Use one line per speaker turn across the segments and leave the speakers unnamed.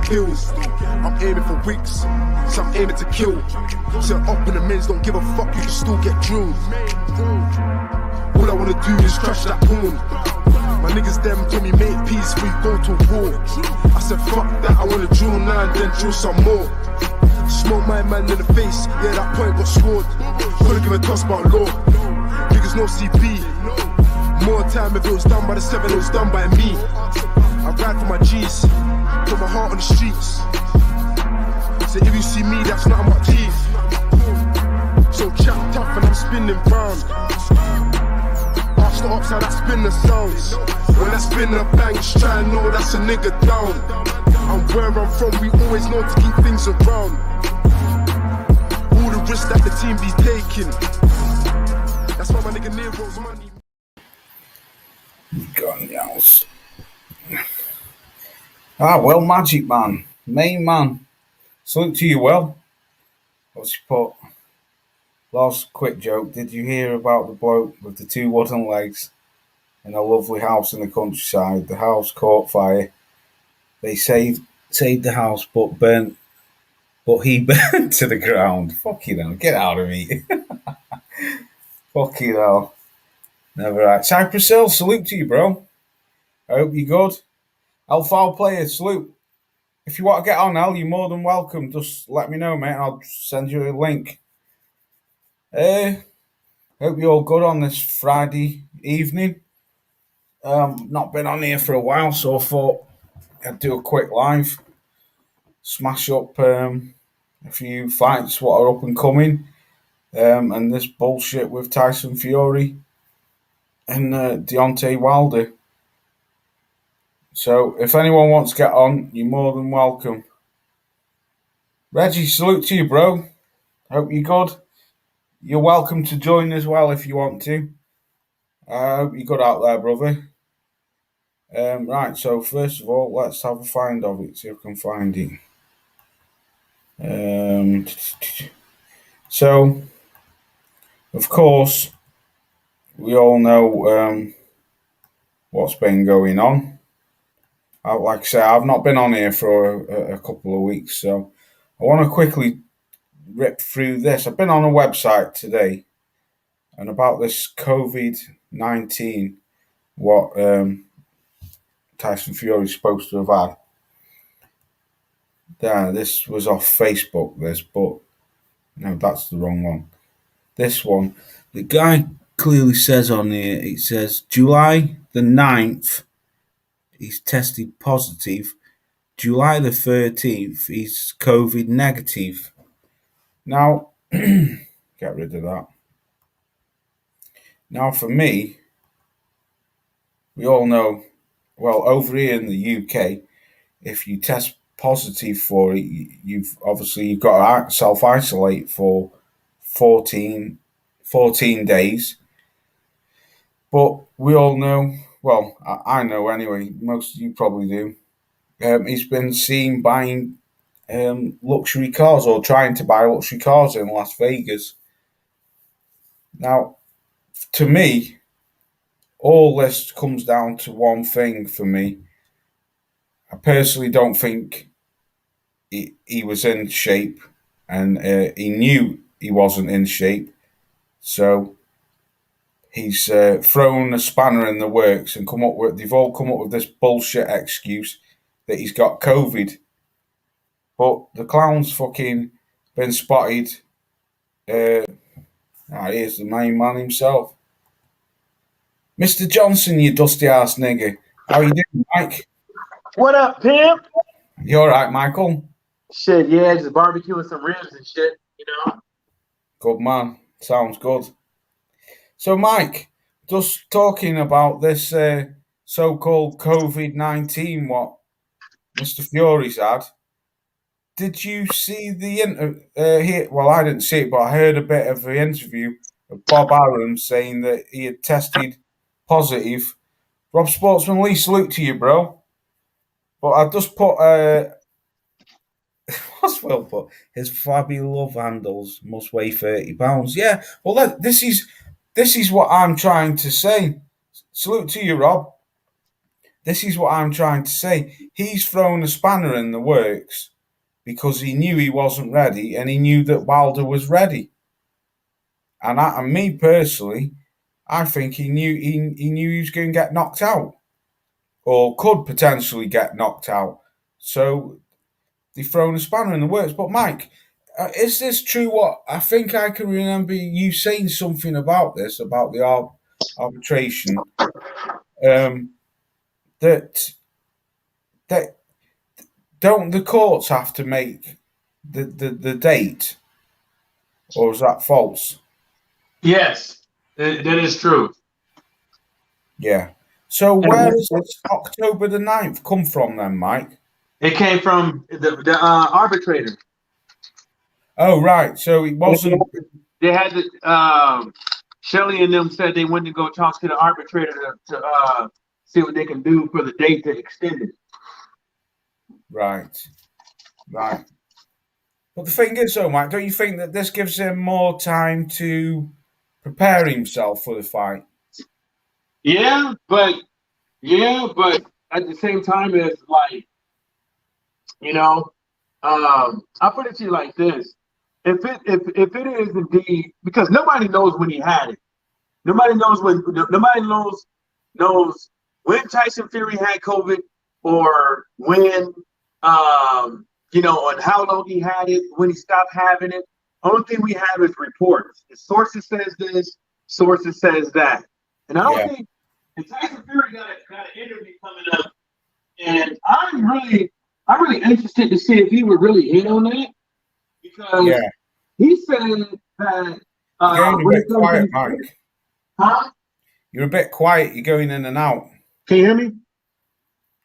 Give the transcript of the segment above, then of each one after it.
kills. I'm aiming for weeks, so I'm aiming to kill. Set up in the men's, don't give a fuck, you can still get drilled. All I wanna do is crush that porn. My niggas them told me make peace before you go to war. I said fuck that, I wanna drill now and then drill some more. Smoke my man in the face, yeah that point got scored. Couldn't give a toss about law, niggas no CP. More time if it was done by the 7, it was done by me. I ride for my G's, put my heart on the streets. So if you see me, that's not my teeth. So chat tough and I'm spinning round. Ask the ops how that spin the sounds. When I spin the bangs, try and know that's a nigga down. And where I'm from, we always know to keep things around. All the risks that the team be taking. That's why my nigga Nero's money.
Gun yells. Well, Magic Man, main man. Salute to you, well. What's your put? Last quick joke. Did you hear about the bloke with the 2 wooden legs in a lovely house in the countryside? The house caught fire. They saved the house, but he burnt to the ground. Fucking hell, get out of me. Fucking hell. Never right. Cypress Hill, salute to you, bro. I hope you're good. Alpha player, salute. If you want to get on, Al, you're more than welcome. Just let me know, mate. I'll send you a link. Hope you're all good on this Friday evening. Not been on here for a while, so I thought I'd do a quick live. Smash up a few fights what are up and coming. And this bullshit with Tyson Fury and Deontay Wilder. So if anyone wants to get on, you're more than welcome. Reggie, salute to you, bro. Hope you're good. You're welcome to join as well if you want to. I hope you're good out there, brother. Right, so first of all, let's have a find of it, see if I can find it. So, of course, we all know what's been going on. Like I say, I've not been on here for a couple of weeks, so I want to quickly rip through this. I've been on a website today, and about this COVID-19, what Tyson Fury is supposed to have had. Yeah, this was off Facebook, but no, that's the wrong one. This one, the guy clearly says on here, it says July the 9th, he's tested positive. July the 13th, he's COVID negative. Now, get rid of that. Now, for me, we all know, well, over here in the UK, if you test positive for it, you've got to self-isolate for 14 days. But we all know, well, I know anyway, most of you probably do, he's been seen buying luxury cars or trying to buy luxury cars in Las Vegas. Now, to me, all this comes down to one thing for me. I personally don't think he was in shape, and he knew he wasn't in shape. So he's thrown a spanner in the works and they've all come up with this bullshit excuse that he's got COVID. But the clown's fucking been spotted. Here's the main man himself. Mr. Johnson, you dusty ass nigger. How you doing, Mike?
What up, pimp?
You alright, Michael?
Shit, yeah, just barbecuing some ribs and shit, you know.
Good man. Sounds good. So, Mike, just talking about this so-called COVID-19, what Mr. Fury's had. Did you see the interview? Well, I didn't see it, but I heard a bit of the interview of Bob Arum saying that he had tested positive. Rob Sportsman Lee, salute to you, bro. But I just put what's well put? His flabby love handles must weigh 30 pounds. Yeah, well, this is what I'm trying to say. Salute to you, Rob. this is what I'm trying to say. He's thrown a spanner in the works because he knew he wasn't ready, and he knew that Wilder was ready. And me personally, I think he knew he was going to get knocked out, or could potentially get knocked out. So they've thrown a spanner in the works. But Mike, is this true? What I think I can remember you saying something about this, about the arbitration, that don't the courts have to make the date, or is that false?
Yes, that is true.
Yeah. So where does this October the 9th come from then, Mike?
It came from the arbitrator.
Oh, right. So it wasn't...
They had to, Shelley and them said they went to go talk to the arbitrator to see what they can do for the date to extend it.
Right. But the thing is, though, Mike, don't you think that this gives him more time to prepare himself for the fight?
Yeah, but at the same time, it's like, I'll put it to you like this: if it is indeed, because nobody knows when he had it, nobody knows when Tyson Fury had COVID, or when and how long he had it, when he stopped having it. Only thing we have is reports. The sources says this, sources says that, and I don't think. And Tyson Fury got an interview coming up, and I'm really interested to see if he would really hit on that, because he said that.
You're a bit quiet, Mike.
Huh?
You're a bit quiet. You're going in and out.
Can you hear me?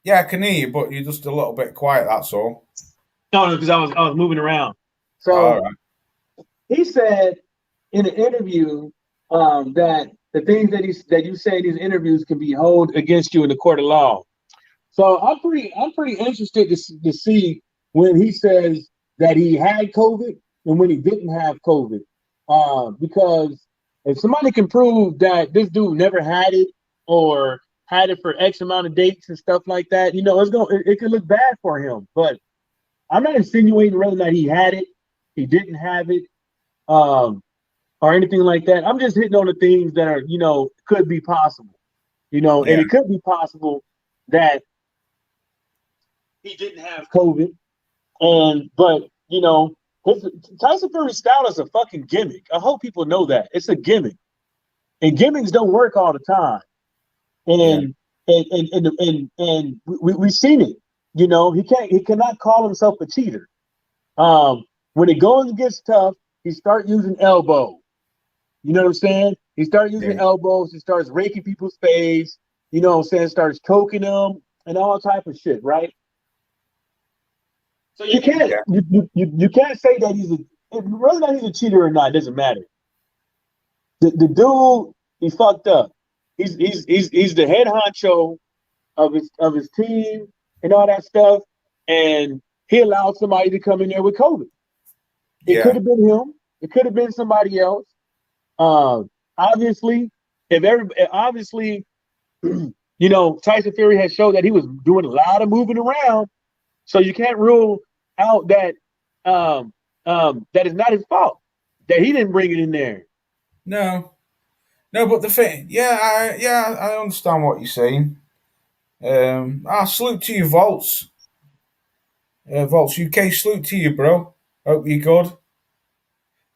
Yeah, I can hear you, but you're just a little bit quiet. That's all.
No, because I was moving around. So he said in an interview that the things that you say in these interviews can be held against you in the court of law. So I'm pretty interested to see when he says that he had COVID and when he didn't have COVID. Because if somebody can prove that this dude never had it, or had it for X amount of dates and stuff like that, it could look bad for him. But I'm not insinuating whether or not he had it, he didn't have it, or anything like that. I'm just hitting on the things that are, could be possible, and it could be possible that he didn't have COVID. But Tyson Fury's style is a fucking gimmick. I hope people know that. It's a gimmick. And gimmicks don't work all the time. And we've seen it. He cannot call himself a cheater. When it goes and gets tough, he start using elbows. You know what I'm saying? He starts using elbows. He starts raking people's face. You know what I'm saying? Starts choking them and all type of shit, right? So you can't you can't say that whether or not he's a cheater or not, it doesn't matter. The dude, he fucked up. He's the head honcho of his team and all that stuff, and he allowed somebody to come in there with COVID. It could have been him. It could have been somebody else. Obviously, Tyson Fury has showed that he was doing a lot of moving around, so you can't rule out that that is not his fault, that he didn't bring it in there.
No, but the thing, I understand what you're saying. I salute to you, Volts. Volts UK, salute to you, bro. Hope you're good.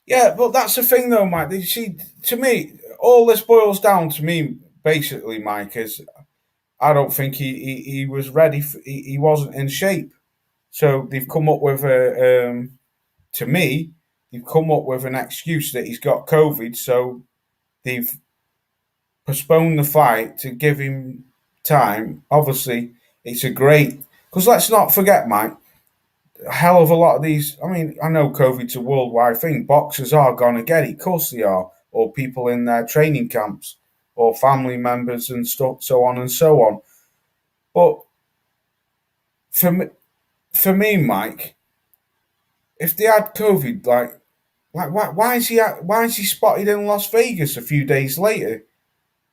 Yeah, but that's the thing, though, Mike. You see, to me, all this boils down to me, basically, Mike, is I don't think he was ready. He wasn't in shape. So they've come up with to me, they've come up with an excuse that he's got COVID. So they've postponed the fight to give him time. Obviously, it's a great, because let's not forget, Mike, a hell of a lot of these, I mean, I know COVID's a worldwide thing. Boxers are going to get it. Of course they are. Or people in their training camps, or family members and stuff, so on and so on. But for me, Mike, if they had COVID, why is he spotted in Las Vegas a few days later,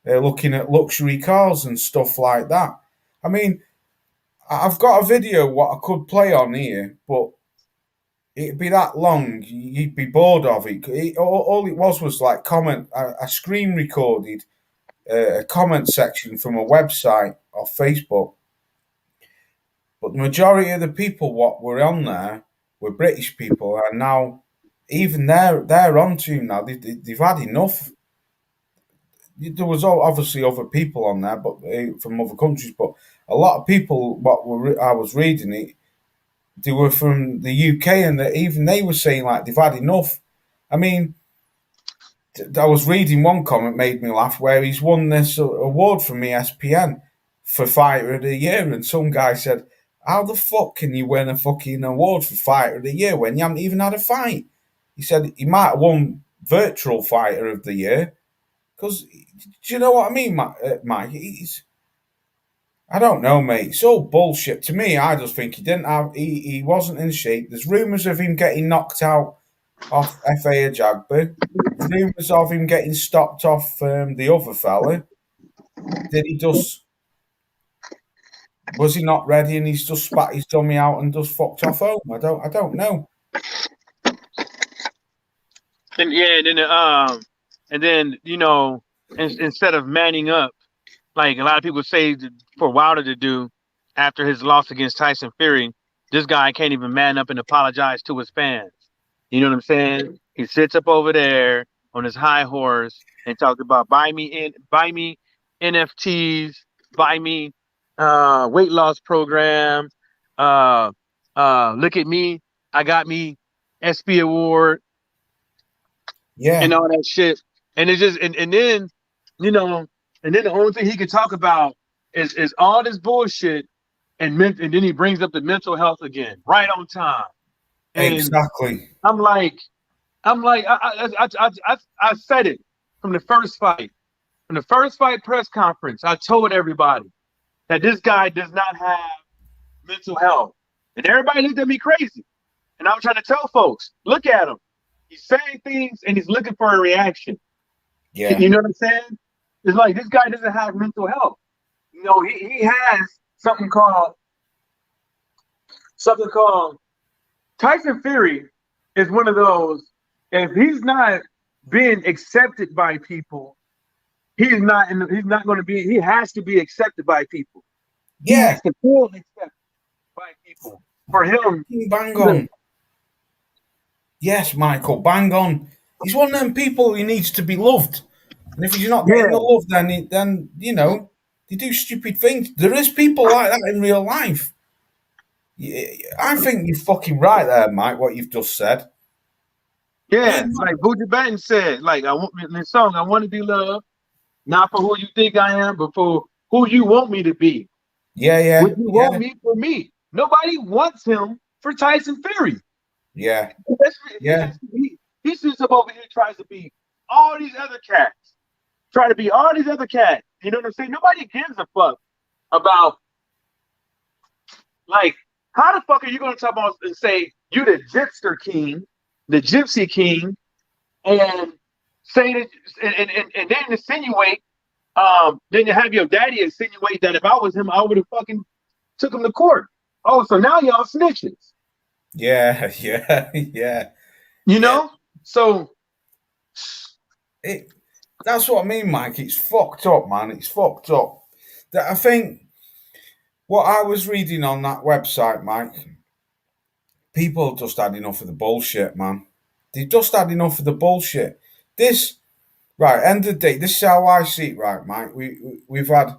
looking at luxury cars and stuff like that? I mean, I've got a video what I could play on here, but it'd be that long, you'd be bored of it. All it was like comment. I screen recorded a comment section from a website or Facebook, but the majority of the people what were on there were British people, and now even they're onto him now. They've had enough. There was obviously other people on there, but from other countries, but a lot of people I was reading it, they were from the UK, and even they were saying like they've had enough. I mean, I was reading one comment made me laugh where he's won this award from ESPN for Fighter of the Year, and some guy said, "How the fuck can you win a fucking award for Fighter of the Year when you haven't even had a fight?" He said he might have won Virtual Fighter of the Year because, do you know what I mean, Mike? I don't know, mate. It's all bullshit. To me, I just think he wasn't in shape. There's rumours of him getting knocked out off FA Ajagba. Rumours of him getting stopped off the other fella. Was he not ready and he's just spat his dummy out and just fucked off home? I don't know.
And then instead of manning up, like a lot of people say for Wilder to do after his loss against Tyson Fury, this guy can't even man up and apologize to his fans. You know what I'm saying? He sits up over there on his high horse and talks about buy me NFTs, buy me weight loss program. Look at me, I got me SB award.
Yeah,
and all that shit. And it's just and then and then the only thing he can talk about is all this bullshit, and then he brings up the mental health again, right on time. And
exactly.
I'm like, I said it from the first fight. From the first fight press conference, I told everybody that this guy does not have mental health. And everybody looked at me crazy. And I'm trying to tell folks, look at him. He's saying things and he's looking for a reaction.
Yeah.
You know what I'm saying? It's like this guy doesn't have mental health. He has something called Tyson Fury is one of those, if he's not being accepted by people, he has to be accepted by people.
Yeah.
He has to feel accepted by people. For him,
bang on. Yes, Michael, bang on. He's one of them people who needs to be loved. And if he's not getting the love, then they do stupid things. There is people like that in real life. I think you're fucking right there, Mike, what you've just said.
Yeah, like Buju Banton said, like in the song, I want to be loved, not for who you think I am, but for who you want me to be.
Yeah.
Would you want me for me? Nobody wants him for Tyson Fury.
Yeah.
He sits up over here, tries to be all these other cats. Try to be all these other cats. You know what I'm saying? Nobody gives a fuck about, like, how the fuck are you going to talk about and say you the Gypster King, the Gypsy King, and say that, and then insinuate, then you have your daddy insinuate that if I was him, I would have fucking took him to court. Oh, so now y'all snitches.
Yeah.
You know? So
that's what I mean, Mike. It's fucked up, man. It's fucked up. That I think what I was reading on that website, Mike, people just had enough of the bullshit, man. They just had enough of the bullshit. End of the day, this is how I see it, right, Mike? We've had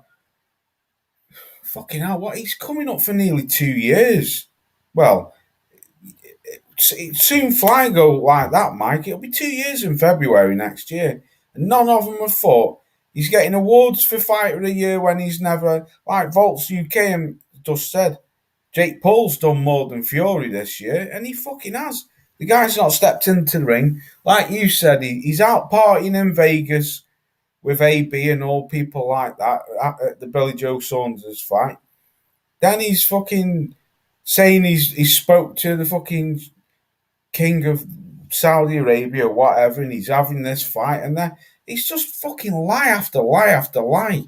fucking hell, what? He's coming up for nearly 2 years. Well, it soon fly go like that, Mike. It'll be 2 years in February next year. And none of them have fought. He's getting awards for Fighter of the Year when he's never, like Volts UK just said, Jake Paul's done more than Fury this year, and he fucking has. The guy's not stepped into the ring. Like you said, he's out partying in Vegas with AB and all people like that at the Billy Joe Saunders fight. Then he's fucking saying he spoke to the fucking king of Saudi Arabia or whatever, and he's having this fight, and then it's just fucking lie after lie after lie.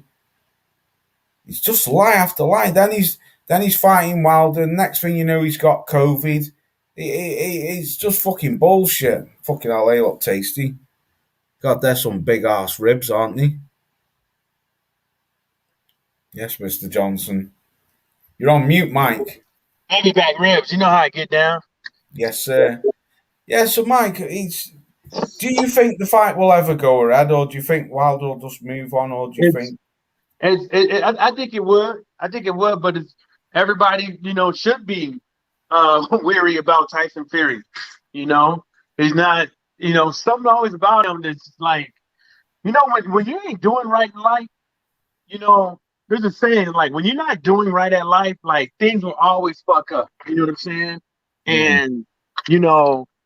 It's just lie after lie. Then he's fighting Wilder. Next thing you know, he's got COVID. It's just fucking bullshit. Fucking hell, they look tasty. God, they're some big ass ribs, aren't they? Yes, Mr. Johnson. You're on mute, Mike.
Heavy back ribs. You know how I get down.
Yes, sir. Yeah, so Mike, do you think the fight will ever go ahead, or do you think Wilder will just move on, or do you think?
I think it would. I think it would, but everybody, should be weary about Tyson Fury. He's not. Something always about him that's like, when you ain't doing right in life, there's a saying like when you're not doing right at life, like things will always fuck up. You know what I'm saying? And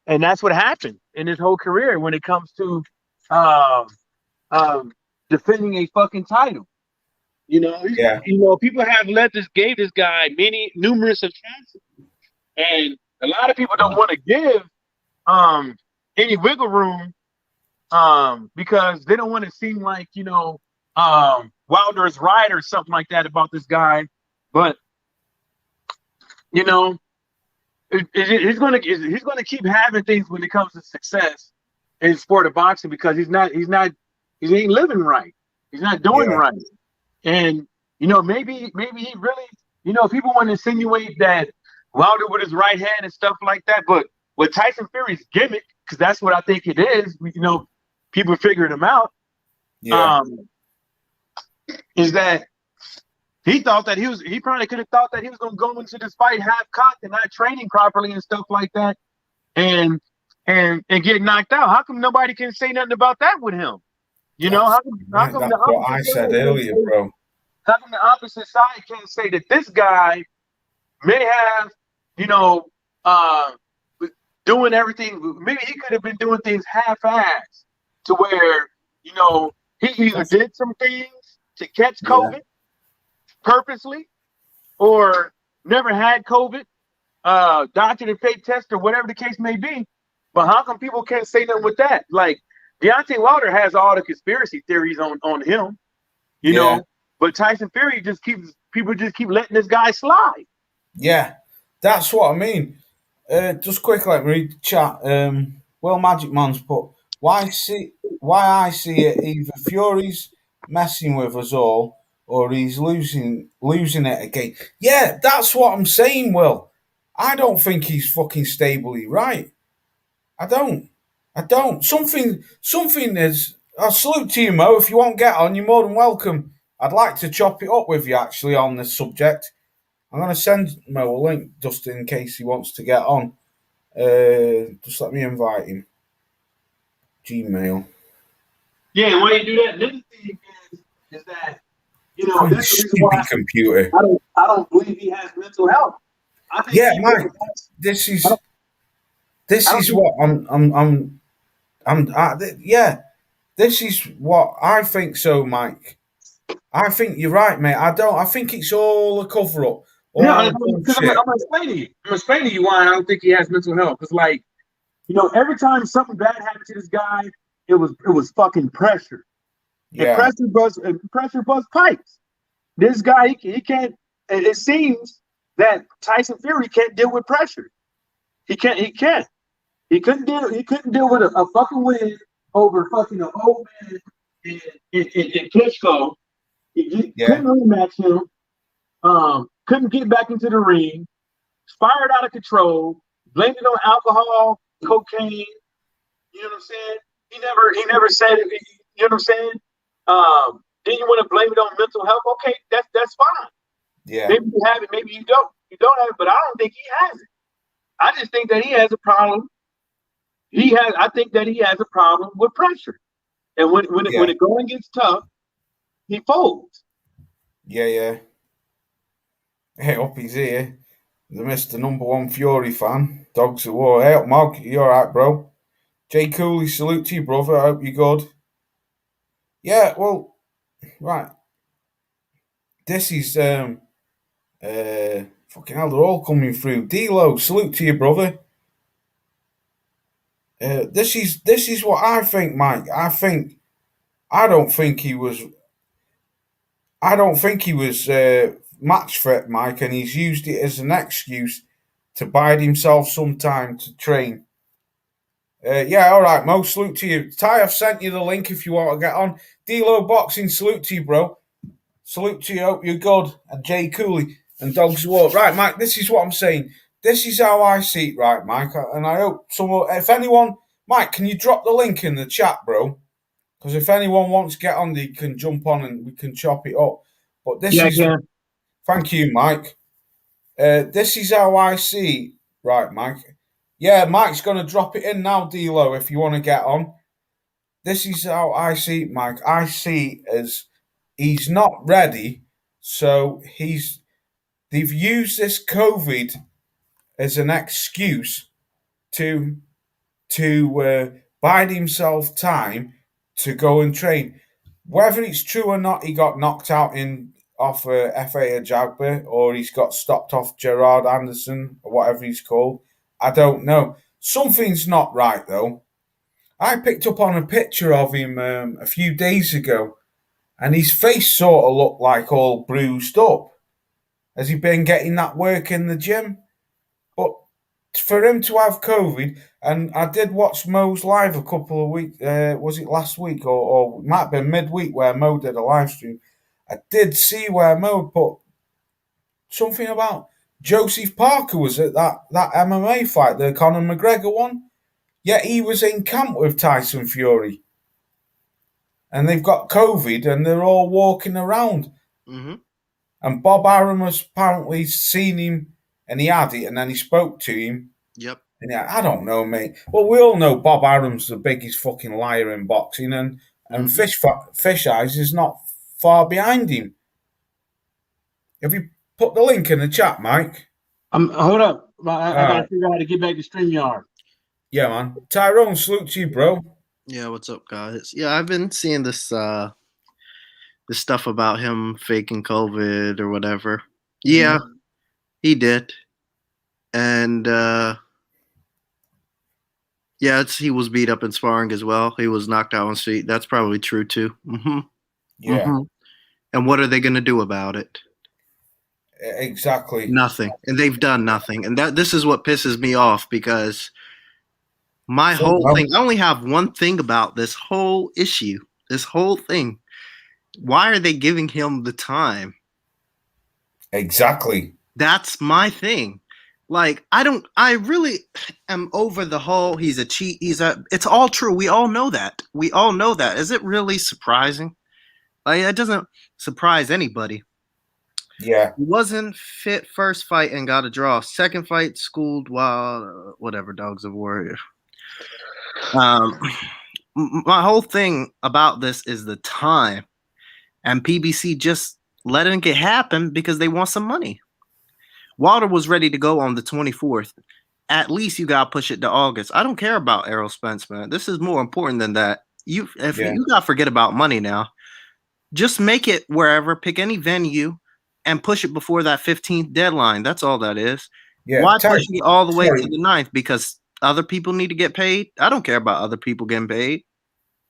and that's what happened in his whole career when it comes to defending a fucking title. People have gave this guy numerous of chances, and a lot of people don't want to give any wiggle room because they don't want to seem like Wilder is right or something like that about this guy, but he's gonna keep having things when it comes to success in sport of boxing because he ain't living right. He's not doing right. And maybe he really, people want to insinuate that Wilder with his right hand and stuff like that, but with Tyson Fury's gimmick, because that's what I think it is, people figured him out. Is that he thought that he probably could have thought that he was going to go into this fight half cocked and not training properly and stuff like that, and get knocked out. How come nobody can say nothing about that with him? How come
that's what I said earlier, bro.
How come the opposite side can't say that this guy may have, doing everything? Maybe he could have been doing things half-assed to where, he either did some things to catch COVID purposely, or never had COVID, doctored and fake test, or whatever the case may be. But how come people can't say nothing with that? Like Deontay Wilder has all the conspiracy theories on him, but Tyson Fury people just keep letting this guy slide.
Yeah, that's what I mean. Just quickly, let me read the chat. Well, Magic Man's put, why I see it, either Fury's messing with us all, or he's losing it again. Yeah, that's what I'm saying, Will. I don't think he's fucking stably right. I don't. Something is. I'll salute to you, Mo. If you won't get on, you're more than welcome. I'd like to chop it up with you, actually, on this subject. I'm going to send Mo a link just in case he wants to get on. Just let me invite him. Gmail.
Yeah, why you do that? Another thing is that that's the reason why
computer.
I don't believe he has mental health. I think
Mike. This is what this is what I think. So, Mike, I think you're right, mate. I think it's all a cover up.
I'm gonna explain to you why I don't think he has mental health. Because, every time something bad happened to this guy, it was fucking pressure.
Yeah.
And pressure bust pipes. This guy, he can't. It seems that Tyson Fury can't deal with pressure. He can't. He couldn't deal with a fucking win over fucking an old man in Klitschko. He couldn't rematch him. Couldn't get back into the ring. Fired out of control. Blamed it on alcohol, cocaine. You know what I'm saying? He never said it. You know what I'm saying? Then you want to blame it on mental health? Okay, that's fine.
Yeah.
Maybe you have it, maybe you don't. You don't have it, but I don't think he has it. I just think that he has a problem. I think that he has a problem with pressure, and when it going gets tough, he folds.
Yeah. Hey, up he's here. The Mr. Number One Fury fan. Dogs at War. Hey up, Mog. You alright, bro? Jay Cooley, salute to you, brother. I hope you're good. Yeah, well, right. This is fucking hell, they're all coming through. D-Lo, salute to you, brother. This is what I think, Mike. I don't think he was. I don't think he was match fit, Mike, and he's used it as an excuse to bide himself some time to train. Yeah, all right, Mo, salute to you. Ty, I've sent you the link if you want to get on. D-Lo Boxing, salute to you, bro. Salute to you, hope you're good. And Jay Cooley and Dogs War. Right, Mike, this is what I'm saying. This is how I see it, right, Mike? And I hope someone, if anyone, Mike, can you drop the link in the chat, bro? Because if anyone wants to get on, they can jump on and we can chop it up. But this is, thank you, Mike. This is how I see, right, Mike? Yeah, Mike's going to drop it in now, D-Lo, if you want to get on. This is how I see it, Mike. I see as he's not ready, so they've used this COVID as an excuse to bide himself time to go and train. Whether it's true or not, he got knocked out off F.A. Ajagba, or he's got stopped off Gerard Anderson, or whatever he's called. I don't know. Something's not right, though. I picked up on a picture of him a few days ago, and his face sort of looked like all bruised up. Has he been getting that work in the gym? But for him to have COVID, and I did watch Mo's live a couple of weeks, was it last week or it might have been midweek where Mo did a live stream. I did see where Mo put something about Joseph Parker was at that MMA fight, the Conor McGregor one. Yet he was in camp with Tyson Fury. And they've got COVID and they're all walking around.
Mm-hmm.
And Bob Arum has apparently seen him and he had it and then he spoke to him.
Yep.
And I don't know, mate. Well, we all know Bob Arum's the biggest fucking liar in boxing and Fish Eyes is not far behind him. Have you put the link in the chat, Mike?
Hold up. I gotta figure out how to get back to StreamYard.
Yeah, man. Tyrone, salute to you, bro.
Yeah, what's up, guys? Yeah, I've been seeing this stuff about him faking COVID or whatever. Yeah, he did. And he was beat up in sparring as well. He was knocked out on his feet. That's probably true too. Mm-hmm.
Yeah.
Mm-hmm. And what are they going to do about it?
Exactly.
Nothing. And they've done nothing. And this is what pisses me off because my whole thing, I only have one thing about this whole issue, this whole thing. Why are they giving him the time?
Exactly.
That's my thing. Like, I really am over the whole, he's a cheat. It's all true. We all know that. We all know that. Is it really surprising? Like, it doesn't surprise anybody.
Yeah.
He wasn't fit first fight and got a draw. Second fight, schooled while, whatever, Dogs of War. My whole thing about this is the time. And PBC just letting it happen because they want some money. Wilder was ready to go on the 24th. At least you got to push it to August. I don't care about Errol Spence, man. This is more important than that. You got to forget about money now. Just make it wherever, pick any venue, and push it before that 15th deadline. That's all that is.
Yeah.
Why push it all the way to the 9th? Because other people need to get paid? I don't care about other people getting paid.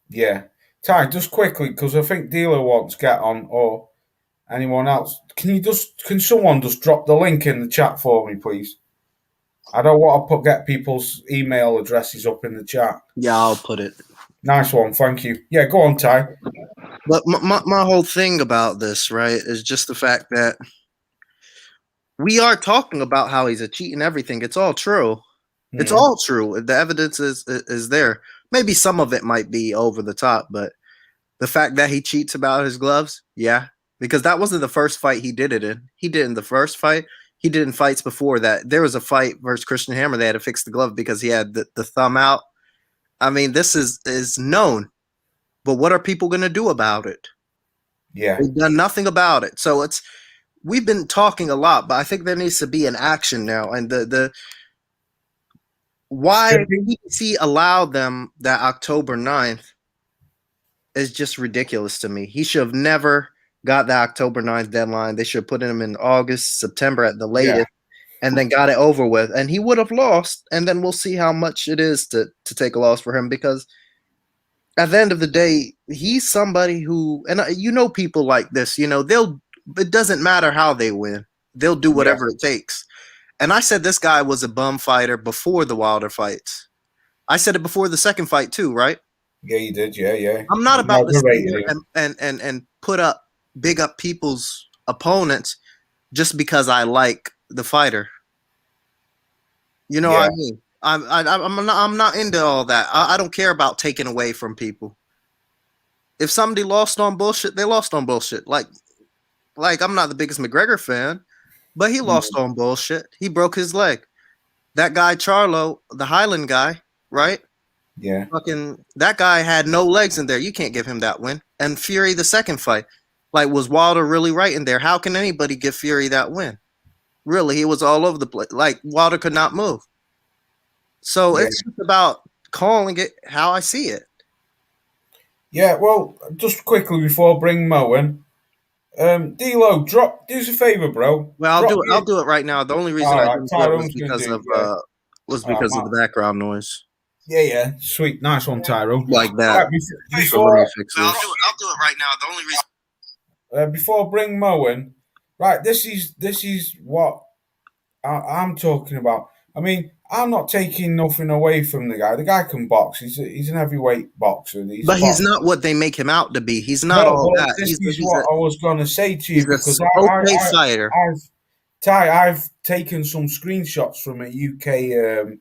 Yeah. Ty, just quickly, because I think Dealer wants to get on, or anyone else. Can someone just drop the link in the chat for me, please? I don't want to get people's email addresses up in the chat.
Yeah, I'll put it.
Nice one, thank you. Yeah, go on, Ty.
But my whole thing about this, right, is just the fact that we are talking about how he's a cheat and everything. It's all true. It's all true. The evidence is there. Maybe some of it might be over the top, but the fact that he cheats about his gloves, yeah, because that wasn't the first fight he did it in. He did in the first fight. He did in fights before that. There was a fight versus Christian Hammer. They had to fix the glove because he had the thumb out. I mean, this is known. But what are people going to do about it?
Yeah.
They've done nothing about it. So we've been talking a lot, but I think there needs to be an action now. And why BBC allowed them that October 9th is just ridiculous to me. He should have never got the October 9th deadline. They should have put him in August, September at the latest, and then got it over with. And he would have lost, and then we'll see how much it is to take a loss for him because at the end of the day, he's somebody who, and people like this, it doesn't matter how they win. They'll do whatever it takes. And I said this guy was a bum fighter before the Wilder fights. I said it before the second fight too, right?
Yeah, you did. Yeah.
I'm not about to sit here and big up people's opponents just because I like the fighter. You know what I mean? I'm not into all that. I don't care about taking away from people. If somebody lost on bullshit, they lost on bullshit. Like I'm not the biggest McGregor fan, but he lost on bullshit. He broke his leg. That guy Charlo, the Highland guy, right?
Yeah.
Fucking that guy had no legs in there. You can't give him that win. And Fury, the second fight, like, was Wilder really right in there? How can anybody give Fury that win? Really, he was all over the place. Like, Wilder could not move. So it's just about calling it how I see it.
Yeah, well, just quickly before I bring Mo in, D-Lo, do us a favor, bro.
Well, I'll do it right now. The only reason I didn't do it was because of the background noise.
Yeah, sweet, nice one, Tyro.
Like that.
Before,
I'll do it right now. The only reason.
Before I bring Mo in, right? This is what I'm talking about. I mean, I'm not taking nothing away from the guy. The guy can box. He's an heavyweight boxer.
He's not what they make him out to be. He's not all that.
This is what I was going to say to you, because
fighter.
I've taken some screenshots from a UK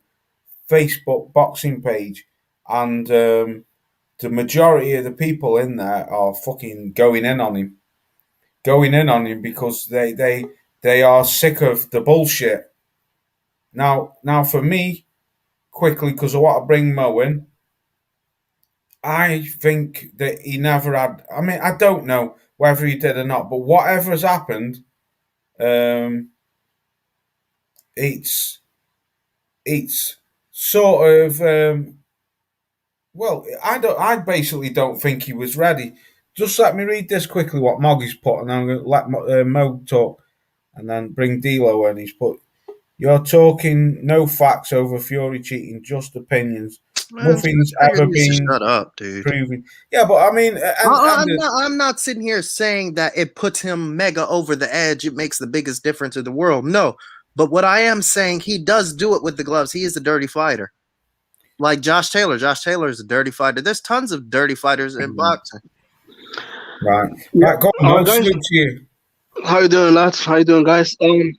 Facebook boxing page, and the majority of the people in there are fucking going in on him because they are sick of the bullshit. Now, for me, quickly, because I want to bring Mo in, I think that he never had. I mean, I don't know whether he did or not, but whatever has happened, it's sort of. Well, I basically don't think he was ready. Just let me read this quickly. What Moggy's put, and I'm going to let Mo talk, and then bring D'Lo in. He's put, "You're talking no facts over Fury cheating, just opinions. Nothing's ever been proven." Yeah, but I mean,
I'm not sitting here saying that it puts him mega over the edge. It makes the biggest difference in the world. No, but what I am saying, he does do it with the gloves. He is a dirty fighter. Like Josh Taylor. Josh Taylor is a dirty fighter. There's tons of dirty fighters in boxing.
Right. Go on, guys. To you.
How you doing, lads? How you doing, guys? The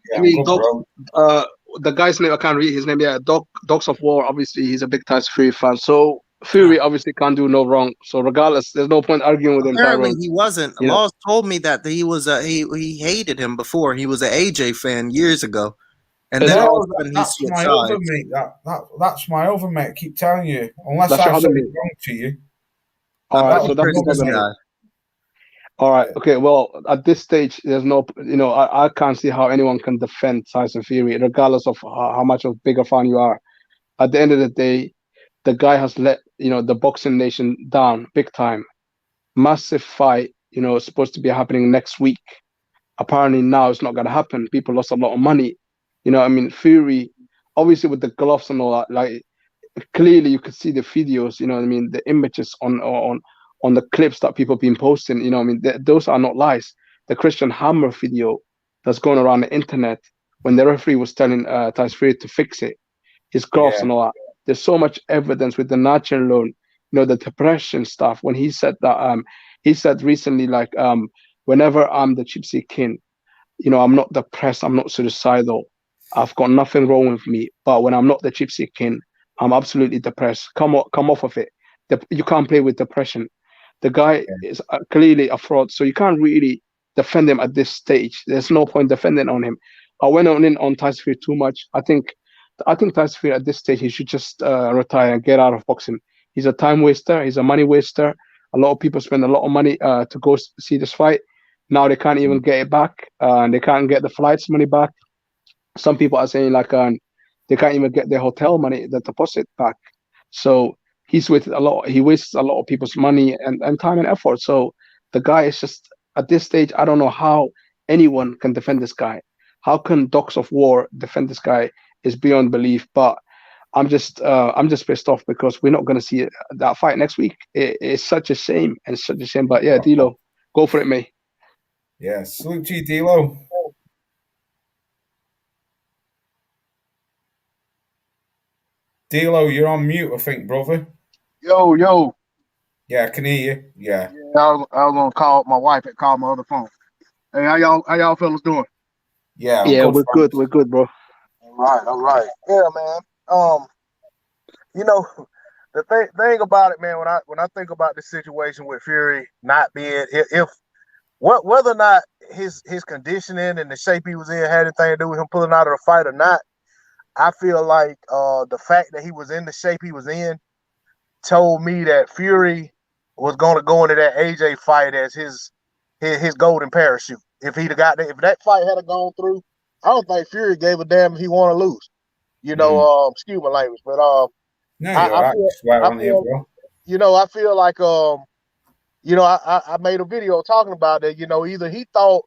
guy's name, I can't read his name. Yeah, Dogs of War. Obviously, he's a big Tyson Fury fan. So Fury obviously can't do no wrong. So regardless, there's no point arguing with him.
Apparently, he wasn't. Laws told me that he was he hated him before. He was an AJ fan years ago. And then
that's my other mate. That's my other mate. I keep telling you, unless I say something wrong to you.
All right, so that's the guy. All right. Okay. Well, at this stage, there's no. I can't see how anyone can defend Tyson Fury, regardless of how much of a bigger fan you are. At the end of the day, the guy has let the boxing nation down big time. Massive fight. It's supposed to be happening next week. Apparently now it's not going to happen. People lost a lot of money. Fury, obviously with the gloves and all that, like clearly you could see the videos, the images on the clips that people been posting, those are not lies. The Christian Hammer video that's going around the internet when the referee was telling Tyson Fury to fix it, his gloves and all that. There's so much evidence with the Nacho alone, the depression stuff. When he said that, he said recently, like, whenever I'm the Gypsy King, I'm not depressed, I'm not suicidal. I've got nothing wrong with me, but when I'm not the Gypsy King, I'm absolutely depressed. Come off of it. You can't play with depression. The guy is clearly a fraud, so you can't really defend him at this stage. There's no point defending on him. I went on Tyson Fury too much. I think Tyson Fury at this stage, he should just retire and get out of boxing. He's a time waster. He's a money waster. A lot of people spend a lot of money to go see this fight. Now they can't even get it back. They can't get the flights money back. Some people are saying like they can't even get their hotel money, the deposit back. So he's wasted a lot. He wastes a lot of people's money and time and effort. So the guy is just at this stage. I don't know how anyone can defend this guy. How can Dogs of War defend this guy is beyond belief. But I'm just pissed off because we're not going to see that fight next week. It's such a shame and such a shame. But yeah, D'Lo, go for it, mate.
Yeah, salute to you, D'Lo. D'Lo, you're on mute, I think, brother.
Yo.
Yeah, I can hear you. Yeah.
I was gonna call my wife and call my other phone. Hey, how y'all fellas doing?
Yeah,
we're good, bro.
All right. Yeah, man. You know, the thing about it, man, when I think about the situation with Fury not being if whether or not his conditioning and the shape he was in had anything to do with him pulling out of the fight or not, I feel like the fact that he was in the shape he was in told me that Fury was going to go into that AJ fight as his golden parachute. If that fight had gone through, I don't think Fury gave a damn if he won or lose. Excuse my language, but
no, you're right.
I feel like I made a video talking about that. Either he thought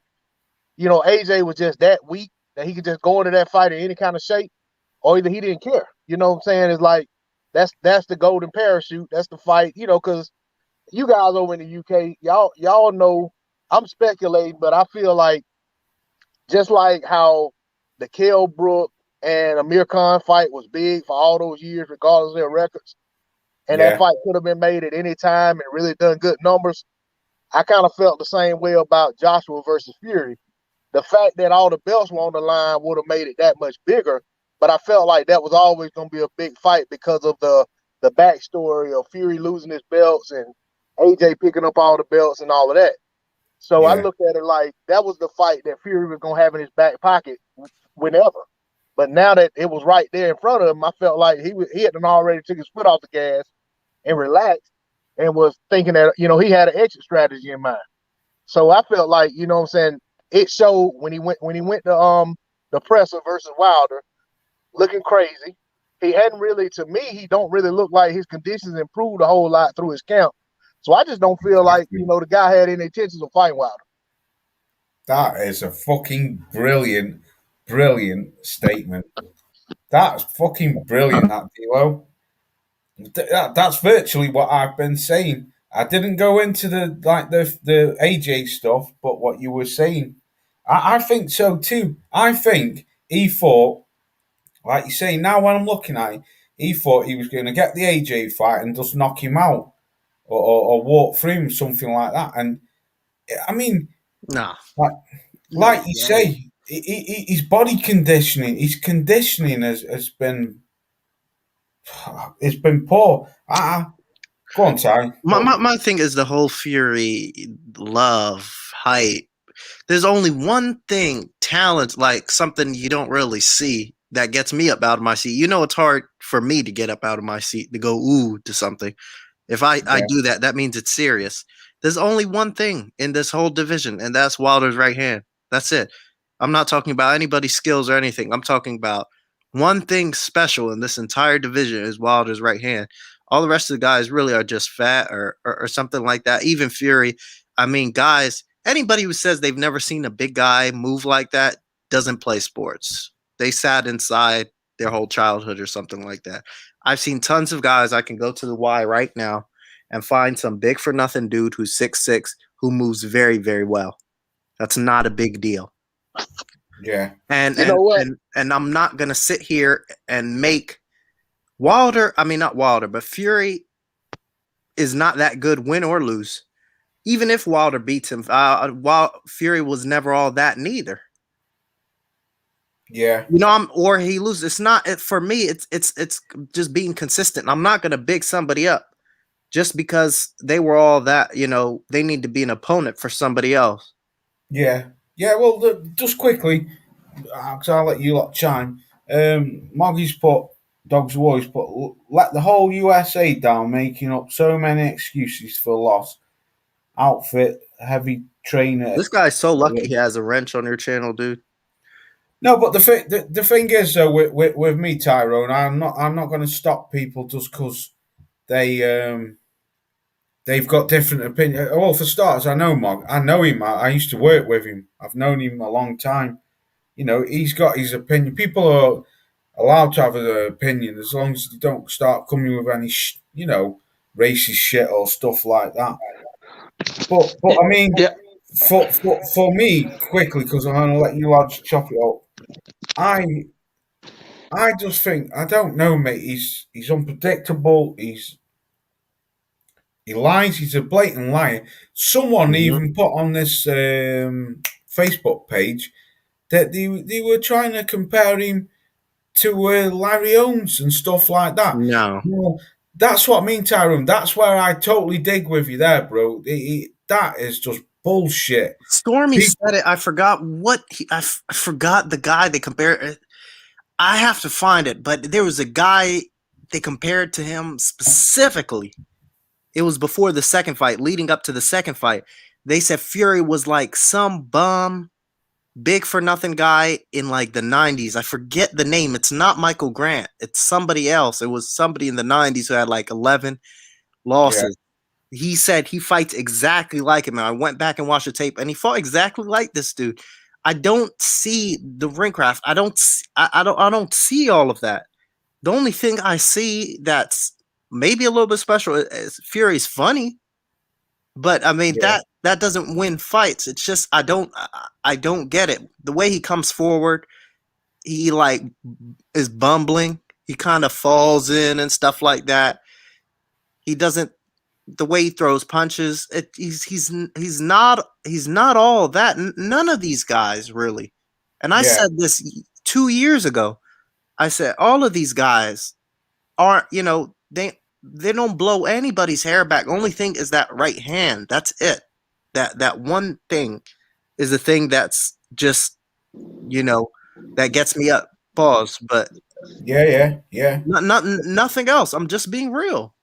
AJ was just that weak that he could just go into that fight in any kind of shape, or either he didn't care. You know what I'm saying? It's like that's the golden parachute. That's the fight. Because you guys over in the UK, y'all know. I'm speculating, but I feel like just like how the Kell Brook and Amir Khan fight was big for all those years, regardless of their records, and that fight could have been made at any time and really done good numbers. I kind of felt the same way about Joshua versus Fury. The fact that all the belts were on the line would have made it that much bigger, but I felt like that was always going to be a big fight because of the backstory of Fury losing his belts and AJ picking up all the belts and all of that. So I looked at it like that was the fight that Fury was going to have in his back pocket whenever. But now that it was right there in front of him, I felt like he had already took his foot off the gas and relaxed and was thinking that, he had an exit strategy in mind. So I felt like, what I'm saying, it showed when he went to the presser versus Wilder, looking crazy. He hadn't really, to me, he don't really look like his conditions improved a whole lot through his camp. So I just don't feel like, the guy had any intentions of fighting Wilder.
That is a fucking brilliant statement. That's fucking brilliant, that D'Lo. That's virtually what I've been saying. I didn't go into the AJ stuff, but what you were saying, I think so too. I think he thought, like you say, now when I'm looking at it, he thought he was going to get the AJ fight and just knock him out or walk through him, something like that. And I mean, like you say, his body conditioning, his conditioning has been, it's been poor. Go on, Ty.
My thing is the whole Fury love hype. There's only one thing, talent, like something you don't really see that gets me up out of my seat. It's hard for me to get up out of my seat to go ooh to something. If I do that, that means it's serious. There's only one thing in this whole division, and that's Wilder's right hand. That's it. I'm not talking about anybody's skills or anything. I'm talking about one thing special in this entire division is Wilder's right hand. All the rest of the guys really are just fat or something like that. Even Fury. I mean, guys, anybody who says they've never seen a big guy move like that doesn't play sports. They sat inside their whole childhood or something like that. I've seen tons of guys. I can go to the Y right now and find some big for nothing dude who's 6'6", who moves very, very well. That's not a big deal.
Yeah.
And I'm not going to sit here and make not Wilder, but Fury is not that good, win or lose. Even if Wilder beats him, Fury was never all that neither.
Yeah.
Or he loses. It's not for me. It's just being consistent. I'm not going to big somebody up just because they were all that, they need to be an opponent for somebody else.
Yeah. Yeah. Well, just quickly, because I'll let you lot chime. Moggy's put, Dog's Voice put, let the whole USA down, making up so many excuses for loss. Outfit, heavy trainer.
This guy's so lucky he has a wrench on your channel, dude.
No, but the thing is though, with me, Tyrone, I'm not going to stop people just because they've got different opinions. Well, for starters, I know Mog. I know him. I used to work with him. I've known him a long time. He's got his opinion. People allowed to have an opinion as long as they don't start coming with any, racist shit or stuff like that. But I mean, for me, quickly, because I'm going to let you lads chop it up. I just think, I don't know, mate. He's unpredictable. He lies. He's a blatant liar. Someone even put on this Facebook page that they were trying to compare him to Larry Holmes and stuff like that.
No.
Well, that's what I mean, Tyrone. That's where I totally dig with you there, bro. That is just bullshit.
Stormy said it. I forgot I forgot the guy they compared. I have to find it, but there was a guy they compared to him specifically. It was before the second fight, leading up to the second fight. They said Fury was like some bum, big for nothing guy in like the 90s. I forget the name. It's not Michael Grant. It's somebody else. It was somebody in the 90s who had like 11 losses. Yeah. He said he fights exactly like him. And I went back and watched the tape, and he fought exactly like this dude. I don't see the ring craft. I don't see all of that. The only thing I see that's maybe a little bit special is Fury's funny, but I mean that doesn't win fights. It's just I don't get it. The way he comes forward, he like is bumbling. He kind of falls in and stuff like that. He doesn't. The way he throws punches, he's not all that. None of these guys really. And I said this 2 years ago. I said all of these guys aren't, they don't blow anybody's hair back. Only thing is that right hand. That's it. That one thing is the thing that's just, that gets me up. Pause. But
yeah.
Nothing else. I'm just being real.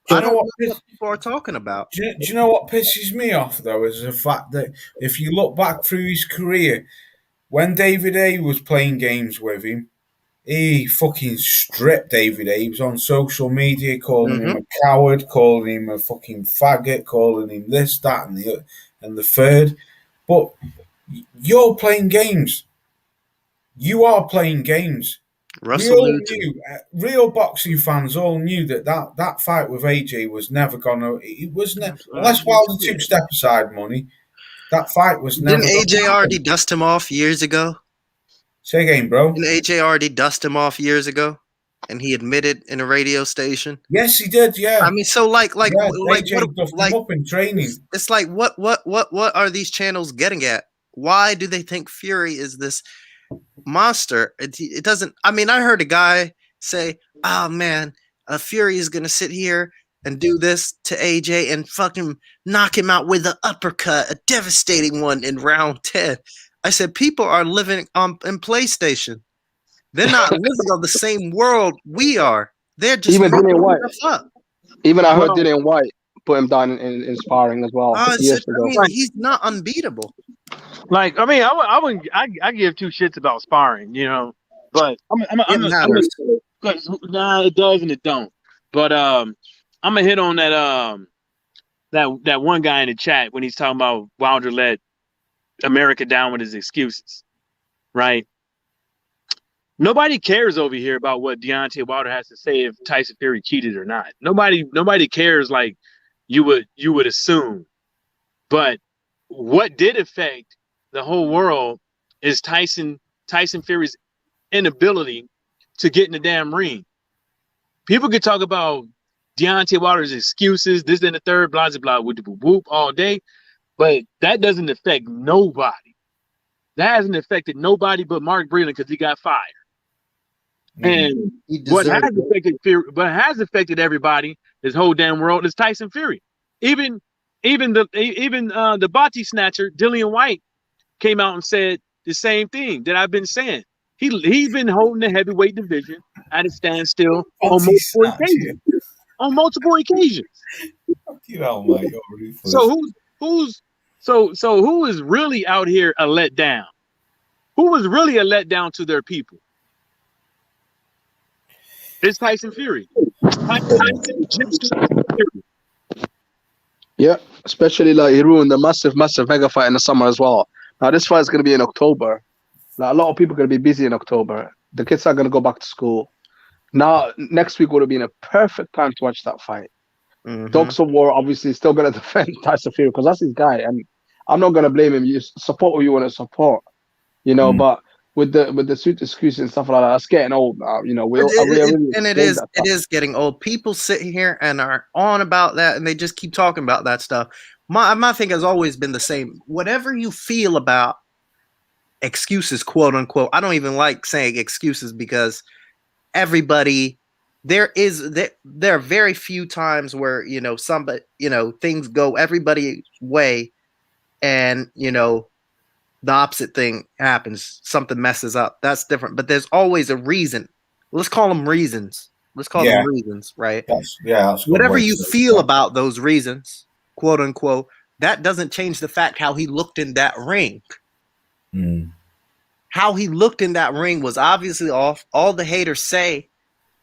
I don't know what people are talking about.
Do you know what pisses me off, though, is the fact that if you look back through his career, when David A was playing games with him, he fucking stripped David A. He was on social media calling him a coward, calling him a fucking faggot, calling him this, that, and the third. But you're playing games. You are playing games. Real boxing fans all knew that fight with AJ was never gonna. It was never, unless Wilder took step aside money. That fight was never.
Didn't AJ already dust him off years ago?
Say again, bro.
Didn't AJ already dust him off years ago, and he admitted in a radio station?
Yes, he did. Yeah.
I mean, so
AJ duffed him up in training.
It's like what are these channels getting at? Why do they think Fury is this monster? It doesn't. I mean, I heard a guy say, "Oh man, Fury is gonna sit here and do this to AJ and fucking knock him out with an uppercut, a devastating one in round 10." I said, people are living in PlayStation. They're not living on the same world we are. They're just
even Dillian White. Even I heard
Well,
Dillian White put him down in sparring as well. Years ago.
I mean, he's not unbeatable.
Like, I mean, I wouldn't. I give two shits about sparring, but nah, it does and it don't. But I'm gonna hit on that one guy in the chat when he's talking about Wilder let America down with his excuses, right? Nobody cares over here about what Deontay Wilder has to say if Tyson Fury cheated or not. Nobody cares like you would assume. But what did affect the whole world is Tyson Fury's inability to get in the damn ring. People could talk about Deontay Wilder's excuses, this and the third, blah, blah, blah, whoop all day, but that doesn't affect nobody. That hasn't affected nobody but Mark Breland because he got fired. And what has affected everybody, this whole damn world, is Tyson Fury. Even the body snatcher, Dillian White, came out and said the same thing that I've been saying. He's been holding the heavyweight division at a standstill on multiple occasions. So who is really out here a letdown? Who was really a letdown to their people? It's Tyson Fury.
Yeah, especially like he ruined the massive mega fight in the summer as well. Now this fight is going to be in October. Now a lot of people are going to be busy in October. The kids are gonna go back to school. Now, next week would have been a perfect time to watch that fight. Dogs of War obviously still gonna defend Tyson Fury because that's his guy, and I'm not gonna blame him. You support who you want to support, but with the suit excuses and stuff like that, that's getting old now.
It is getting old. People sit here and are on about that, and they just keep talking about that stuff. My thing has always been the same. Whatever you feel about excuses, quote unquote, I don't even like saying excuses because everybody there are very few times where somebody things go everybody's way, and the opposite thing happens, something messes up. That's different, but there's always a reason. Let's call them reasons. Them reasons, right?
That's
whatever you feel about those reasons, quote unquote, that doesn't change the fact how he looked in that ring. How he looked in that ring was obviously off. All the haters say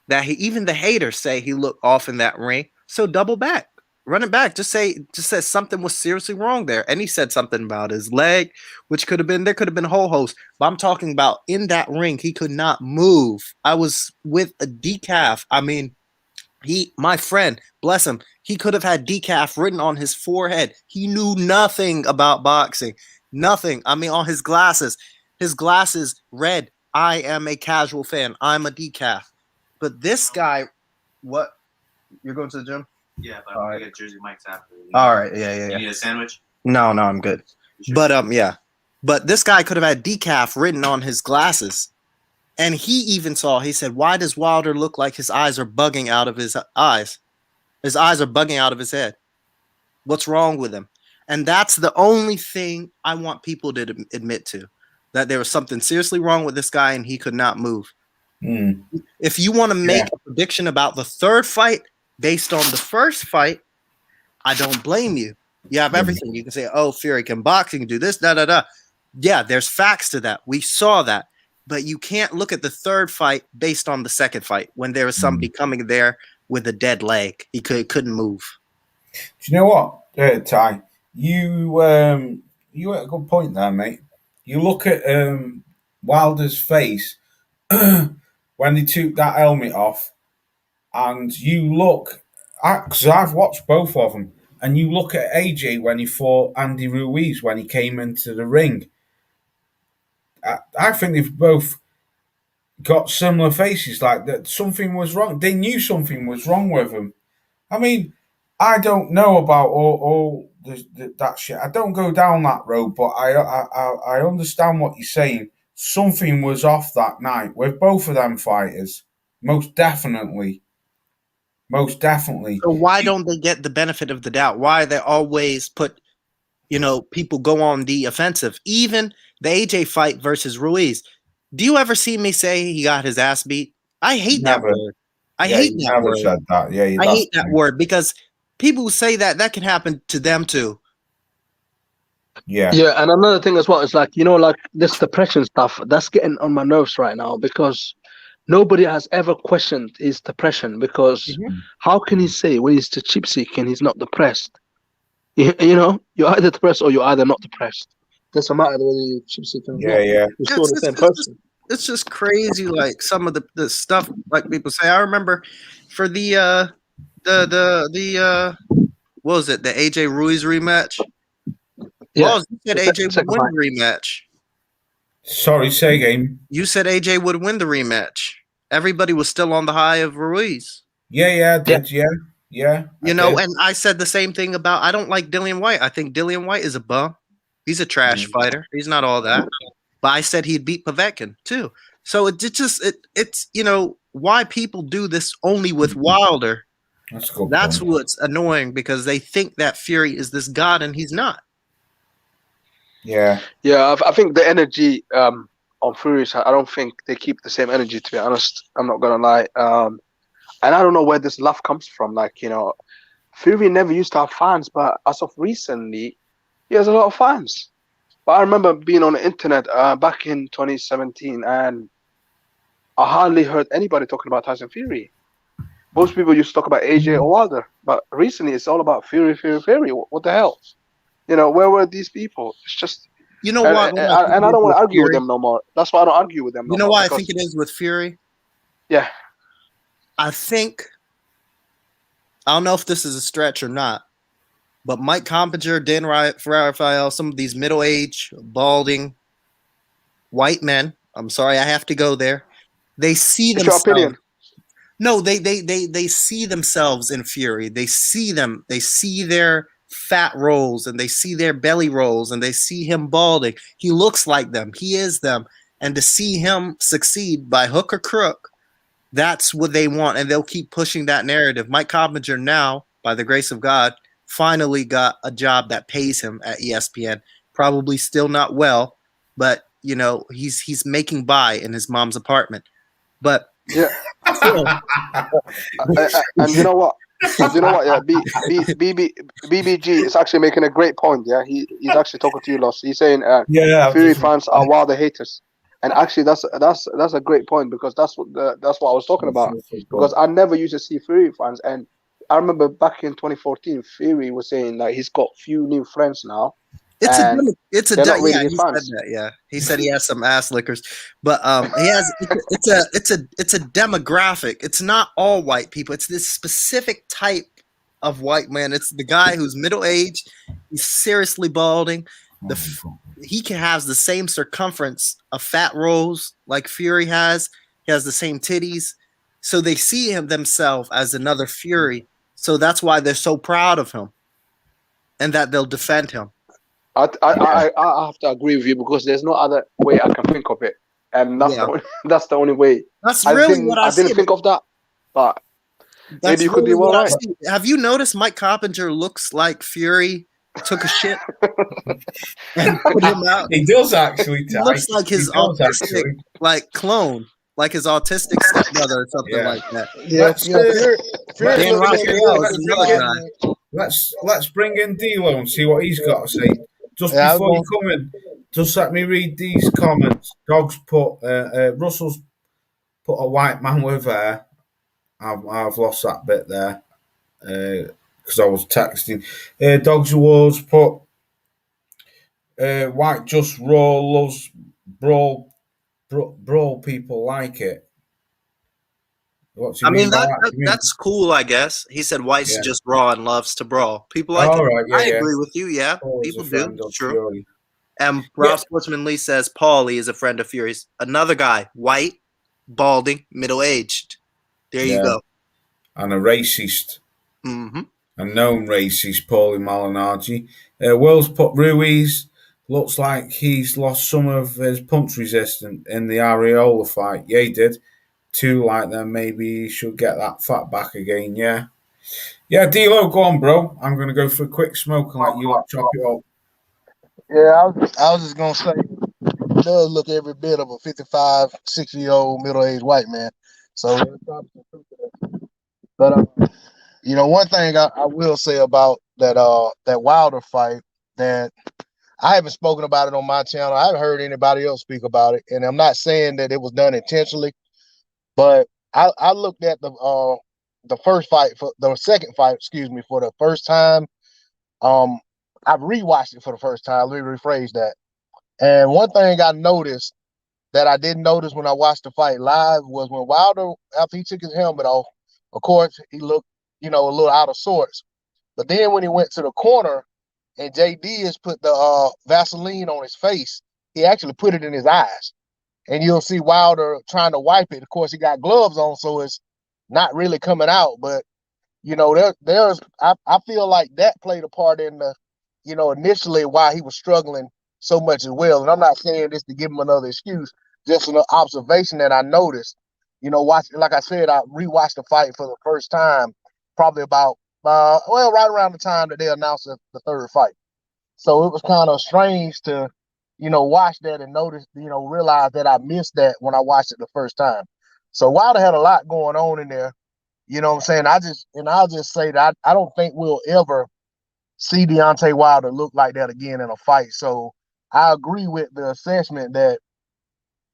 that even the haters say he looked off in that ring. So double back. Run it back. Just say something was seriously wrong there. And he said something about his leg, which there could have been a whole host. But I'm talking about in that ring, he could not move. I was with a decaf. I mean, my friend, bless him, he could have had decaf written on his forehead. He knew nothing about boxing. Nothing. I mean, on his glasses read, I am a casual fan. I'm a decaf. But this guy, what? You're going to the gym?
Yeah, but I'm gonna get Jersey Mike's after.
All right, yeah.
You need a sandwich?
No, I'm good. Sure? But yeah. But this guy could have had decaf written on his glasses. And he even he said, why does Wilder look like his eyes are bugging out of his eyes? His eyes are bugging out of his head. What's wrong with him? And that's the only thing I want people to admit to, that there was something seriously wrong with this guy and he could not move. If you want to make a prediction about the third fight based on the first fight, I don't blame you. You have everything. You can say, oh, Fury can box, he can do this, da. Yeah, there's facts to that. We saw that. But you can't look at the third fight based on the second fight when there was somebody coming there with a dead leg. He couldn't move.
Do you know what, Ty? You at a good point there, mate. You look at Wilder's face when he took that helmet off, and you look, because I've watched both of them, and you look at AJ when he fought Andy Ruiz when he came into the ring. I think they've both got similar faces, like that something was wrong. They knew something was wrong with them. I mean, I don't know about all that shit. I don't go down that road, but I understand what you're saying. Something was off that night with both of them fighters. Most definitely.
So why don't they get the benefit of the doubt? Why they always put, people go on the offensive? Even the AJ fight versus Ruiz. Do you ever see me say he got his ass beat? I hate that word. I hate that word.
Said that. Yeah,
I hate that word because people who say that can happen to them too.
Yeah, and another thing as well is like this depression stuff that's getting on my nerves right now because nobody has ever questioned his depression because how can he say when he's the chip seeking he's not depressed? You're either depressed or you're either not depressed. Doesn't matter whether you're chip seeking.
Yeah.
You're still the same person.
It's just crazy, like some of the stuff like people say. I remember for the what was it? The AJ Ruiz rematch.
Yeah,
you said AJ would win the rematch.
Sorry, say again.
You said AJ would win the rematch. Everybody was still on the high of Ruiz.
Yeah, I did. Yeah.
And I said the same thing about I don't like Dillian White. I think Dillian White is a bum. He's a trash fighter. He's not all that. But I said he'd beat Povetkin too. So it's why people do this only with Wilder. That's what's annoying because they think that Fury is this god and he's not.
Yeah. I think the energy on Fury, I don't think they keep the same energy. To be honest, I'm not gonna lie. And I don't know where this love comes from. Fury never used to have fans, but as of recently, he has a lot of fans. But I remember being on the internet back in 2017, and I hardly heard anybody talking about Tyson Fury. Most people used to talk about AJ or Wilder, but recently it's all about Fury. What the hell? Where were these people? It's just
You know what?
And I don't want to argue with them no more. That's why I don't argue with them.
You know why I think it is with Fury?
Yeah.
I think, I don't know if this is a stretch or not, but Mike Compinger, Dan Raphael, some of these middle-aged, balding, white men, I'm sorry, I have to go there. They see themselves.
Your opinion.
No, they see themselves in Fury. They see their fat rolls, and they see their belly rolls, and they see him balding. He looks like them. He is them. And to see him succeed by hook or crook, that's what they want, and they'll keep pushing that narrative. Mike Compinger now, by the grace of God, finally got a job that pays him at ESPN. Probably still not well, but you know, he's making by in his mom's apartment. But
yeah, and you know what? Yeah, BBG is actually making a great point. Yeah, he's actually talking to you, Loss. He's saying, Fury fans are Wilder haters, and actually that's a great point, because that's what I was talking about. Because I never used to see Fury fans, and I remember back in 2014, Fury was saying that he's got few new friends now.
He said that. Yeah, he said he has some ass lickers, but he has. It's a demographic. It's not all white people. It's this specific type of white man. It's the guy who's middle aged. He's seriously balding. He can have the same circumference of fat rolls like Fury has. He has the same titties, so they see him themselves as another Fury. So that's why they're so proud of him, and that they'll defend him.
I have to agree with you, because there's no other way I can think of it, and that's the only way.
That's really what I
didn't think of that, but maybe you could be right.
Have you noticed Mike Compinger looks like Fury took a shit and put him out?
He does actually.
He looks like his autistic like clone, like his autistic stepbrother or something like that.
Let's bring in D-Lo and see what he's got to say. Just before you come in, just let me read these comments. Dogs put Russell's put a white man with hair. I've lost that bit there because I was texting. Dogs Awards put white just raw, loves brawl people like it.
I mean that's cool, I guess. He said white's just raw and loves to brawl. People like it.
Right,
I agree with you. Yeah, people do. True. And Ralph Sportsman Lee says Paulie is a friend of Fury's. Another guy, white, balding, middle aged. There you go.
And a racist.
Mm-hmm.
A known racist, Paulie Malignaggi. Will's put Ruiz. Looks like he's lost some of his punch resistance in the Areola fight. Yeah, he did. Too like them, maybe he should get that fat back again. Yeah, D-Lo, go on, bro. I'm gonna go for a quick smoke and let you chop it up.
Yeah, I was just gonna say, he does look every bit of a 55, 60-year-old middle-aged white man. So, but you know, one thing I will say about that Wilder fight, that I haven't spoken about it on my channel. I haven't heard anybody else speak about it, and I'm not saying that it was done intentionally. But I looked at the first fight for the second fight, for the first time. I've rewatched it for the first time. Let me rephrase that. And one thing I noticed that I didn't notice when I watched the fight live was when Wilder, after he took his helmet off, of course, he looked, a little out of sorts. But then when he went to the corner and JD has put the Vaseline on his face, he actually put it in his eyes. And you'll see Wilder trying to wipe it. Of course, he got gloves on, so it's not really coming out. But, I feel like that played a part in the, initially why he was struggling so much as well. And I'm not saying this to give him another excuse, just an observation that I noticed. Like I said, I rewatched the fight for the first time, probably about, right around the time that they announced the third fight. So it was kind of strange to, watch that and notice, realize that I missed that when I watched it the first time. So Wilder had a lot going on in there. You know what I'm saying? I'll just say that I don't think we'll ever see Deontay Wilder look like that again in a fight. So I agree with the assessment that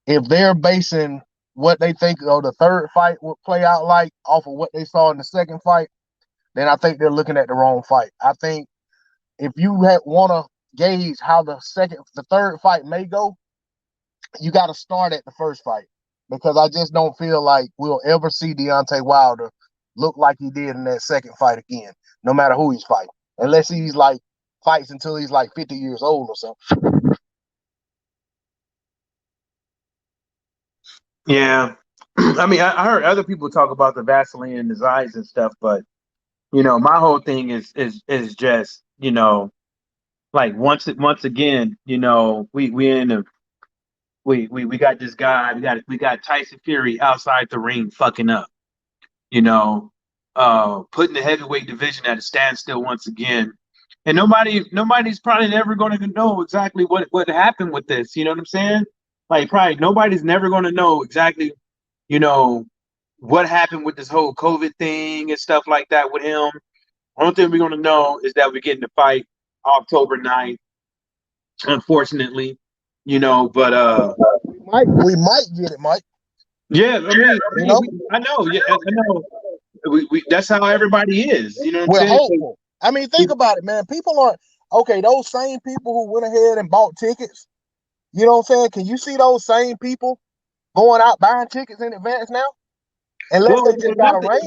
if they're basing what they think the third fight would play out like off of what they saw in the second fight, then I think they're looking at the wrong fight. I think if you want to gauge how the third fight may go, you got to start at the first fight, because I just don't feel like we'll ever see Deontay Wilder look like he did in that second fight again, no matter who he's fighting, unless he's like fights until he's like 50 years old or something.
Yeah. I mean, I heard other people talk about the Vaseline in his eyes and stuff, but my whole thing is just, like once again, we got this guy, we got Tyson Fury outside the ring fucking up, putting the heavyweight division at a standstill once again. And nobody's probably never going to know exactly what happened with this. You know what I'm saying? Like, probably nobody's never going to know exactly, what happened with this whole COVID thing and stuff like that with him. Only thing we're going to know is that we're getting the fight October 9th, unfortunately, but
we might get it, Mike.
Yeah, I know. Yeah, I know. We that's how everybody is. You know what
We're
I'm saying?
hopeful. I mean, think about it, man. People aren't okay. Those same people who went ahead and bought tickets, you know what I'm saying? Can you see those same people going out buying tickets in advance now? Unless they just got a rain.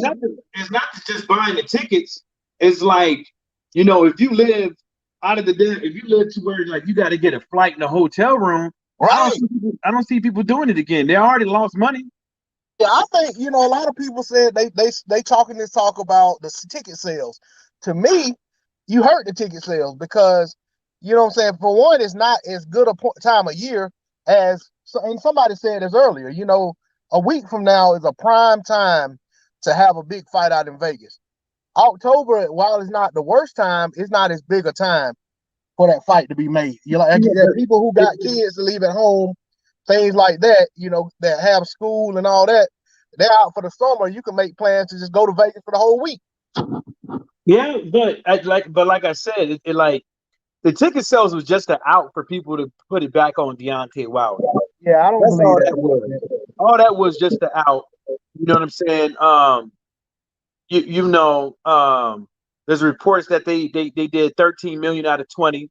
It's not just buying the tickets. It's like, if you live out of if you live to where like you got to get a flight and a hotel room,
right?
I don't see people doing it again. They already lost money.
Yeah, I think a lot of people said they talking this talk about the ticket sales. To me, you hurt the ticket sales because you know what I'm saying. For one, it's not as good a time of year as, and somebody said this earlier. A week from now is a prime time to have a big fight out in Vegas. October, while it's not the worst time, it's not as big a time for that fight to be made. People who got kids to leave at home, things like that, that have school and all that, they're out for the summer. You can make plans to just go to Vegas for the whole week.
Yeah, but like I said, it like the ticket sales was just an out for people to put it back on Deontay Wilder.
Yeah, I don't believe
all that was. All that was just the out. You know what I'm saying? There's reports that they did 13 million out of 20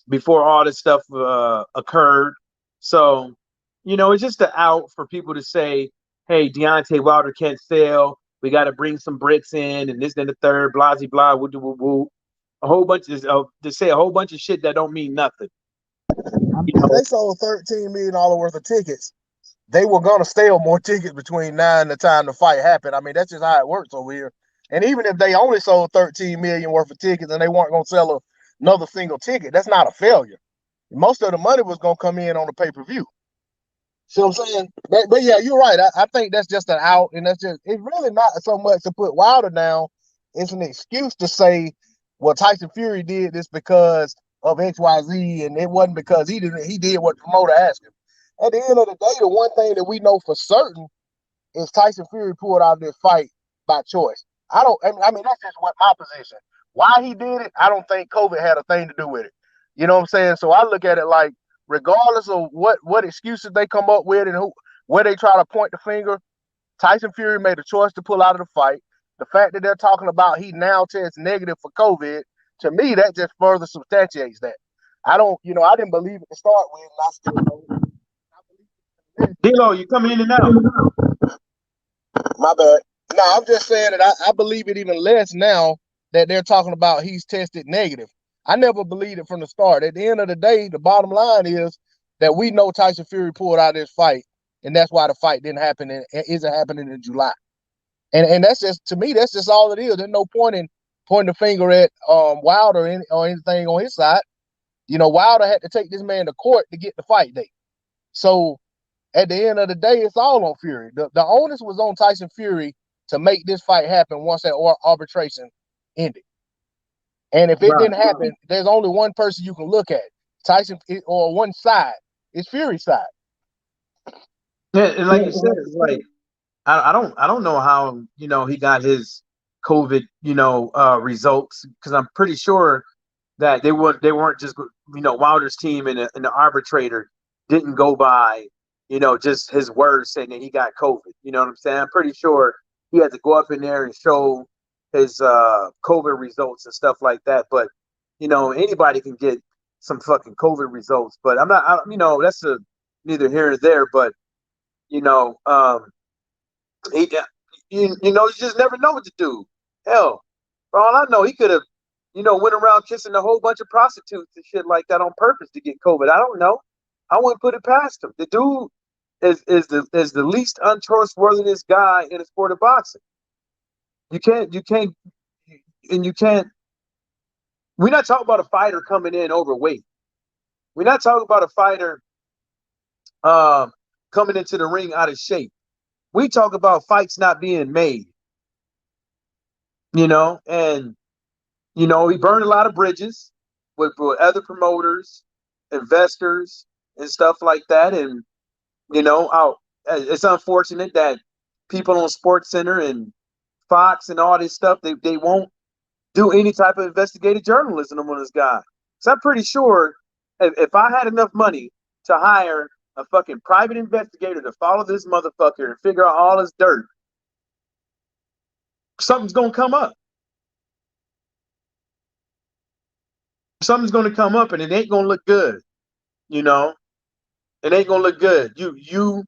before all this stuff occurred. So, it's just the out for people to say, hey, Deontay Wilder can't sell. We got to bring some bricks in and this and the third, blah, blah, blah, woo, woo, woo. A whole bunch of to say a whole bunch of shit that don't mean nothing.
They sold $13 million worth of tickets. They were gonna sell more tickets between now and the time the fight happened. I mean, that's just how it works over here. And even if they only sold 13 million worth of tickets and they weren't gonna sell another single ticket, that's not a failure. Most of the money was gonna come in on the pay-per-view. See what I'm saying? But yeah, you're right. I think that's just an out, and it's really not so much to put Wilder down. It's an excuse to say, well, Tyson Fury did this because of XYZ, and it wasn't because he did what the promoter asked him. At the end of the day, the one thing that we know for certain is Tyson Fury pulled out of this fight by choice. I mean, that's just what my position. Why he did it, I don't think COVID had a thing to do with it. You know what I'm saying? So I look at it like, regardless of what excuses they come up with and where they try to point the finger, Tyson Fury made a choice to pull out of the fight. The fact that they're talking about he now tests negative for COVID, to me, that just further substantiates that. I didn't believe it to start with, and I still don't.
D-Lo, you coming in and out.
My bad. No, I'm just saying that I believe it even less now that they're talking about he's tested negative. I never believed it from the start. At the end of the day, the bottom line is that we know Tyson Fury pulled out of this fight, and that's why the fight didn't happen and isn't happening in July. And that's just, to me, that's just all it is. There's no point in pointing the finger at Wilder or anything on his side. Wilder had to take this man to court to get the fight date. So at the end of the day, it's all on Fury. The onus was on Tyson Fury to make this fight happen once that arbitration ended. And if it didn't happen, there's only one person you can look at, Tyson, or one side. It's Fury's side.
Yeah, and like you said, it's like I don't know how he got his COVID results, because I'm pretty sure that they weren't just Wilder's team and the arbitrator didn't go by just his words saying that he got COVID. You know what I'm saying? I'm pretty sure he had to go up in there and show his COVID results and stuff like that. But anybody can get some fucking COVID results. But I'm not, that's neither here nor there. But he, you just never know what to do. Hell, for all I know, he could have, went around kissing a whole bunch of prostitutes and shit like that on purpose to get COVID. I don't know. I wouldn't put it past him. The dude is the least untrustworthiest guy in the sport of boxing. You can't. We're not talking about a fighter coming in overweight. We're not talking about a fighter coming into the ring out of shape. We talk about fights not being made. And he burned a lot of bridges with other promoters, investors, and stuff like that. And it's unfortunate that people on SportsCenter and Fox and all this stuff, they won't do any type of investigative journalism on this guy. So I'm pretty sure if I had enough money to hire a fucking private investigator to follow this motherfucker and figure out all his dirt, something's gonna come up. Something's gonna come up, and it ain't gonna look good. It ain't gonna look good. You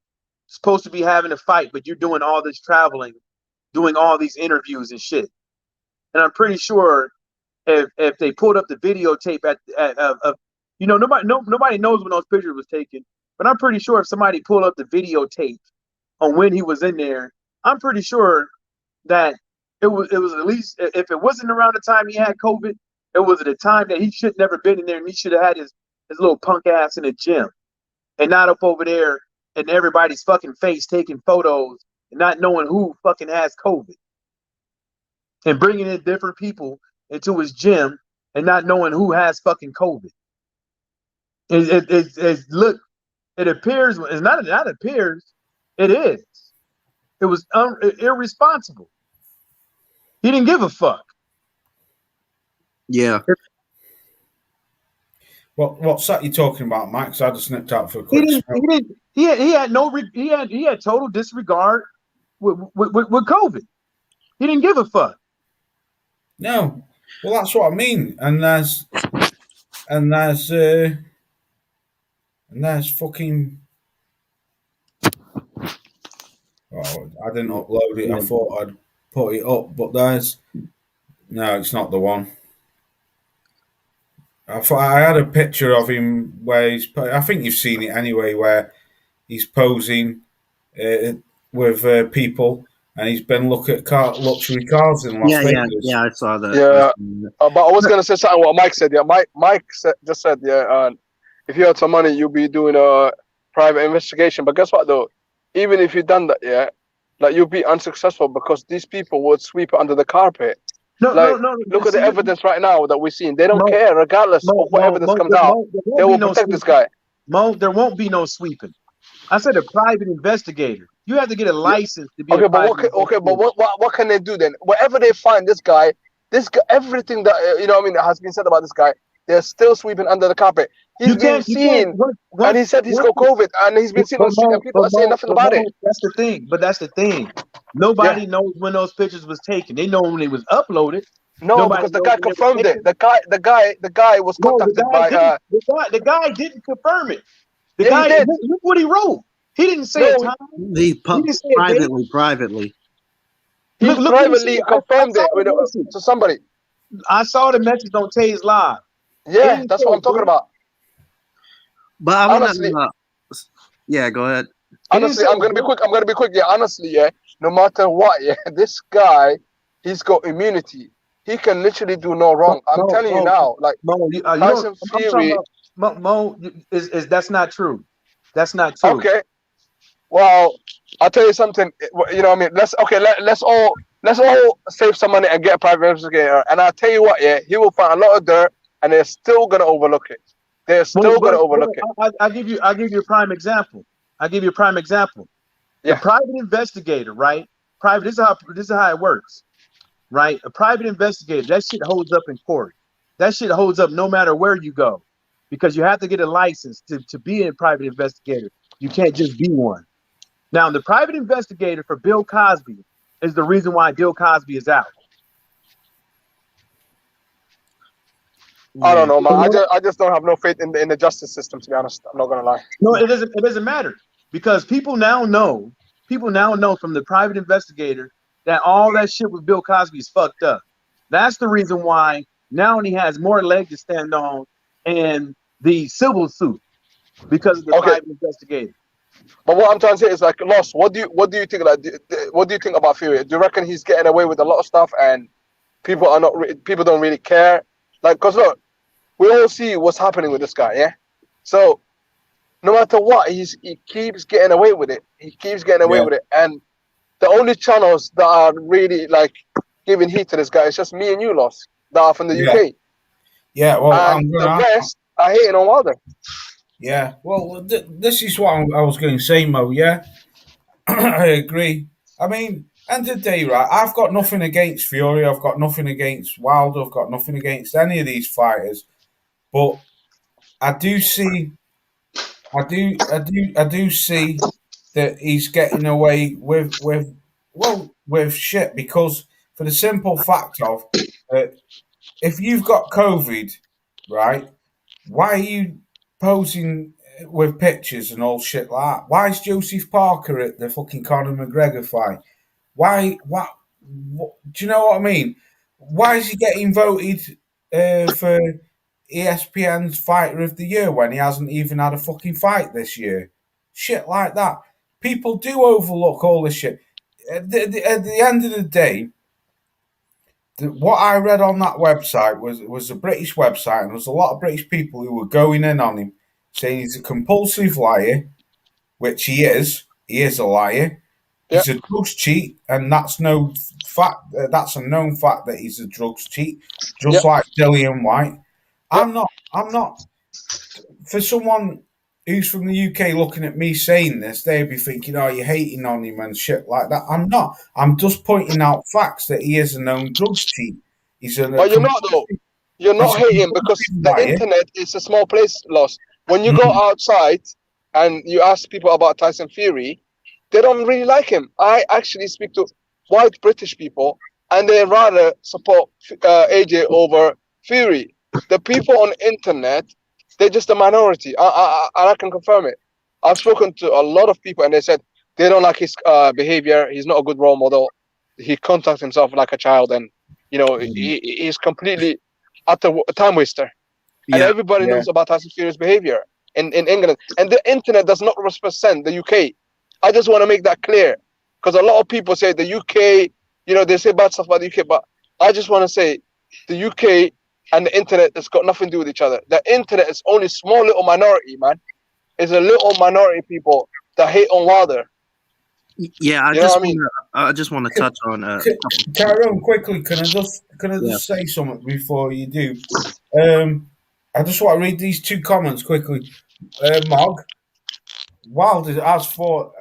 supposed to be having a fight, but you're doing all this traveling, doing all these interviews and shit. And I'm pretty sure if they pulled up the videotape nobody knows when those pictures was taken, but I'm pretty sure if somebody pulled up the videotape on when he was in there, I'm pretty sure that it was at least, if it wasn't around the time he had COVID, it was at a time that he should never been in there, and he should have had his little punk ass in the gym and not up over there in everybody's fucking face taking photos and not knowing who fucking has COVID. And bringing in different people into his gym and not knowing who has fucking COVID. It appears, it's not appears, it is. It was irresponsible. He didn't give a fuck.
Yeah.
What's that you talking about, Mike? Because I just nipped out for a quick smoke.
He had total disregard with COVID. He didn't give a fuck.
No, well, that's what I mean. And there's fucking. Oh, I didn't upload it. I thought I'd put it up, but no, it's not the one. I had a picture of him where I think you've seen it anyway, where he's posing with people. And he's been looking at luxury cars in Las Vegas.
Yeah, I saw that.
Yeah, but I was gonna say something. What Mike said. Yeah, Mike just said. Yeah, if you had some money, you'd be doing a private investigation. But guess what, though? Even if you've done that, yeah, like you'd be unsuccessful because these people would sweep it under the carpet. No. Look at the evidence right now that we're seeing. They don't care, regardless of what evidence comes out. They will protect this guy.
There won't be no sweeping. I said a private investigator. You have to get a license to be
but what can they do then? Whatever they find, this guy, everything that has been said about this guy, they're still sweeping under the carpet. He's been seen, and he said he's got COVID, and he's been seen on the street, and people are saying nothing about it.
That's the thing. Nobody knows when those pictures was taken. They know when it was uploaded.
No, because the guy confirmed it. The guy was contacted by.
The guy didn't confirm it. The guy did. Look what he wrote. He didn't say it.
He privately.
He privately confirmed it to somebody.
I saw the message on Tay's Live.
Yeah, that's what I'm talking about.
But I honestly, yeah, go ahead.
Honestly, I'm gonna be quick. Yeah, honestly, yeah. No matter what, yeah, this guy, he's got immunity. He can literally do no wrong. I'm telling you now, like Tyson Fury.
Is that's not true. That's not true.
Okay. Well, I'll tell you something. You know what I mean? Let's all save some money and get a private investigator. And I'll tell you what, yeah, he will find a lot of dirt, and they're still gonna overlook it. They're still gonna overlook it.
I'll give you a prime example.
Yeah.
The private investigator, right? This is how it works, right? A private investigator, that shit holds up in court. That shit holds up no matter where you go, because you have to get a license to be a private investigator. You can't just be one. Now, the private investigator for Bill Cosby is the reason why Bill Cosby is out.
I don't know, man. I just don't have no faith in the justice system, to be honest. I'm not gonna lie.
No, it doesn't matter because people now know from the private investigator that all that shit with Bill Cosby is fucked up. That's the reason why now he has more leg to stand on in the civil suit because of the private investigator.
But what I'm trying to say is like, Loss, what do you think? Like, what do you think about Fury? Do you reckon he's getting away with a lot of stuff and people don't really care? Like, cause look, we all see what's happening with this guy, yeah. So no matter what, he keeps getting away with it. He keeps getting away with it, and the only channels that are really like giving heat to this guy is just me and you, Loss, that are from the UK.
Yeah, well,
and the rest are hating on Wilder.
Yeah, well, this is what I was going to say, Mo. Yeah, I agree. I mean, end of the day, right? I've got nothing against Fury. I've got nothing against Wilder. I've got nothing against any of these fighters. But I do see that he's getting away with shit because for the simple fact of if you've got COVID, right? Why are you posing with pictures and all shit like that? Why is Joseph Parker at the fucking Conor McGregor fight? Why? What? Do you know what I mean? Why is he getting voted for ESPN's Fighter of the Year when he hasn't even had a fucking fight this year? Shit like that. People do overlook all this shit. At the end of the day, what I read on that website was a British website, and there was a lot of British people who were going in on him, saying he's a compulsive liar, which he is. He is a liar. He's a drugs cheat, and that's no fact. That's a known fact that he's a drugs cheat, just like Dillian White. I'm not. For someone who's from the UK looking at me saying this, they'd be thinking, "Oh, you're hating on him and shit like that." I'm not. I'm just pointing out facts that he is a known drugs cheat.
But you're not though. You're not hating because the internet is a small place, Loss. When you go outside and you ask people about Tyson Fury, they don't really like him. I actually speak to white British people, and they rather support AJ over Fury. The people on the internet, they're just a minority. I can confirm it. I've spoken to a lot of people, and they said they don't like his behavior. He's not a good role model. He conducts himself like a child, and he's completely a time waster. And everybody knows about Tyson Fury's behavior in England. And the internet does not represent the UK. I just want to make that clear, because a lot of people say the UK, they say bad stuff about the UK, but I just want to say the UK and the internet has got nothing to do with each other. The internet is only small little minority, man. It's a little minority people that hate on Wilder.
Yeah, I just want to touch on
Tyrone, quickly, can I just say something before you do? I just want to read these two comments quickly. Mog, Wilder has fought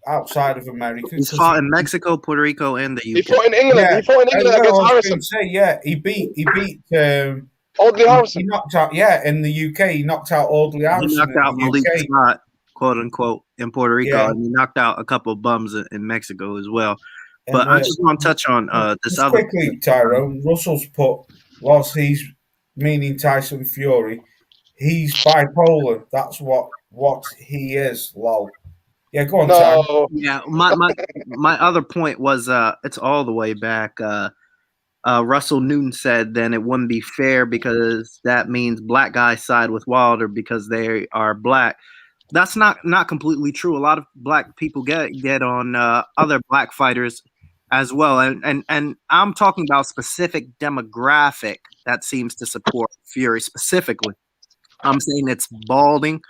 outside of America.
He's fought in Mexico, Puerto Rico, and the UK.
He fought in England.
Yeah.
He fought in England against Harrison.
He beat
Audley Harrison.
He knocked out, in the UK, he knocked out Audley Harrison.
He knocked out Malik Scott, quote unquote, in Puerto Rico, and he knocked out a couple of bums in Mexico as well. But I just want to touch on this other.
Quickly, Tyrone, Russell's put, whilst he's meaning Tyson Fury, he's bipolar. That's what he is, lol. Yeah, go on, Tyrone.
Yeah, my other point was it's all the way back. Russell Newton said then it wouldn't be fair because that means black guys side with Wilder because they are black. That's not completely true. A lot of black people get on other black fighters as well, and I'm talking about specific demographic that seems to support Fury specifically. I'm saying it's balding,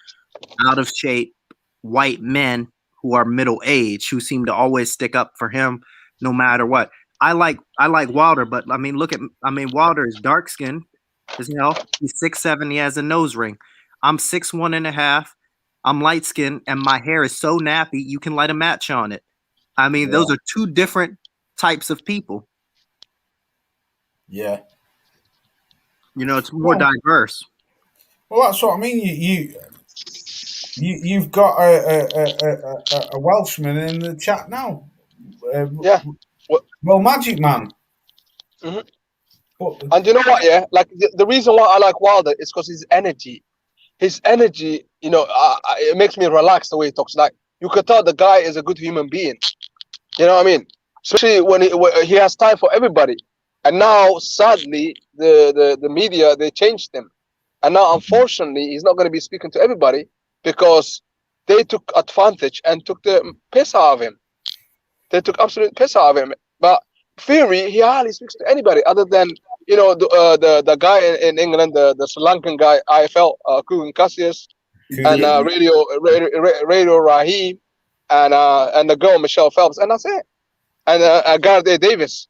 out of shape, white men who are middle age who seem to always stick up for him no matter what. I like Wilder, but Wilder is dark skinned as hell. He's 6'7", he has a nose ring. I'm 6'1.5". I'm light skinned and my hair is so nappy you can light a match on it. Those are two different types of people.
Yeah.
It's more diverse.
Well, that's what I mean. You've got a Welshman in the chat now. Well, Magic Man.
Mm-hmm. And you know what? Yeah, like the reason why I like Wilder is because his energy. His energy, you know, it makes me relax the way he talks. Like you could tell the guy is a good human being. You know what I mean? Especially when he has time for everybody. And now, sadly, the media, they changed him. And now, unfortunately, he's not going to be speaking to everybody because they took advantage and took the piss out of him. They took absolute piss out of him. But Fury, he hardly speaks to anybody other than, you know, the guy in England, the Sri Lankan guy, IFL, Kugan Cassius, and Radio Raheem, and the girl Michelle Phelps, and that's it. And Gareth Davis,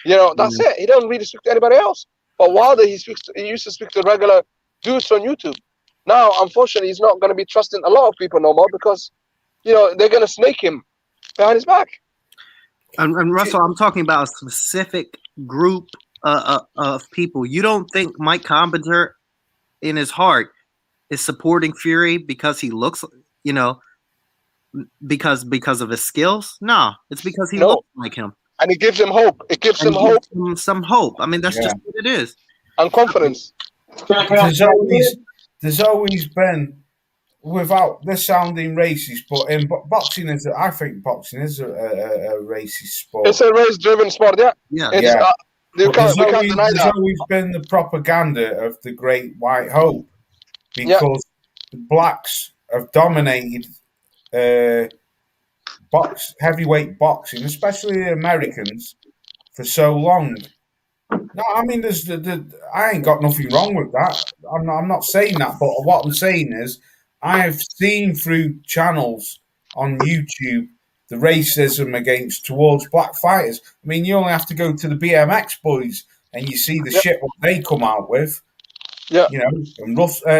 you know, that's it. He doesn't really speak to anybody else. But Wilder, he used to speak to regular dudes on YouTube. Now, unfortunately, he's not going to be trusting a lot of people no more because, you know, they're going to snake him behind his back.
And Russell, I'm talking about a specific group of people. You don't think Mike Combater, in his heart, is supporting Fury because he looks, you know, because of his skills? No, it's because he looks like him.
And it gives him hope. It gives him hope.
Some hope. I mean, that's just what it is.
And confidence.
There's always been, without this sounding racist, but in boxing I think boxing is a racist sport.
It's a race-driven sport, yeah.
There's always been the propaganda of the Great White Hope because the blacks have dominated heavyweight boxing, especially the Americans, for so long. No, I mean, I ain't got nothing wrong with that. I'm not saying that, but what I'm saying is, I have seen through channels on YouTube the racism towards black fighters. I mean, you only have to go to the BMX boys and you see the shit what they come out with.
Yeah,
you know, and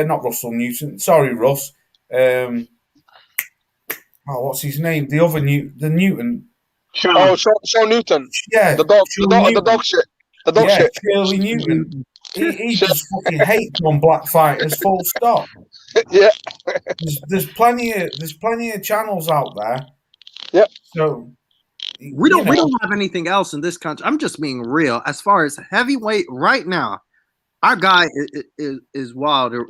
not Russell Newton. Sorry, Russ. What's his name? The other Newton.
Sean Newton.
Yeah,
the dog shit. The dog shit.
Shirley Newton. He just fucking hates on black fighters. Full stop.
Yeah.
There's plenty of channels out there.
Yeah.
So
we don't have anything else in this country. I'm just being real. As far as heavyweight right now, our guy is Wilder.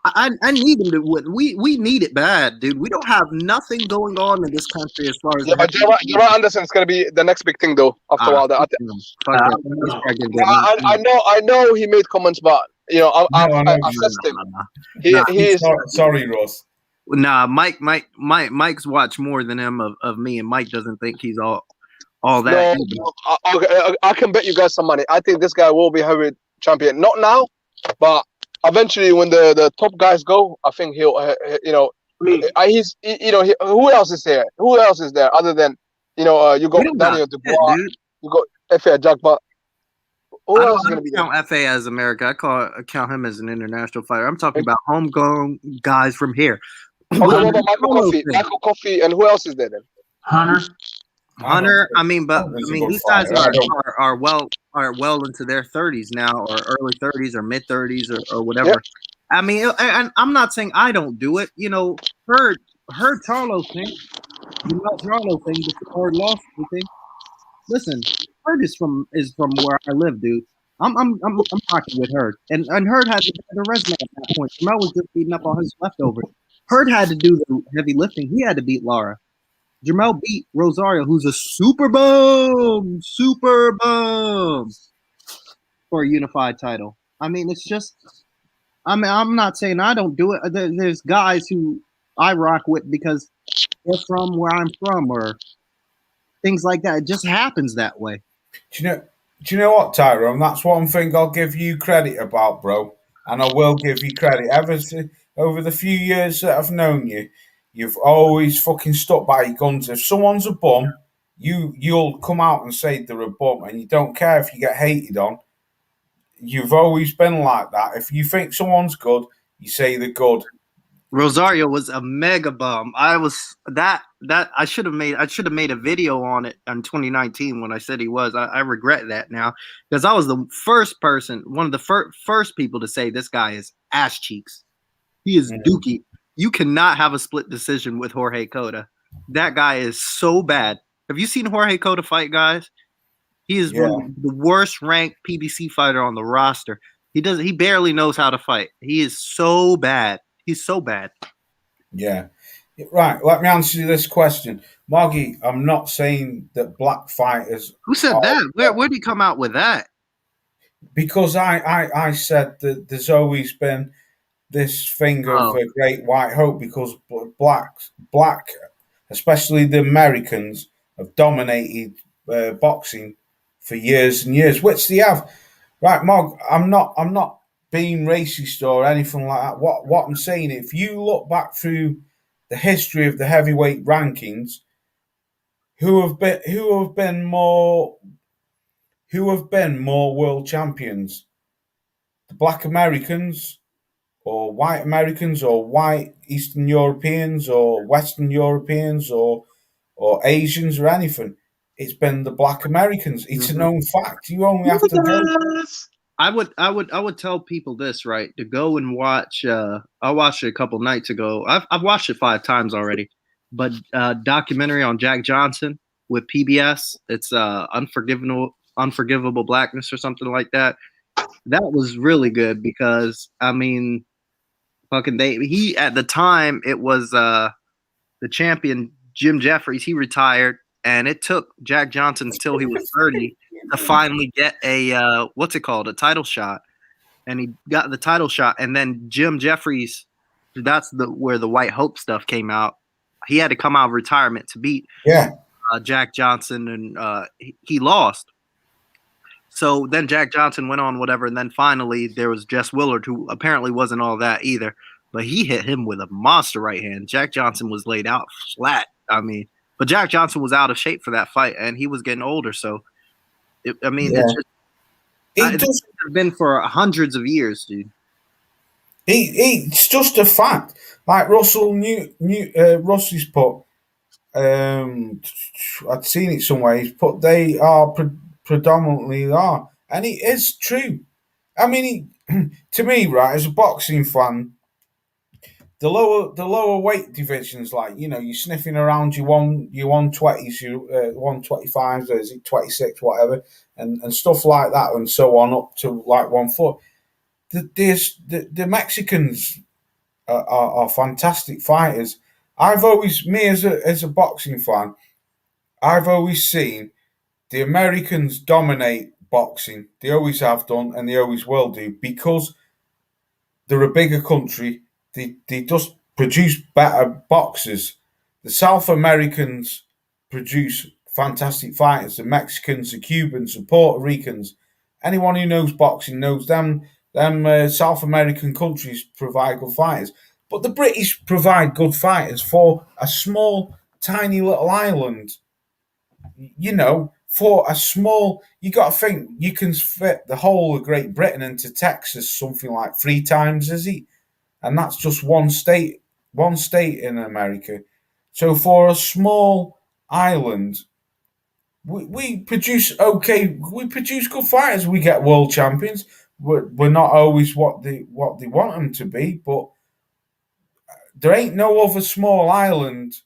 I need him to. We need it bad, dude. We don't have nothing going on in this country as far as.
Yeah, but Gerard Anderson is going to be the next big thing, though. After Wilder, I know he made comments, but you know, I assessed him. He's
sorry, Ross.
Nah, Mike's watched more than him of me, and Mike doesn't think he's all that.
No, I can bet you guys some money. I think this guy will be heavyweight champion. Not now, but eventually when the top guys go, I think he'll, you know, who else is there? Who else is there other than, you know, you got Daniel Dubois, you got F.A. Jack, but who else is going to be there?
I don't count F.A. as America. I count him as an international fighter. I'm talking about homegrown guys from here.
Okay, what about Michael Coffey, and who else is there then?
Hunter. I mean, these guys are well into their 30s now, or early 30s, or mid 30s, or whatever. Yep. I mean, and I'm not saying I don't do it. You know, heard Charlo thing. You know Charlo thing, the Herd lost thing. Listen, Herd is from where I live, dude. I'm talking with Herd, and Herd had the resume at that point. Jamel was just beating up on his leftovers. Herd had to do the heavy lifting. He had to beat Lara. Jamel beat Rosario, who's a super bum for a unified title. I mean, it's just, I'm not saying I don't do it. There's guys who I rock with because they're from where I'm from, or things like that. It just happens that way.
Do you know what, Tyrone? That's one thing I'll give you credit about, bro. And I will give you credit. Over the few years that I've known you, you've always fucking stuck by your guns. If someone's a bum, you'll come out and say they're a bum, and you don't care if you get hated on. You've always been like that. If you think someone's good, you say they're good.
Rosario was a mega bum. I should have made a video on it in 2019 when I said he was. I regret that now, because I was the first person, one of the first people to say this guy is ass cheeks. He is dookie. You cannot have a split decision with Jorge Cota. That guy is so bad. Have you seen Jorge Cota fight, guys? He is one of the worst ranked PBC fighter on the roster. He barely knows how to fight. He is so bad. He's so bad.
Yeah. Right, let me answer you this question. Moggy, I'm not saying that black fighters...
Who said that? Where did he come out with that?
Because I said that there's always been this thing of great white hope because black, especially the Americans, have dominated boxing for years and years, which they have. Right, Mog, I'm not being racist or anything like that. What I'm saying, if you look back through the history of the heavyweight rankings, who have been more world champions? The black Americans or white Americans or white Eastern Europeans or Western Europeans or Asians or anything. It's been the black Americans. It's a known fact. You only have to go.
I would tell people this, right? To go and watch. I watched it a couple nights ago. I've watched it 5 times already. But documentary on Jack Johnson with PBS. It's Unforgivable Blackness or something like that. That was really good because I mean, he at the time it was the champion Jim Jeffries. He retired, and it took Jack Johnson till he was 30 to finally get a what's it called, a title shot, and he got the title shot. And then Jim Jeffries, that's where the White Hope stuff came out. He had to come out of retirement to beat Jack Johnson, and he lost. So then Jack Johnson went on, whatever, and then finally there was Jess Willard, who apparently wasn't all that either, but he hit him with a monster right hand. Jack Johnson was laid out flat. I mean, but Jack Johnson was out of shape for that fight, and he was getting older. So, it's just been for hundreds of years, dude.
It's just a fact. Like Russell's put. I'd seen it somewhere. He's put they are predominantly are, and it is true. I mean, to me, right, as a boxing fan, the lower weight divisions, like you're sniffing around your 120s, your 125s, or is it 26, whatever, and stuff like that, and so on up to like 140. The Mexicans are fantastic fighters. I've always, me as a boxing fan, I've always seen the Americans dominate boxing. They always have done, and they always will do, because they're a bigger country. They just produce better boxers. The South Americans produce fantastic fighters. The Mexicans, the Cubans, the Puerto Ricans. Anyone who knows boxing knows them South American countries provide good fighters. But the British provide good fighters for a small, tiny little island. For a small, you got to think you can fit the whole of Great Britain into Texas something like 3 times, is it? And that's just one state in America. So for a small island, we produce good fighters. We get world champions. We're not always what they want them to be, but there ain't no other small island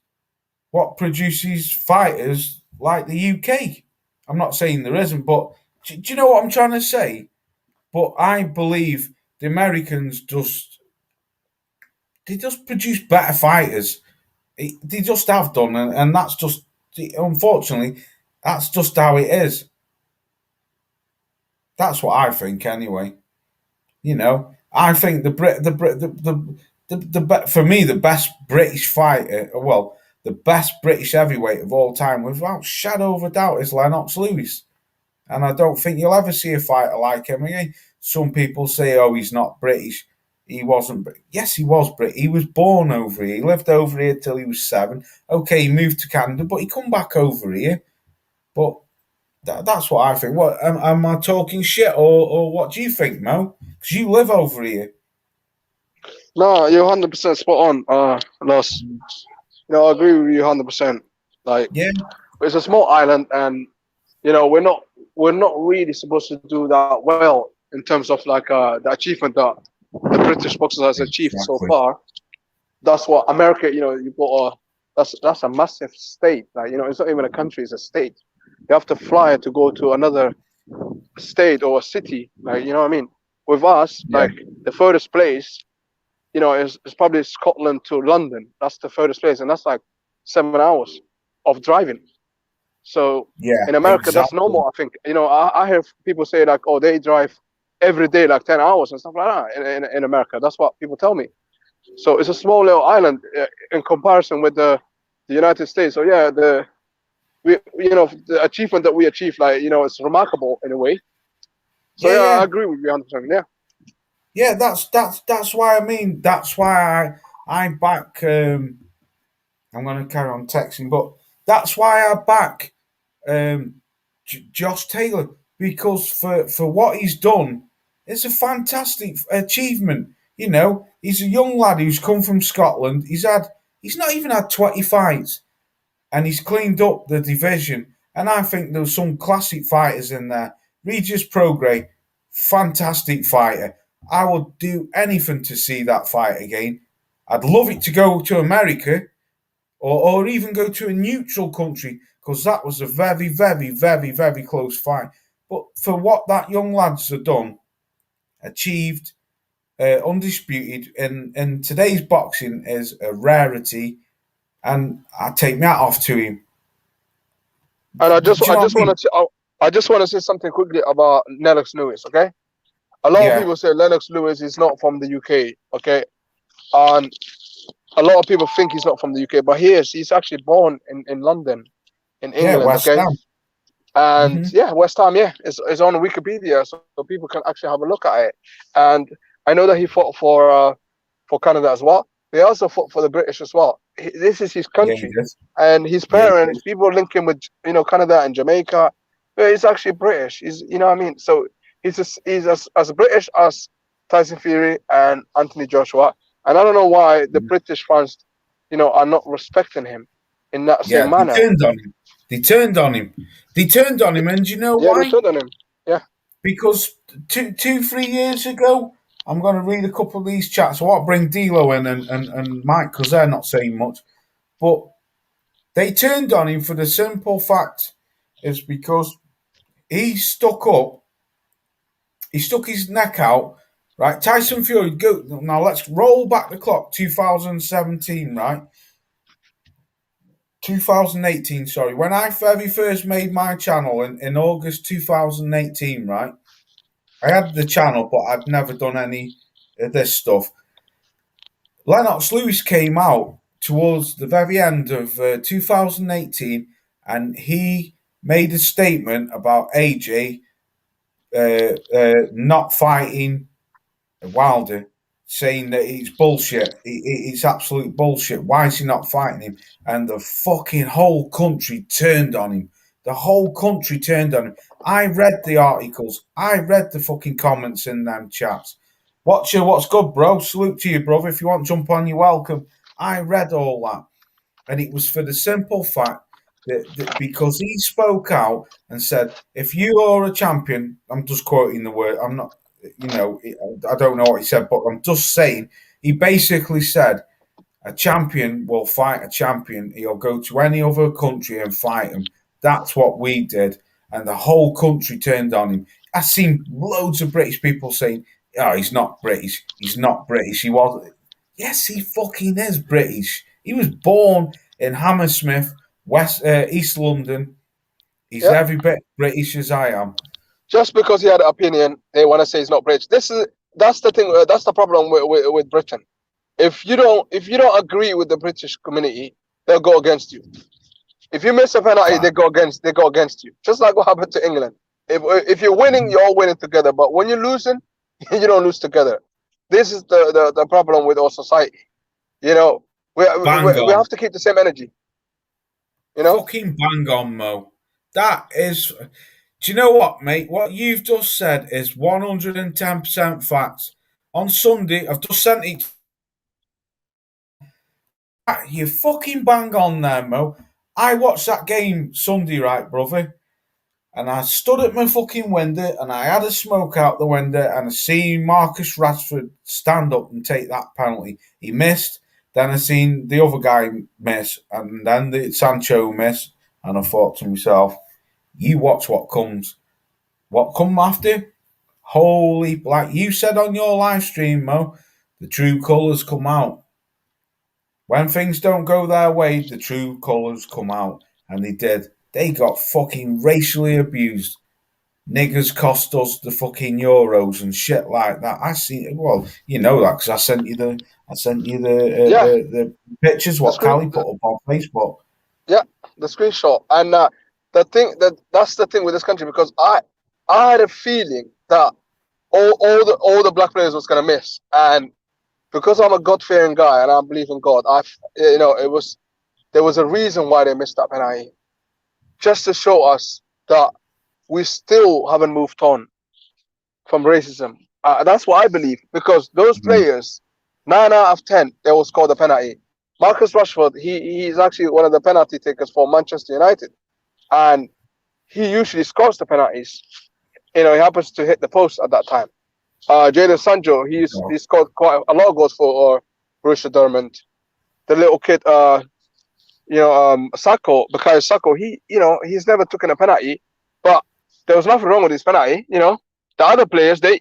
what produces fighters like the UK. I'm not saying there isn't, but do you know what I'm trying to say? But I believe the Americans just produce better fighters. They just have done, and that's just, unfortunately, that's just how it is. That's what I think, anyway. I think for me, the best British fighter, the best British heavyweight of all time, without shadow of a doubt, is Lennox Lewis. And I don't think you'll ever see a fighter like him again. Some people say, oh, he's not British. He wasn't. Yes, he was British. He was born over here. He lived over here till he was 7. Okay, he moved to Canada, but he come back over here. But that's what I think. What am I talking shit, or what do you think, Mo? Because you live over here.
No, you're 100% spot on, Loss. I agree with you 100%. Like, yeah, it's a small island, and we're not really supposed to do that well in terms of like the achievement that the British boxers has achieved so far. That's what America. You got that's a massive state. Like, it's not even a country; it's a state. you have to fly to go to another state or a city. Like, you know what I mean? With us, like the furthest place, you know, is probably Scotland to London. That's the furthest place, and that's like 7 hours of driving. So in America, that's normal. I think, you know, I hear people say like, oh, they drive every day like 10 hours and stuff like that in America. That's what people tell me. So it's a small little island in comparison with the United States. So yeah, the achievement that we achieved, like, you know, it's remarkable in a way. So I agree with you 100%. Yeah.
Yeah, that's why I mean, that's why I back. I'm going to carry on texting, but that's why I back Josh Taylor, because for what he's done, it's a fantastic achievement. You know, he's a young lad who's come from Scotland. He's not even had 20 fights, and he's cleaned up the division. And I think there's some classic fighters in there. Regis Prograis, fantastic fighter. I would do anything to see that fight again. I'd love it to go to America or even go to a neutral country, because that was a very, very, very, very close fight. But for what that young lad's have done, achieved, undisputed, in today's boxing is a rarity, and I take my hat off to him.
And I just want to say something quickly about Lennox Lewis, okay? A lot of people say Lennox Lewis is not from the UK, okay? And a lot of people think he's not from the UK, but he is. He's actually born in London, in England,
West
okay?
Ham.
And West Ham, it's on Wikipedia, so people can actually have a look at it. And I know that he fought for Canada as well. He also fought for the British as well. This is his country, and his parents. People link him with, you know, Canada and Jamaica, but he's actually British. He's, you know what I mean? So he's as British as Tyson Fury and Anthony Joshua. And I don't know why the British fans, you know, are not respecting him in that same manner.
They turned on him, and you know why?
They turned on him. Yeah.
Because 3 years ago, I'm going to read a couple of these chats. I want to bring D'Lo in and Mike, because they're not saying much. But they turned on him for the simple fact is because he stuck up. He stuck his neck out. Right, Tyson Fury, go. Now let's roll back the clock. 2017, right? 2018, sorry. When I very first made my channel in August 2018, right? I had the channel, but I'd never done any of this stuff. Lennox Lewis came out towards the very end of 2018, and he made a statement about AJ not fighting Wilder, saying that it's bullshit. It's absolute bullshit. Why is he not fighting him? And the fucking whole country turned on him. The whole country turned on him. I read the articles. I read the fucking comments in them chats. What's good, bro? Salute to you, brother. If you want to jump on, you're welcome. I read all that. And it was for the simple fact that because he spoke out and said, if you are a champion, I'm just quoting the word, I'm not, you know, I don't know what he said, but I'm just saying, he basically said, a champion will fight a champion. He'll go to any other country and fight him. That's what we did. And the whole country turned on him. I've seen loads of British people saying, oh, he's not British. He's not British. He was. Yes, he fucking is British. He was born in Hammersmith, East London. He's every bit British as I am.
Just because he had an opinion, they want to say he's not British. That's the thing. That's the problem with Britain. If you don't agree with the British community, they'll go against you. If you miss a penalty, they go against you. Just like what happened to England. If you're winning, you're all winning together. But when you're losing, you don't lose together. This is the problem with our society. You know, we have to keep the same energy. You know,
fucking bang on, Mo. That is. Do you know what, mate? What you've just said is 110% facts. On Sunday, I've just sent it. You fucking bang on there, Mo. I watched that game Sunday, right, brother? And I stood at my fucking window and I had a smoke out the window and I seen Marcus Rashford stand up and take that penalty. He missed. Then I seen the other guy miss and then the Sancho miss. And I thought to myself, You watch what comes. What come after? Holy, like you said on your live stream, Mo, the true colours come out. When things don't go their way, the true colours come out. And they did. They got fucking racially abused. Niggers cost us the fucking euros and shit like that. I see. Well, you know that because I sent you the the pictures what Callie put up on Facebook.
Yeah, the screenshot. And that's the thing with this country, because I had a feeling that all the black players was gonna miss, and because I'm a God fearing guy and I believe in God, there was a reason why they missed that penalty, just to show us that we still haven't moved on from racism. That's what I believe, because those players, 9 out of 10, they will score the penalty. Marcus Rashford, he's actually one of the penalty takers for Manchester United, and he usually scores the penalties. He happens to hit the post at that time. Jadon Sancho, he scored quite a lot of goals for Borussia Dortmund. The little kid, Sacco, Bukayo Sacco, he's never taken a penalty, but there was nothing wrong with his penalty. The other players, they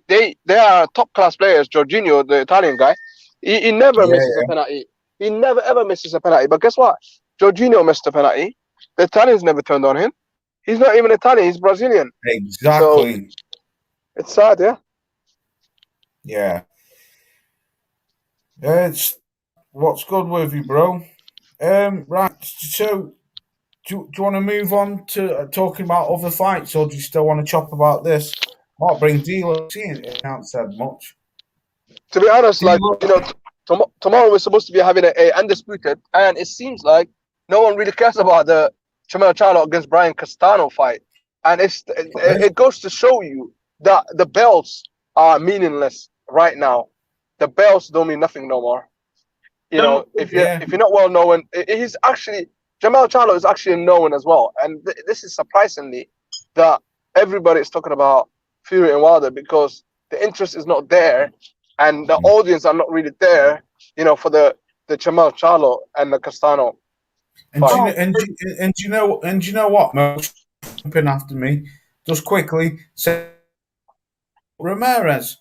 are top class players. Jorginho, the Italian guy, he never misses a penalty. He never ever misses a penalty. But guess what? Jorginho missed a penalty. The Italians never turned on him. He's not even Italian. He's Brazilian.
Exactly.
So, it's sad, yeah.
Yeah. It's what's good with you, bro. Right. So, do you want to move on to talking about other fights, or do you still want to chop about this? Might bring deal. He hasn't said much.
To be honest, tomorrow we're supposed to be having a undisputed, and it seems like no one really cares about the Chamel Charlo against Brian Castano fight, and it goes to show you that the belts are meaningless right now. The belts don't mean nothing no more. If you're not well known, he's actually Jamel Charlo is actually known as well, and this is surprisingly that everybody is talking about Fury and Wilder, because the interest is not there, and the audience are not really there, for the Jamel Charlo and the Castano.
And you know what, Mo? Jumping after me, just quickly say Ramirez.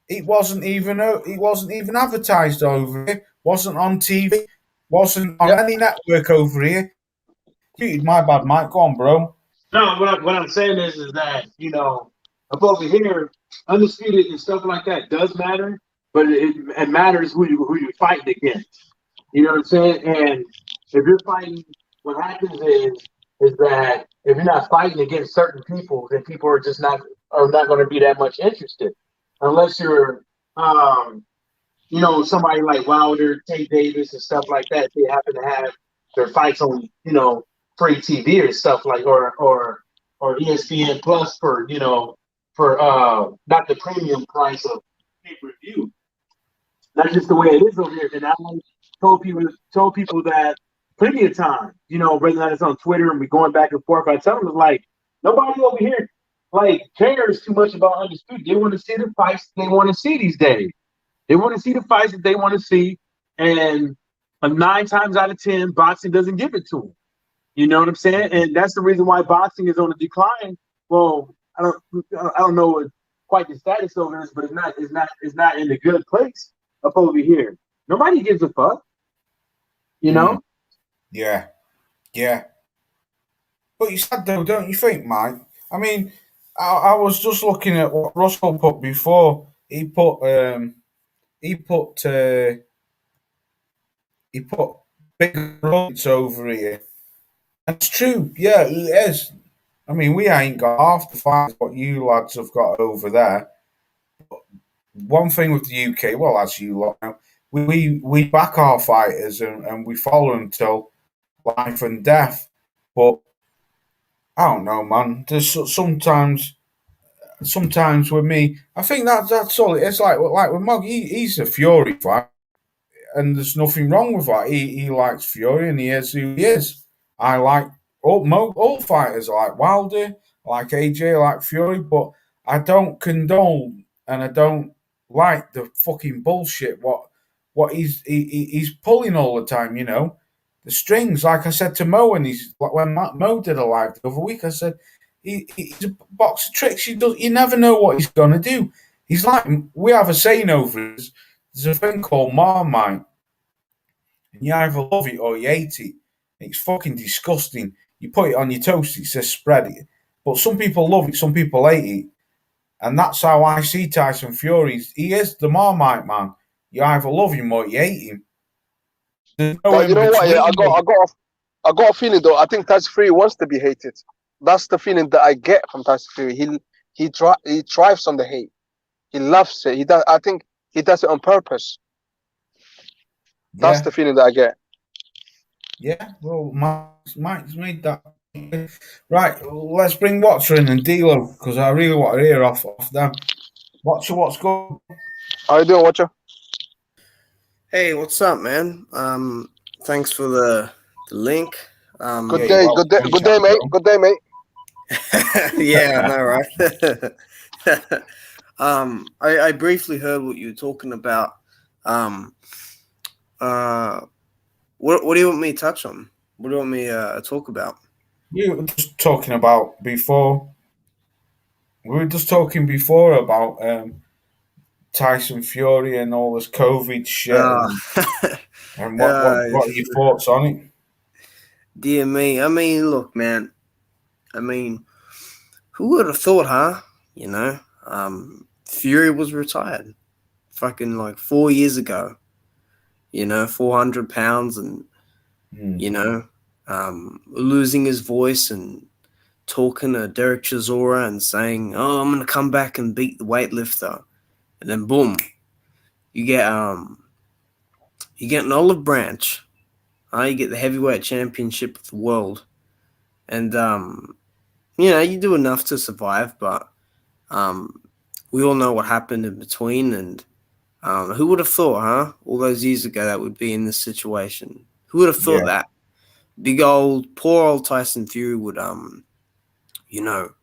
It wasn't even advertised over here. Wasn't on TV. Wasn't on any network over here. Dude, my bad, Mike. Go on, bro.
No, what I'm saying is that up over here, undisputed and stuff like that does matter, but it matters who you're fighting against. You know what I'm saying? And if you're fighting, what happens is that if you're not fighting against certain people, then people are just not going to be that much interested, unless you're somebody like Wilder, Tate Davis, and stuff like that. They happen to have their fights on free TV or stuff like or ESPN Plus for not the premium price of pay-per-view. That's just the way it is over here. And I told people that plenty of times, whether that is on Twitter and we going back and forth. I tell them, like, nobody over here cares too much about Undisputed. They want to see the fights they want to see these days. They want to see the fights that they want to see, and 9 times out of 10, boxing doesn't give it to them. You know what I'm saying? And that's the reason why boxing is on a decline. Well, I don't know what quite the status of it is, but it's not in a good place up over here. Nobody gives a fuck.
Yeah. But you said though, don't you think, Mike? I mean, I was just looking at what Russell put before. He put big roads over here. That's true. Yeah, it is. I mean, we ain't got half the fights what you lads have got over there. But one thing with the UK, well, as you lot know, we back our fighters and we follow them till life and death. But I don't know, man. There's sometimes with me, I think that's all it is. Like with Mog, he's a Fury fight, and there's nothing wrong with that. He likes Fury, and he is who he is. I like all fighters. I like Wilder, I like AJ, I like Fury, but I don't condone and I don't like the fucking bullshit. What he's pulling all the time, the strings. Like I said to Mo, when Mo did a live the other week, I said He's a box of tricks. You never know what he's gonna do. He's like, we have a saying over us. There's a thing called Marmite, and you either love it or you hate it. It's fucking disgusting. You put it on your toast, it says spread it. But some people love it, some people hate it. And that's how I see Tyson Fury. He is the Marmite man. You either love him or you hate him.
But you know what? Yeah, I got a feeling though. I think Tyson Fury wants to be hated. That's the feeling that I get from Tyson Fury. He thrives on the hate. He loves it. He does. I think he does it on purpose. That's the feeling that I get.
Yeah, well, Mike's made that. Right, let's bring Watcher in and D'Lo, because I really want to hear off them. Watcher, what's good?
How you doing, Watcher?
Hey, what's up, man? Thanks for the link.
Good day, mate. Good day, mate.
Yeah, I know, right? I briefly heard what you were talking about. What do you want me to touch on? What do you want me to talk about?
You were just talking about before. We were just talking before about Tyson Fury and all this COVID shit. And what are your thoughts on it?
Dear me. I mean, look, man. I mean, who would have thought, huh? You know, Fury was retired fucking like 4 years ago. You know, 400 pounds and, you know, losing his voice and talking to Derek Chisora and saying, oh, I'm going to come back and beat the weightlifter. And then boom, you get an olive branch. You get the heavyweight championship of the world. And, you know, you do enough to survive, but we all know what happened in between. And who would have thought, huh? All those years ago that would be in this situation. Who would have thought that? Poor old Tyson Fury would, you know,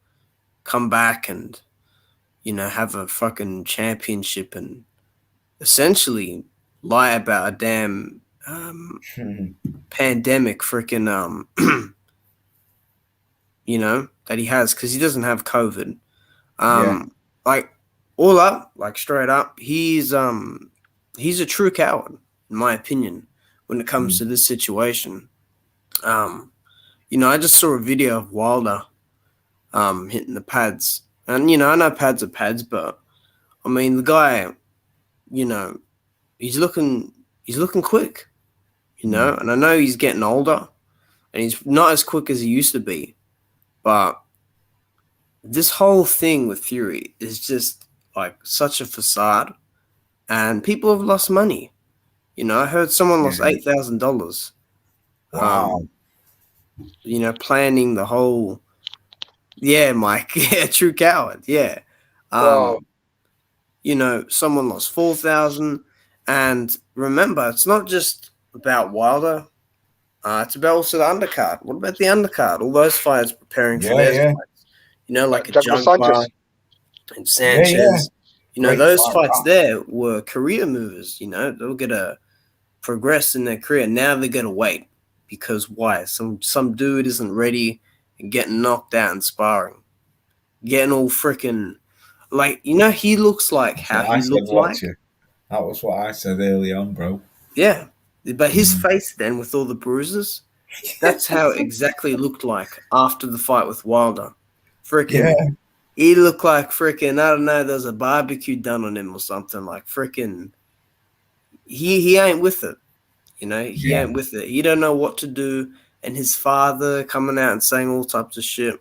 come back and, you know, have a fucking championship and essentially lie about a damn pandemic freaking, you know, that he has, because he doesn't have COVID. Like, all up, like straight up, he's a true coward, in my opinion, when it comes to this situation. You know, I just saw a video of Wilder hitting the pads. And, you know, I know pads are pads, but I mean the guy, you know, he's looking quick, you know, and I know he's getting older and he's not as quick as he used to be. But this whole thing with Fury is just like such a facade, and people have lost money. You know, I heard someone lost $8,000.
Wow.
You know, planning the whole. Yeah, Mike. Yeah, true coward. Yeah. You know, someone lost 4,000, and remember, it's not just about Wilder. It's about also the undercard. What about the undercard? All those fighters preparing for their fights. You know, like a Jungbar and Sanchez. Yeah. You know, great those fights there were career movers. You know, they were gonna progress in their career. Now they're gonna wait because why? Some dude isn't ready and getting knocked out in sparring, getting all freaking like, you know, he looks like how he looked like.
That was what I said early on, bro.
Yeah, but his face then with all the bruises, that's how exactly it looked like after the fight with Wilder. Freaking, he looked like freaking, I don't know, there's a barbecue done on him or something. Like freaking, he ain't with it. You know, he ain't with it. He don't know what to do. And his father coming out and saying all types of shit.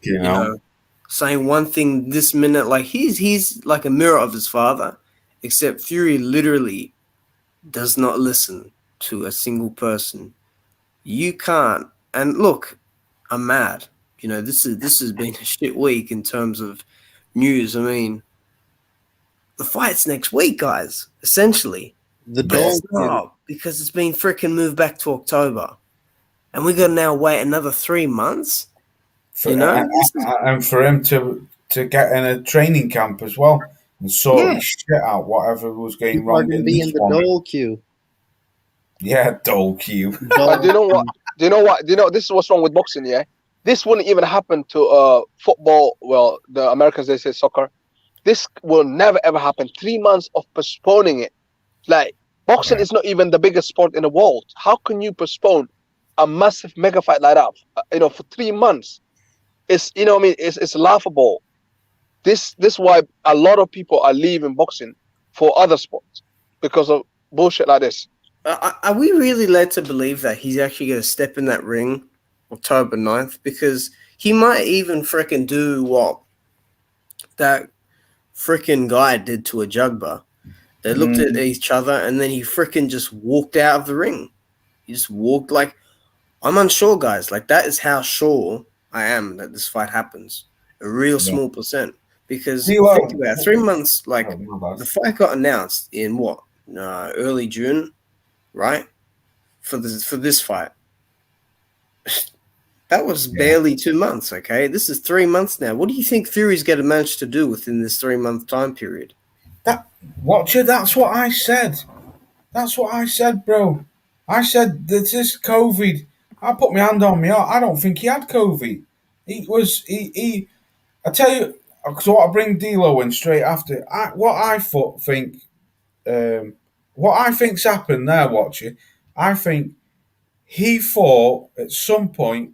You know, saying one thing this minute, like he's like a mirror of his father, except Fury literally does not listen to a single person. You can't. And look, I'm mad. You know, this has been a shit week in terms of news. I mean, the fight's next week, guys. Essentially, because it's been freaking moved back to October, and we got to now wait another 3 months.
You know, and for him to get in a training camp as well and sort his shit out, whatever was going wrong in
the dole queue.
Yeah, dole queue.
Do you know what? Do you know this is what's wrong with boxing? Yeah, this wouldn't even happen to football. Well, the Americans, they say soccer. This will never ever happen. 3 months of postponing it. Like, boxing is not even the biggest sport in the world. How can you postpone a massive mega fight like that, for 3 months? It's, it's laughable. This why a lot of people are leaving boxing for other sports because of bullshit like this.
Are we really led to believe that he's actually going to step in that ring October 9th? Because he might even freaking do what that freaking guy did to a Jugba. They looked at each other and then he freaking just walked out of the ring. He just walked like, I'm unsure, guys. Like, that is how sure I am that this fight happens. A real small percent. Because think about it, 3 months, like, the fight got announced in what? Early June, right? For this fight. That was barely 2 months, okay? This is 3 months now. What do you think Fury's going to manage to do within this 3 month time period?
Watcher, that's what I said. That's what I said, bro. I said that this COVID. I put my hand on me heart. I don't think he had COVID. I tell you, because I bring D'Lo in straight after. What I think's happened there, Watcher. I think he thought at some point,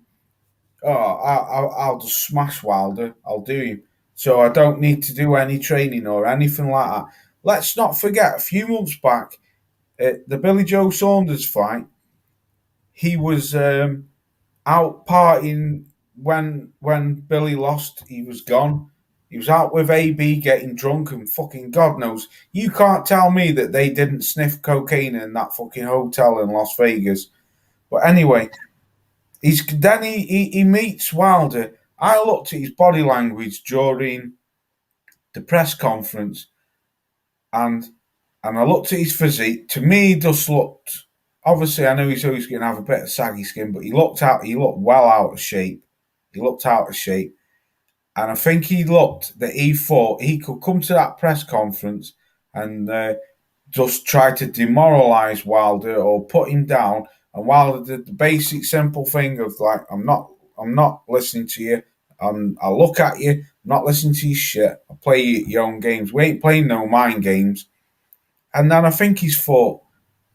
I'll just smash Wilder. I'll do him. So I don't need to do any training or anything like that. Let's not forget, a few months back, the Billy Joe Saunders fight, he was out partying when Billy lost. He was gone. He was out with AB getting drunk and fucking God knows. You can't tell me that they didn't sniff cocaine in that fucking hotel in Las Vegas. But anyway, he meets Wilder. I looked at his body language during the press conference and I looked at his physique. To me, he just looked. Obviously, I know he's always going to have a bit of saggy skin, but he looked well out of shape. He looked out of shape. And I think he thought he could come to that press conference and just try to demoralise Wilder or put him down. And Wilder did the basic, simple thing of like, I'm not listening to you. I'll look at you. I'm not listening to your shit. I'll play your own games. We ain't playing no mind games. And then I think he's thought,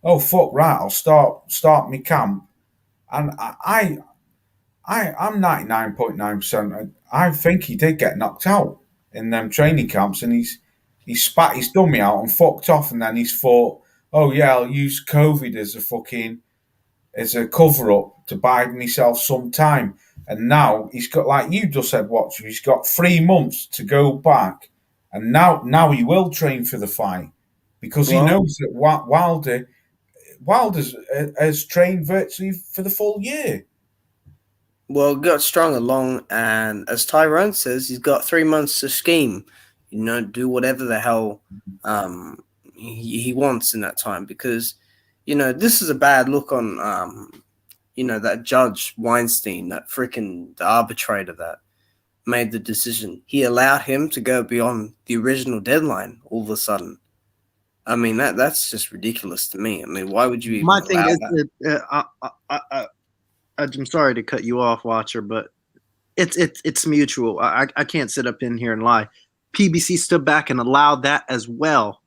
oh fuck, right, I'll start my camp. And I'm 99.9%. I think he did get knocked out in them training camps, and he spat his dummy out and fucked off. And then he's thought, oh yeah, I'll use COVID as a cover up to bide myself some time. And now he's got, like you just said, Watcher, he's got 3 months to go back, and now he will train for the fight because he knows that Wilder has trained virtually for the full year.
Well, got strung along, and as Tyrone says, he's got 3 months to scheme. Do whatever the hell he wants in that time, because this is a bad look on that Judge Weinstein, that freaking the arbitrator that made the decision. He allowed him to go beyond the original deadline all of a sudden. I mean, that's just ridiculous to me. I mean, why would you even
My thing
allow
is,
that?
I'm sorry to cut you off, Watcher, but it's mutual. I can't sit up in here and lie. PBC stood back and allowed that as well.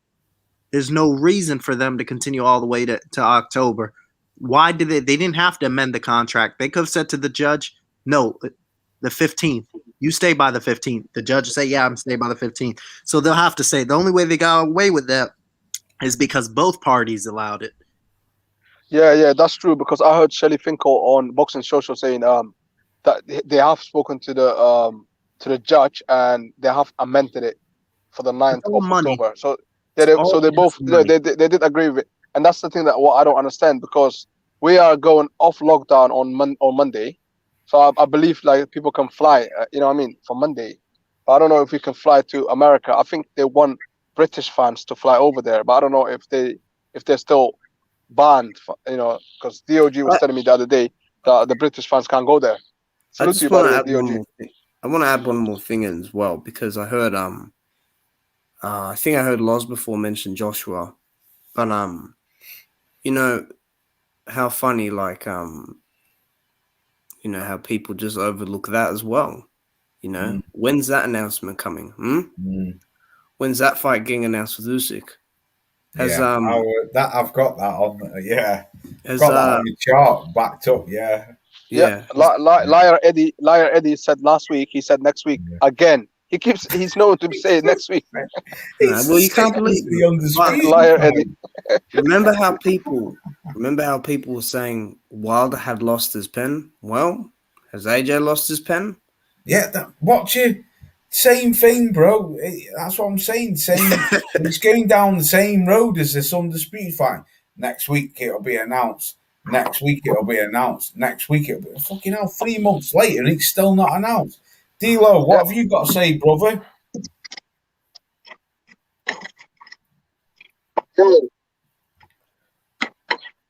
There's no reason for them to continue all the way to October. Why did they didn't have to amend the contract. They could have said to the judge, no, the 15th. You stay by the 15th. The judge will say, yeah, I'm staying by the 15th. So they'll have to say the only way they got away with that is because both parties allowed it.
Yeah, that's true. Because I heard Shelly Finkel on Boxing Social saying that they have spoken to the judge and they have amended it for the 9th of October. So they did agree with it. And that's the thing that what I don't understand, because we are going off lockdown on Monday. So I believe like people can fly, for Monday. But I don't know if we can fly to America. I think they want British fans to fly over there, but I don't know if they're still banned, because DOG was telling me the other day that the British fans can't go there.
I want to add one more thing in as well, because I heard I think I heard Loz before mention Joshua, but how funny, like you know, how people just overlook that as well. You know, when's that announcement coming? When's that fight getting announced with Usyk?
I've got that on. Got that on the chart backed up.
Yeah. Liar Eddie said last week. He said next week again. He's known to say next week.
Well, you can't believe
the undisputed
Liar Eddie.
Remember how people were saying Wilder had lost his pen? Well, has AJ lost his pen?
Yeah, watch it. Same thing, bro. That's what I'm saying. It's going down the same road as this undisputed fight. Next week it'll be announced. Next week it'll be announced. Next week it'll be fucking hell. 3 months later, and it's still not announced. D-Lo, what have you got to say, brother?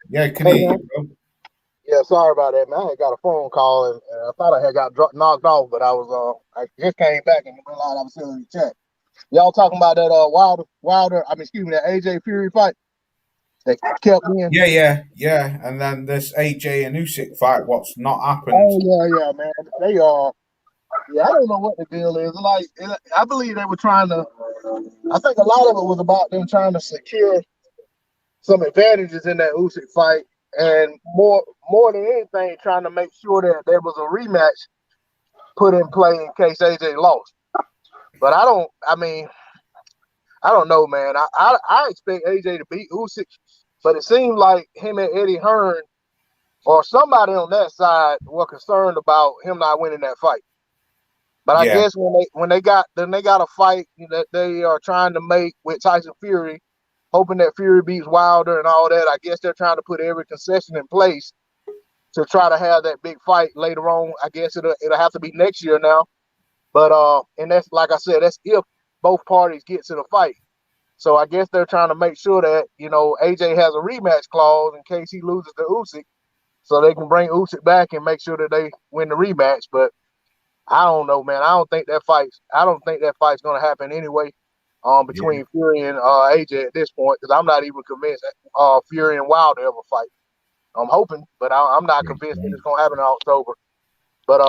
Yeah, can hear you, bro.
Yeah, sorry about that, man. I had got a phone call and I thought I had got knocked off, but I just came back and realized I was still in the chat. Y'all talking about that that AJ Fury fight that kept me in?
Yeah. And then this AJ and Usyk fight, what's not happened?
Oh yeah, man. They are. Yeah, I don't know what the deal is. I believe they were trying to. I think a lot of it was about them trying to secure some advantages in that Usyk fight, and more than anything, trying to make sure that there was a rematch put in play in case AJ lost. But I don't know, man. I expect AJ to beat Usyk, but it seemed like him and Eddie Hearn or somebody on that side were concerned about him not winning that fight. But I guess when they got a fight that they are trying to make with Tyson Fury, hoping that Fury beats Wilder and all that, I guess they're trying to put every concession in place to try to have that big fight later on. I guess it'll have to be next year now. But and that's, like I said, that's if both parties get to the fight. So I guess they're trying to make sure that, AJ has a rematch clause in case he loses to Usyk, so they can bring Usyk back and make sure that they win the rematch. But I don't know, man. I don't think that fight's going to happen anyway. Between Fury and AJ at this point, because I'm not even convinced Fury and Wilder ever fight. I'm hoping, but I'm not convinced that it's going to happen in October. But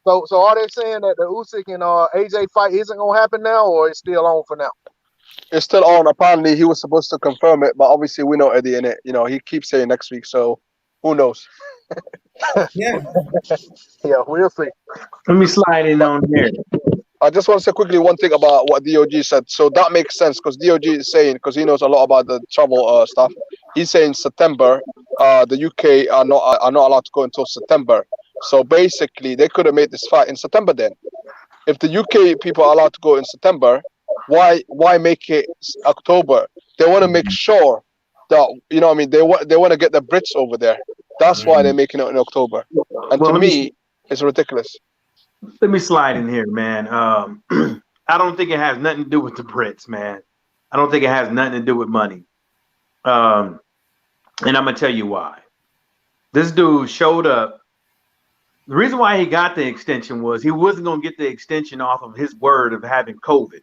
so are they saying that the Usyk and AJ fight isn't going to happen now, or it's still on for now?
It's still on. Apparently, he was supposed to confirm it, but obviously we know Eddie in it. He keeps saying next week, so who knows?
Yeah, we'll see.
Let me slide in on here.
I just want to say quickly one thing about what DOG said. So that makes sense because DOG is saying, because he knows a lot about the travel stuff. He's saying September, the UK are not allowed to go until September. So basically, they could have made this fight in September then. If the UK people are allowed to go in September, why make it October? They want to make sure that they want to get the Brits over there. That's why they're making it in October. And to me, it's ridiculous.
Let me slide in here, man. I don't think it has nothing to do with the Brits, man. I don't think it has nothing to do with money. And I'm going to tell you why. This dude showed up. The reason why he got the extension was he wasn't going to get the extension off of his word of having COVID,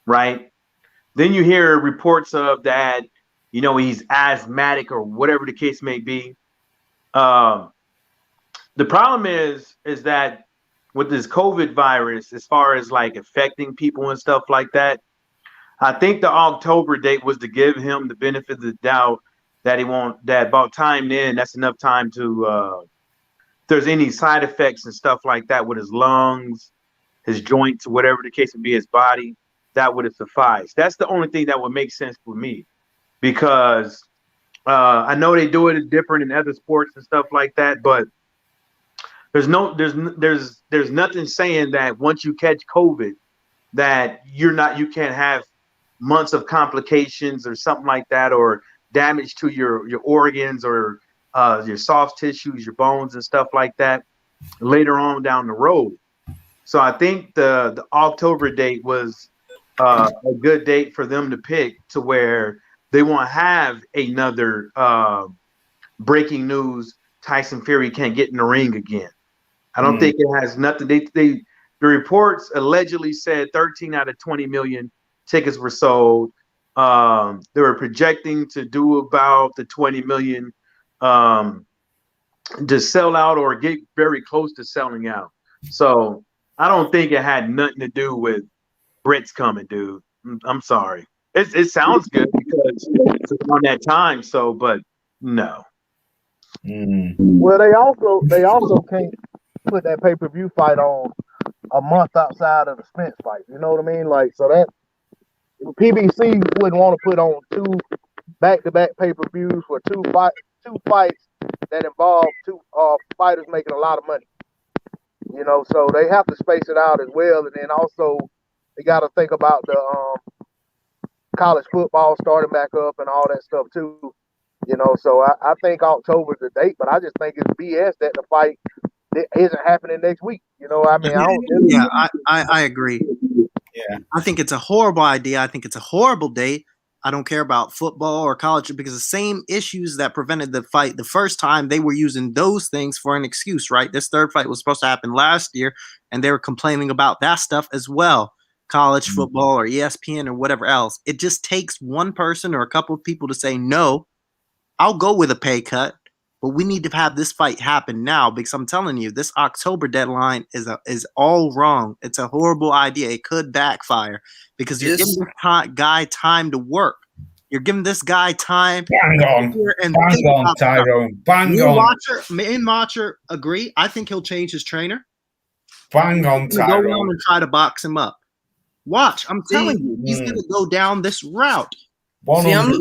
right? Then you hear reports of that, he's asthmatic or whatever the case may be. The problem is that with this COVID virus, as far as like affecting people and stuff like that, I think the October date was to give him the benefit of the doubt that about time then, that's enough time to, if there's any side effects and stuff like that with his lungs, his joints, whatever the case would be, his body, that would have sufficed. That's the only thing that would make sense for me, because I know they do it different in other sports and stuff like that, but there's nothing saying that once you catch COVID that you can't have months of complications or something like that, or damage to your organs or your soft tissues, your bones and stuff like that later on down the road. So I think the October date was a good date for them to pick, to where they won't have another breaking news. Tyson Fury can't get in the ring again. I don't think it has nothing. The reports allegedly said 13 out of 20 million tickets were sold. They were projecting to do about the 20 million to sell out or get very close to selling out. So I don't think it had nothing to do with Brits coming, dude. I'm sorry. It sounds good because it's on that time. So, but no.
Well, they also can't put that pay-per-view fight on a month outside of the Spence fight. You know what I mean? Like, so that PBC wouldn't want to put on 2 back-to-back pay-per-views for two fights that involve 2 fighters making a lot of money. You know, so they have to space it out as well, and then also they got to think about the college football starting back up and all that stuff too. You know, so I think October's the date, but I just think it's BS that the fight isn't happening next week. You know, I mean,
I agree.
Yeah,
I think it's a horrible idea. I think it's a horrible date. I don't care about football or college because the same issues that prevented the fight the first time, they were using those things for an excuse, right? This third fight was supposed to happen last year, and they were complaining about that stuff as well. College football or ESPN or whatever else. It just takes one person or a couple of people to say, no, I'll go with a pay cut, but we need to have this fight happen now because I'm telling you, this October deadline is all wrong. It's a horrible idea. It could backfire because you're giving this guy time to work. You're giving this guy time.
Bang on, Tyrone. Bang on.
Me and Watcher agree. I think he'll change his trainer.
Bang on, Tyrone.
Go on and try to box him up. Watch, I'm telling you, he's going to go down this route. Now,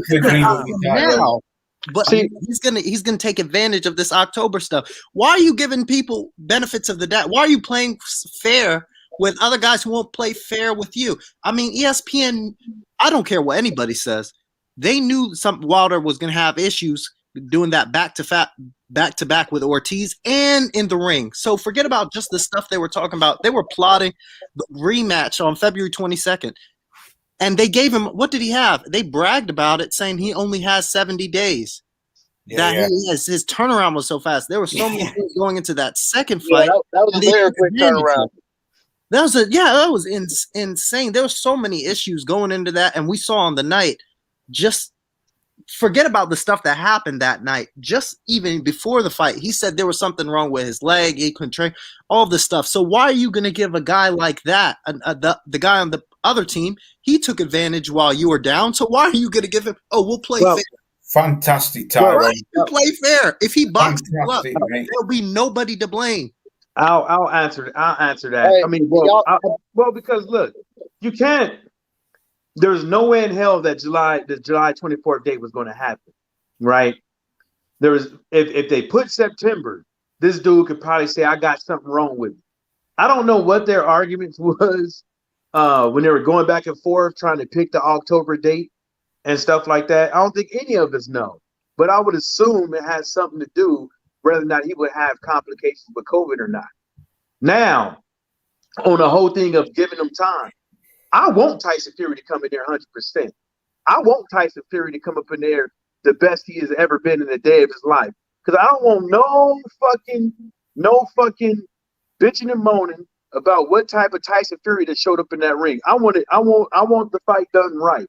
but he's gonna take advantage of this October stuff. Why are you giving people benefits of the doubt? Why are you playing fair with other guys who won't play fair with you? I mean, ESPN. I don't care what anybody says. They knew Wilder was gonna have issues doing that back to back with Ortiz and in the ring. So forget about just the stuff they were talking about. They were plotting the rematch on February 22nd. And they gave him, what did he have? They bragged about it, saying he only has 70 days. He has, his turnaround was so fast. There were so many things going into that second fight.
That was a very quick turnaround.
That was insane. There were so many issues going into that, and we saw on the night. Just forget about the stuff that happened that night. Just even before the fight, he said there was something wrong with his leg. He couldn't train. All this stuff. So why are you going to give a guy like that, the guy on the other team, he took advantage while you were down. So why are you going to give him? Oh, we'll play fair.
Fantastic, Tyrone.
We'll play fair. If he boxes you up, there'll be nobody to blame.
I'll answer that.
Hey,
I mean, because look, you can't. There's no way in hell that the July 24th date was going to happen, right? There was if they put September, this dude could probably say, I got something wrong with me. I don't know what their arguments was when they were going back and forth trying to pick the October date and stuff like that. I don't think any of us know, but I would assume it has something to do whether or not he would have complications with COVID or not. Now, on the whole thing of giving them time, I want Tyson Fury to come in there 100%. I want Tyson Fury to come up in there the best he has ever been in the day of his life. Because I don't want no fucking bitching and moaning about what type of Tyson Fury that showed up in that ring. I want the fight done right.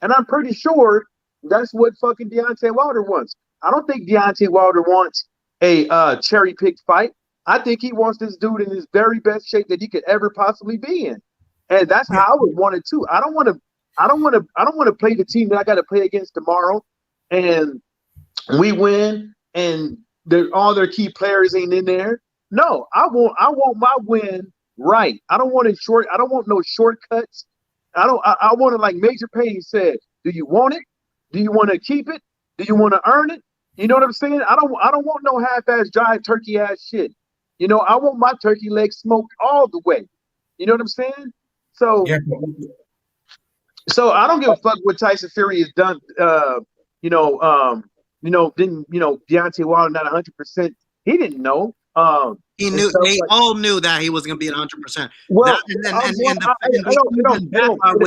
And I'm pretty sure that's what fucking Deontay Wilder wants. I don't think Deontay Wilder wants a cherry-picked fight. I think he wants this dude in his very best shape that he could ever possibly be in. And that's how I would want it too. I don't want to play the team that I got to play against tomorrow, and we win, and all their key players ain't in there. No, I want my win right. I don't want no shortcuts. I want it like Major Payne said. Do you want it? Do you want to keep it? Do you want to earn it? You know what I'm saying? I don't want no half-ass dry turkey ass shit. You know, I want my turkey leg smoked all the way. You know what I'm saying? So, so I don't give a fuck what Tyson Fury has done. Deontay Wilder not 100%. He didn't know.
He knew. They all knew that he was going to be at 100%.
Well,
with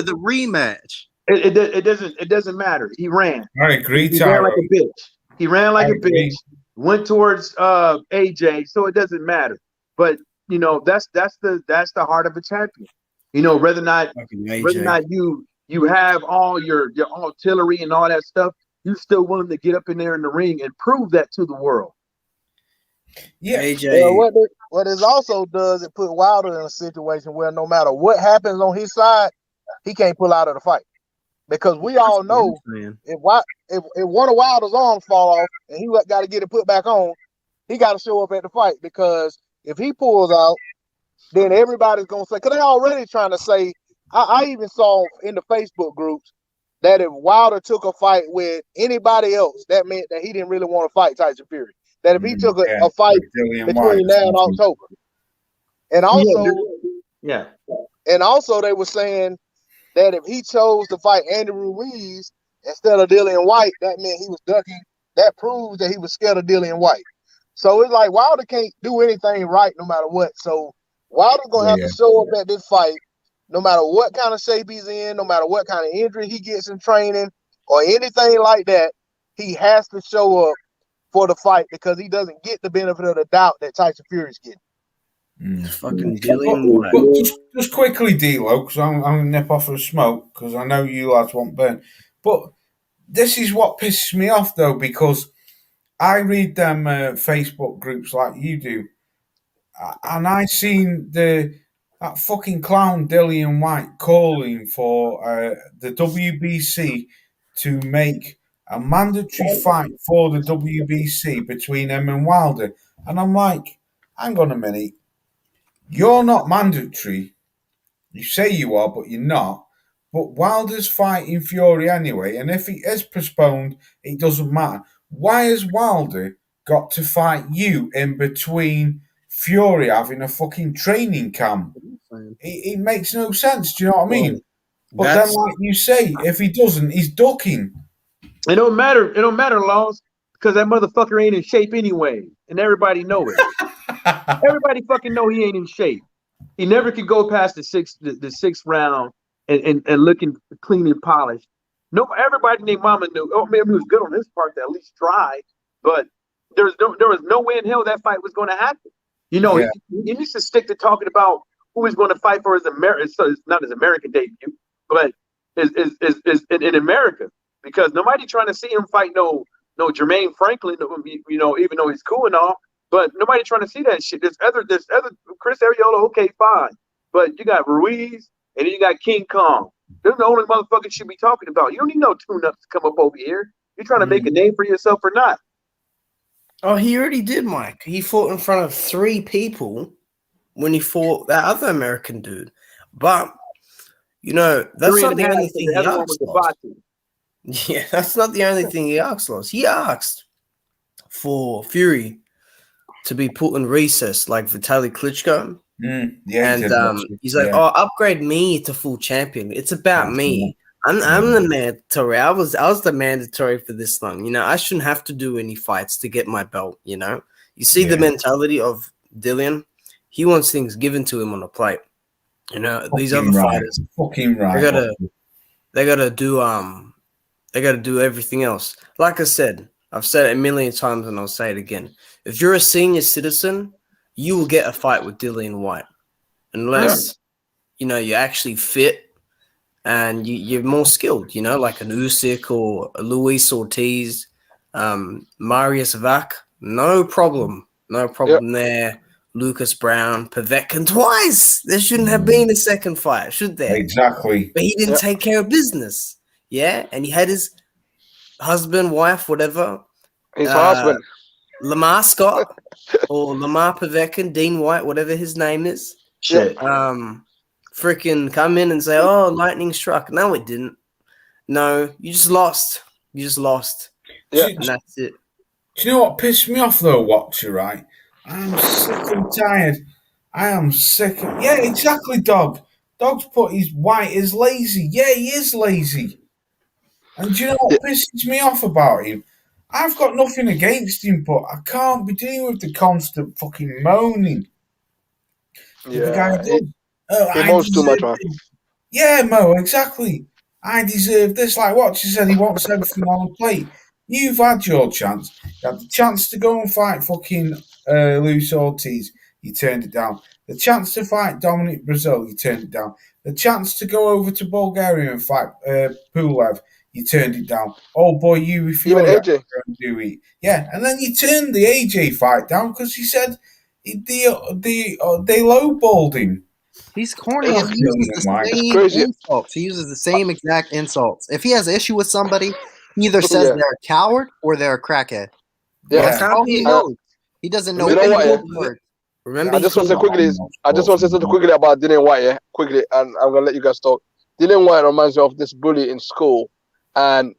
a rematch.
It doesn't matter. He ran.
I agree.
He ran like a bitch. He ran like a bitch. Went towards AJ, so it doesn't matter. But you know that's the heart of a champion. You know, whether or not you have all your artillery and all that stuff, you still willing to get up in there in the ring and prove that to the world.
Yeah.
AJ.
What this also does, it put Wilder in a situation where no matter what happens on his side, he can't pull out of the fight. Because we all know if one of Wilder's arms fall off and he got to get it put back on, he got to show up at the fight. Because if he pulls out, then everybody's gonna say, because they already trying to say. I even saw in the Facebook groups that if Wilder took a fight with anybody else, that meant that he didn't really want to fight Tyson Fury. That if he took a fight between now and October, and also they were saying that if he chose to fight Andy Ruiz instead of Dillian White, that meant he was ducking. That proves that he was scared of Dillian White. So it's like Wilder can't do anything right no matter what. So Wilder's gonna have to show up at this fight, no matter what kind of shape he's in, no matter what kind of injury he gets in training or anything like that. He has to show up for the fight because he doesn't get the benefit of the doubt that Tyson Fury's getting.
Fucking Dillian White.
Just quickly, D-Lo, because I'm going to nip off of smoke because I know you lads won't burn. But this is what pisses me off, though, because I read them Facebook groups like you do, and I seen that fucking clown Dillian White calling for the WBC to make a mandatory fight for the WBC between him and Wilder. And I'm like, hang on a minute. You're not mandatory. You say you are, but you're not. But Wilder's fighting Fury anyway, and if he is postponed, it doesn't matter. Why has Wilder got to fight you in between Fury having a fucking training camp? It makes no sense. Do you know what I mean? But then, like you say, if he doesn't, he's ducking.
It don't matter. It don't matter, Laws, because that motherfucker ain't in shape anyway, and everybody know it. Everybody fucking know he ain't in shape. He never could go past the sixth round and looking clean and polished. No, everybody named Mama knew. Oh, maybe he was good on his part to at least try, but there was no way in hell that fight was going to happen. You know, he needs to stick to talking about who he's going to fight for his not his American debut, but is in America, because nobody trying to see him fight no Jermaine Franklin, you know, even though he's cool and all, but nobody trying to see that shit. There's other Chris Arreola, okay, fine, but you got Ruiz and then you got King Kong. They're the only motherfuckers you should be talking about. You don't need no tune-ups to come up over here. You're trying to make a name for yourself or not.
Oh, he already did, Mike. He fought in front of 3 people when he fought that other American dude. But, you know, that's not the only thing he asked. Yeah, that's not the only thing he asked, Loss. He asked for Fury to be put in recess like Vitaly Klitschko. He's like, "Oh, upgrade me to full champion. It's about me. I'm the mandatory. I was the mandatory for this long. You know, I shouldn't have to do any fights to get my belt. You know, you see the mentality of Dillian. He wants things given to him on a plate. You know, fucking these other fighters, they gotta do everything else. Like I said, I've said it a million times, and I'll say it again. If you're a senior citizen, you will get a fight with Dillian White, unless you know you're actually fit and you're more skilled. You know, like an Usyk or a Luis Ortiz, Marius Vac. No problem there. Lucas Brown, Povetkin twice. There shouldn't have been a second fight, should there?
Exactly.
But he didn't take care of business. Yeah, and he had his husband, wife, whatever.
His husband.
Lamar Scott or Lamar Povetkin, Dean White, whatever his name is.
Shit.
Freaking come in and say, "Oh, lightning struck." No, it didn't. No, you just lost. You just lost.
Yeah.
And that's it.
Do you know what pissed me off though, Watcher, right? I'm sick and tired. I am sick. Yeah, exactly, Dog. Dog's put his White is lazy. Yeah, he is lazy. And do you know what pisses me off about him? I've got nothing against him, but I can't be dealing with the constant fucking moaning.
Yeah,
the guy does.
He moans too much, man.
Yeah, Mo, exactly. I deserve this. Like what she said, he wants everything on the plate. You've had your chance. You had the chance to go and fight fucking Luis Ortiz. You turned it down. The chance to fight Dominic Brazil. You turned it down. The chance to go over to Bulgaria and fight Pulev. you turned it down. Oh boy, you if
Even
you're
AJ.
do it. Yeah, and then you turned the AJ fight down because you said they lowballed him.
He's corny and he uses the
It's
same
crazy.
insults. He uses the same exact insults. If he has an issue with somebody, he either says
Yeah.
they're a coward or they're a crackhead.
Yeah.
That's all he knows. He doesn't know
You know
any
what,
other
yeah?
word.
Remember,
I just want to say quickly. I just want to say something quickly about Dillian White. Yeah, quickly, and I'm gonna let you guys talk. Dillian White reminds me of this bully in school, and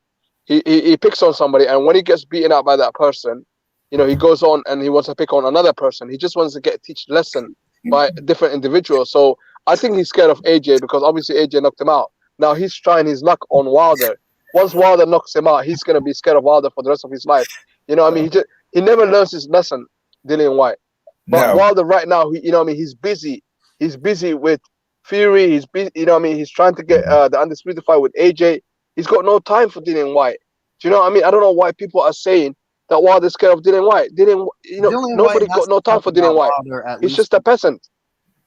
he picks on somebody, and when he gets beaten up by that person, you know, he goes on and he wants to pick on another person. He just wants to get teach lesson by different individuals. So I think he's scared of AJ because obviously AJ knocked him out. Now he's trying his luck on Wilder. Once Wilder knocks him out, he's gonna be scared of Wilder for the rest of his life. You know what I mean? He never learns his lesson, Dillian White. But Wilder right now, you know what I mean, he's busy. He's busy with Fury. He's busy, you know what I mean? He's trying to get the undisputed fight with AJ. He's got no time for Dillian White. Do you know what I mean? I don't know why people are saying that Wilder's scared of Dillian White. Nobody got no time for Dillian White. He's just a peasant.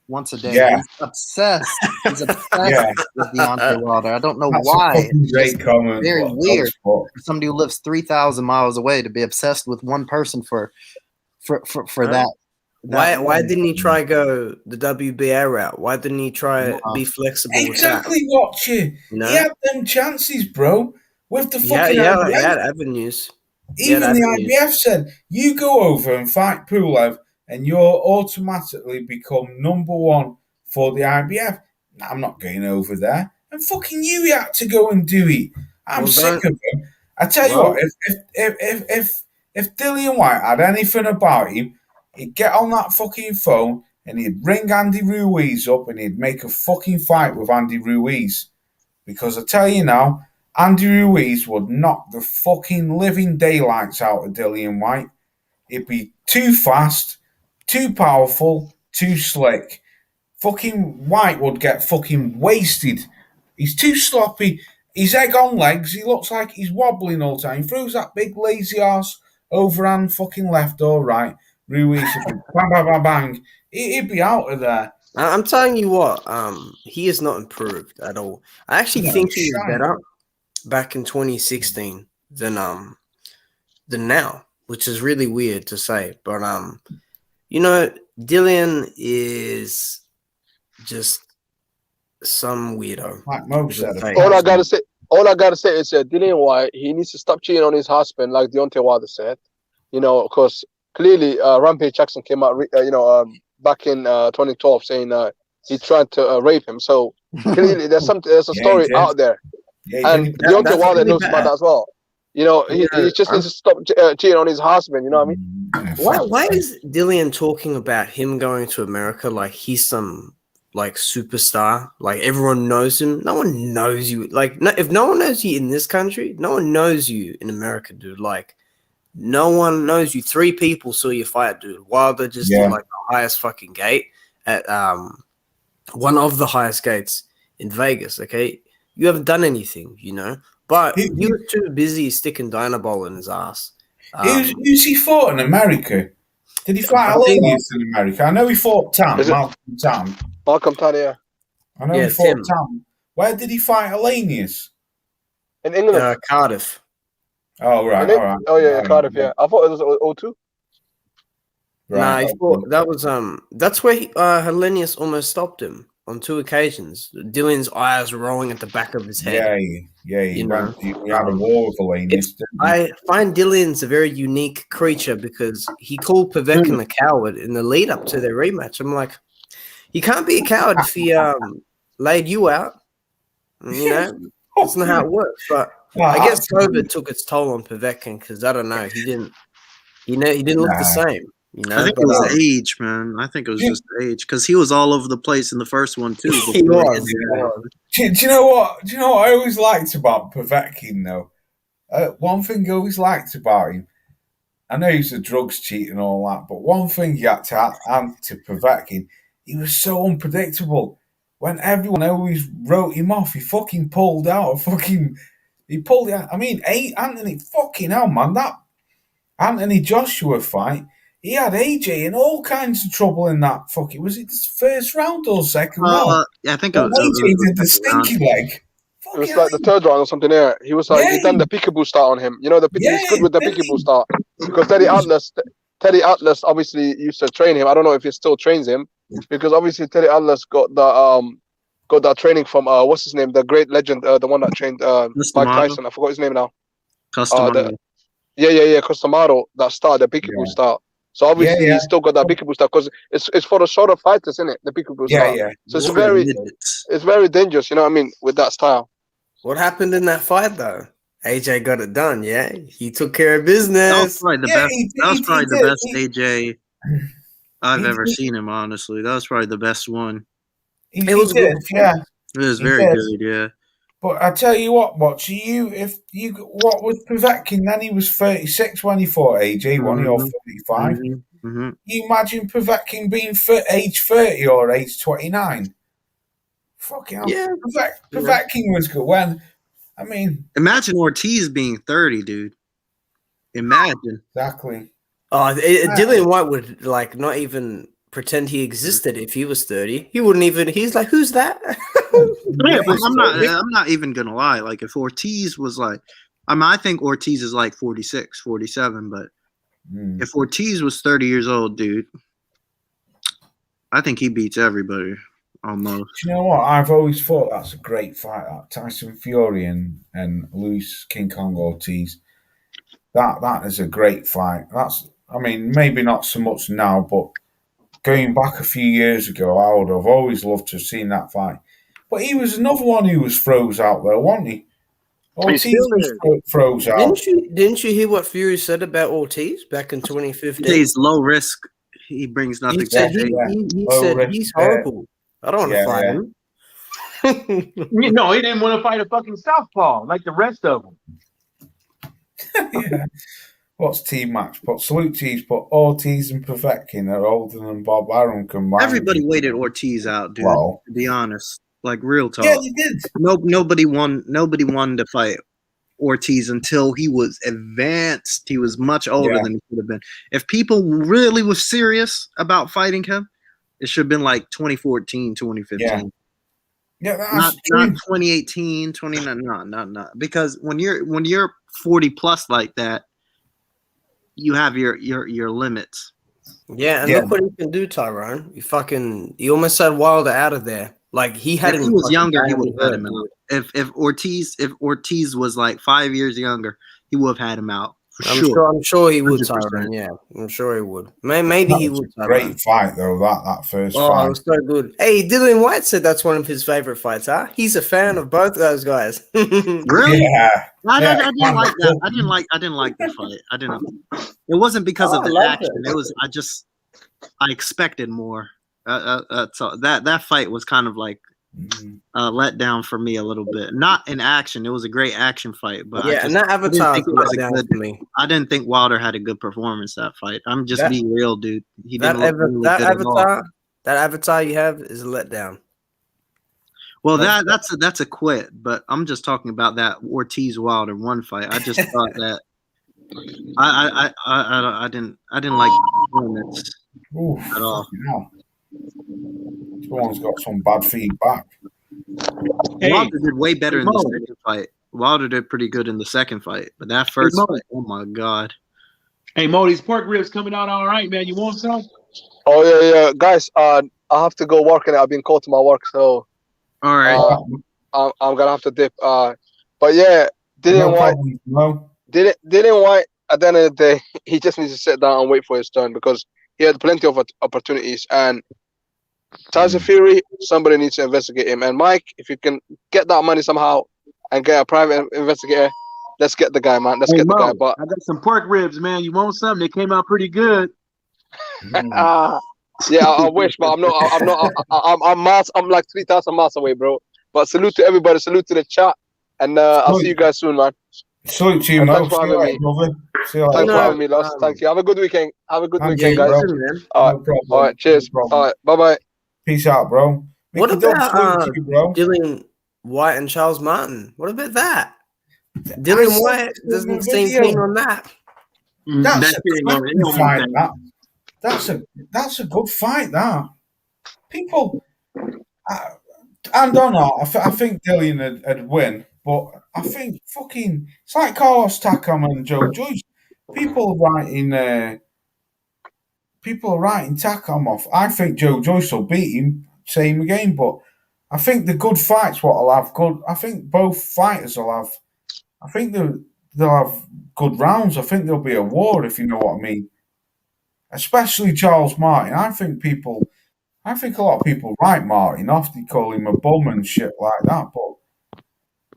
Once a day.
Yeah.
He's obsessed. He's obsessed with Deontay Wilder. I don't know why.
It's great comment.
Very weird for somebody who lives 3,000 miles away to be obsessed with one person for that.
Why didn't he try go the WBA route? Why didn't he try be flexible?
Exactly, watch it. He had them chances, bro. With the fucking
he had avenues.
Even the IBF said, you go over and fight Pulev and you'll automatically become number one for the IBF. I'm not going over there. And fucking you had to go and do it. I'm sick of him. I tell you what, if Dillian White had anything about him, he'd get on that fucking phone and he'd ring Andy Ruiz up and he'd make a fucking fight with Andy Ruiz. Because I tell you now, Andy Ruiz would knock the fucking living daylights out of Dillian White. He'd be too fast, too powerful, too slick. Fucking White would get fucking wasted. He's too sloppy. He's egg on legs. He looks like he's wobbling all the time. He throws that big lazy ass overhand fucking left or right. Ruiz would be bang, bang, bang, bang. He'd be out of there.
I'm telling you what, he has not improved at all. I actually think he was better back in 2016 than now, which is really weird to say. But you know, Dillian is just some weirdo.
Like Mo said.
All I gotta say is Dillian White, he needs to stop cheating on his husband, like Deontay Wilder said. You know, because clearly Rampage Jackson came out, back in 2012 saying he tried to rape him. So clearly there's a story out there. And Deontay Wilder knows about that as well. You know, he just needs to stop cheating on his husband. You know what I mean?
Why is Dillian talking about him going to America like he's some like superstar? Like everyone knows him. No one knows you. Like if no one knows you in this country, no one knows you in America, dude. Like no one knows you. 3 people saw you fight, dude. Wilder just did like the highest fucking gate at one of the highest gates in Vegas. Okay, you haven't done anything, you know. But you were too busy sticking Dynabol in his ass.
Who's he fought in America? Did he fight Alanius in America? I know he fought Malcolm Tan, yeah. I know he fought Tam. Where did he fight Alanius?
In England.
Cardiff.
Oh, right. All right.
Oh, yeah, Cardiff, yeah. I thought it was O2.
Right.
Nah, he fought, that was that's where Helenius almost stopped him on 2 occasions. Dillian's eyes rolling at the back of his head.
Yeah. He had a war with Helenius.
I find Dillian's a very unique creature because he called Povetkin a coward in the lead up to their rematch. I'm like, you can't be a coward if he laid you out. You know, that's not how it works. But I guess COVID took its toll on Povetkin because I don't know, he didn't look the same. You know,
I think it was age, man. I think it was just age because he was all over the place in the first one too.
He was. Do you know what? Do you know what I always liked about Povetkin though? One thing I always liked about him. I know he's a drugs cheat and all that, but one thing you had to add to Povetkin, he was so unpredictable. When everyone always wrote him off, he fucking pulled out. He pulled out. I mean, Anthony, fucking hell, man, that Anthony Joshua fight. He had AJ in all kinds of trouble in that fucking. Was it the first round or second round?
I think it was
AJ did the stinky leg.
It was like the third round or something there. He was like, he done the peekaboo start on him. You know, he's good with the peekaboo start. Because Teddy Atlas obviously used to train him. I don't know if he still trains him. Because obviously Teddy Atlas got that training from, what's his name? The great legend, the one that trained Mike Tyson. I forgot his name now.
Customado.
Customado, that start, the peekaboo start. So obviously he's still got that peekaboo start because it's for the shorter fighters, isn't it? The peekaboo start.
Yeah.
So it's very dangerous, you know what I mean, with that style.
What happened in that fight though? AJ got it done, yeah? He took care of business.
That was probably the best AJ I've ever seen him, honestly. That was probably the best one.
It was good, yeah.
It was very good, yeah.
But I tell you what, what was Povetkin then? He was 36 when he fought AJ, wasn't he, or 35?
Mm-hmm.
You imagine Povetkin being age 30 or age 29? Fucking hell. Yeah. Povetkin was good when, I mean...
Imagine Ortiz being 30, dude. Imagine.
Exactly.
Oh, Dillian White would, like, not even pretend he existed if he was 30. He wouldn't even... He's like, who's that?
Yeah, but I'm not even gonna lie. Like, if Ortiz was like, I think Ortiz is like 46, 47, but if Ortiz was 30 years old, dude, I think he beats everybody almost.
You know what? I've always thought that's a great fight. That Tyson Fury and Luis King Kong Ortiz. That is a great fight. I mean, maybe not so much now, but going back a few years ago, I would have always loved to have seen that fight. But he was another one who was froze out there, wasn't he? Ortiz was froze out.
Didn't you hear what Fury said about Ortiz back in 2015?
He's low risk. He brings nothing.
He said he's horrible. I don't want to fight him.
No, he didn't want to fight a fucking southpaw like the rest of them.
Yeah. What's team match? But salute teams, but Ortiz and Povetkin are older than Bob Arum combined.
Everybody waited Ortiz out, dude. To be honest, like real talk.
Yeah, you did.
Nobody wanted to fight Ortiz until he was advanced. He was much older than he should have been. If people really was serious about fighting him, it should have been like 2014, 2015.
Yeah, that's
not
true.
2018, 29. No. Because when you're 40 plus like that, you have your limits.
Yeah, and look what he can do, Tyrone. He almost had Wilder out of there. Like he had him.
If he was younger, he would have had him out. If Ortiz was like 5 years younger, he would have had him out.
I'm sure he would, Tyrone. Yeah, I'm sure he would. Maybe he would.
Great fight though, that first fight.
Oh, it was so good. Hey, Dillian White said that's one of his favorite fights, huh? He's a fan of both of those guys.
Really?
Yeah.
I didn't like that. I didn't like the fight. I didn't. It wasn't because of the action. It was. I expected more. So that fight was kind of like let down for me a little bit. Not in action. It was a great action fight, but
and that Avatar let down for me.
I didn't think Wilder had a good performance that fight. I'm just being real, dude.
That Avatar you have is a letdown.
Well, that's a quit, but I'm just talking about that Ortiz Wilder one fight. I just thought that I didn't like performance at all.
Someone's got some bad feedback.
Wilder did way better in the second fight. Wilder did pretty good in the second fight, but that first fight, oh my god!
Hey Mo, these pork ribs coming out all right, man. You want some?
Oh yeah, guys. I have to go work, and I've been called to my work, so
all right.
I'm gonna have to dip. But yeah, Dillian White. At the end of the day, he just needs to sit down and wait for his turn because he had plenty of opportunities. And Tyson Fury, somebody needs to investigate him. And Mike, if you can get that money somehow and get a private investigator, let's get the guy, man. Let's get the guy. But
I got some pork ribs, man. You want some? They came out pretty good.
Yeah, I wish, but I'm not. I'm like 3,000 miles away, bro. But salute to everybody. Salute to the chat, and I'll see you guys soon, man.
Salute to you, Mo. Thanks for having me.
Thanks for having me, Lost. Thank you. Have a good weekend. Have a good weekend, guys. All right. Cheers. All right. Bye.
Peace out, bro.
What about Dillian White and Charles Martin? What about that? Dillian White doesn't seem keen on that.
That's a good fight. That people, And or not, I think Dillian would win, but I think fucking it's like Carlos Takam and Joe Joyce. People are writing Takam off. I think Joe Joyce will beat him, same again, but I think the good fights what will have good. I think both fighters will have. I think they'll have good rounds. I think there'll be a war, if you know what I mean. Especially Charles Martin. I think a lot of people write Martin off. They call him a bum and shit like that. But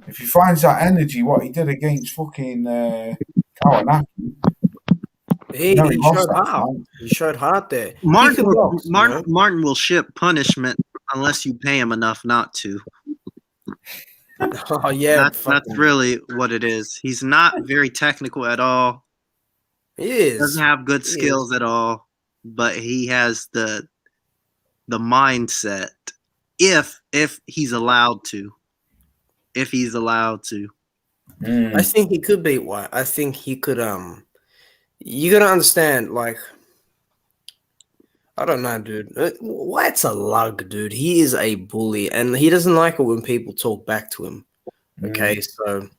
if he finds that energy, what he did against fucking Kawanaki,
he showed heart. He showed heart there.
Martin will ship punishment unless you pay him enough not to.
Oh yeah,
that's really what it is. He's not very technical at all.
He is.
Doesn't have good skills at all, but he has the mindset if he's allowed to. If he's allowed to.
I think he could beat White. I think he could you gotta understand, like, I don't know, dude. White's a lug, dude. He is a bully, and he doesn't like it when people talk back to him. Okay, so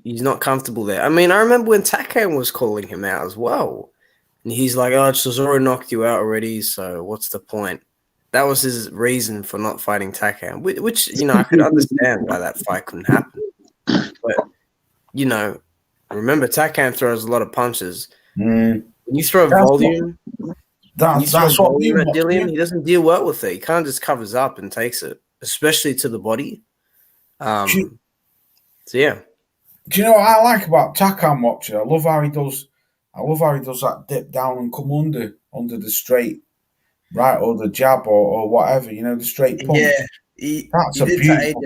he's not comfortable there. I mean, I remember when Takam was calling him out as well, and he's like, "Oh, Chisora knocked you out already, so what's the point?" That was his reason for not fighting Takam, which I could understand why that fight couldn't happen. But remember, Takam throws a lot of punches. When you throw volume, that's what we at Dillian. He doesn't deal well with it. He kind of just covers up and takes it, especially to the body. So yeah.
Do you know what I like about Takam watching? I love how he does that dip down and come under the straight right or the jab or whatever. The straight punch.
Yeah,
that's a beautiful.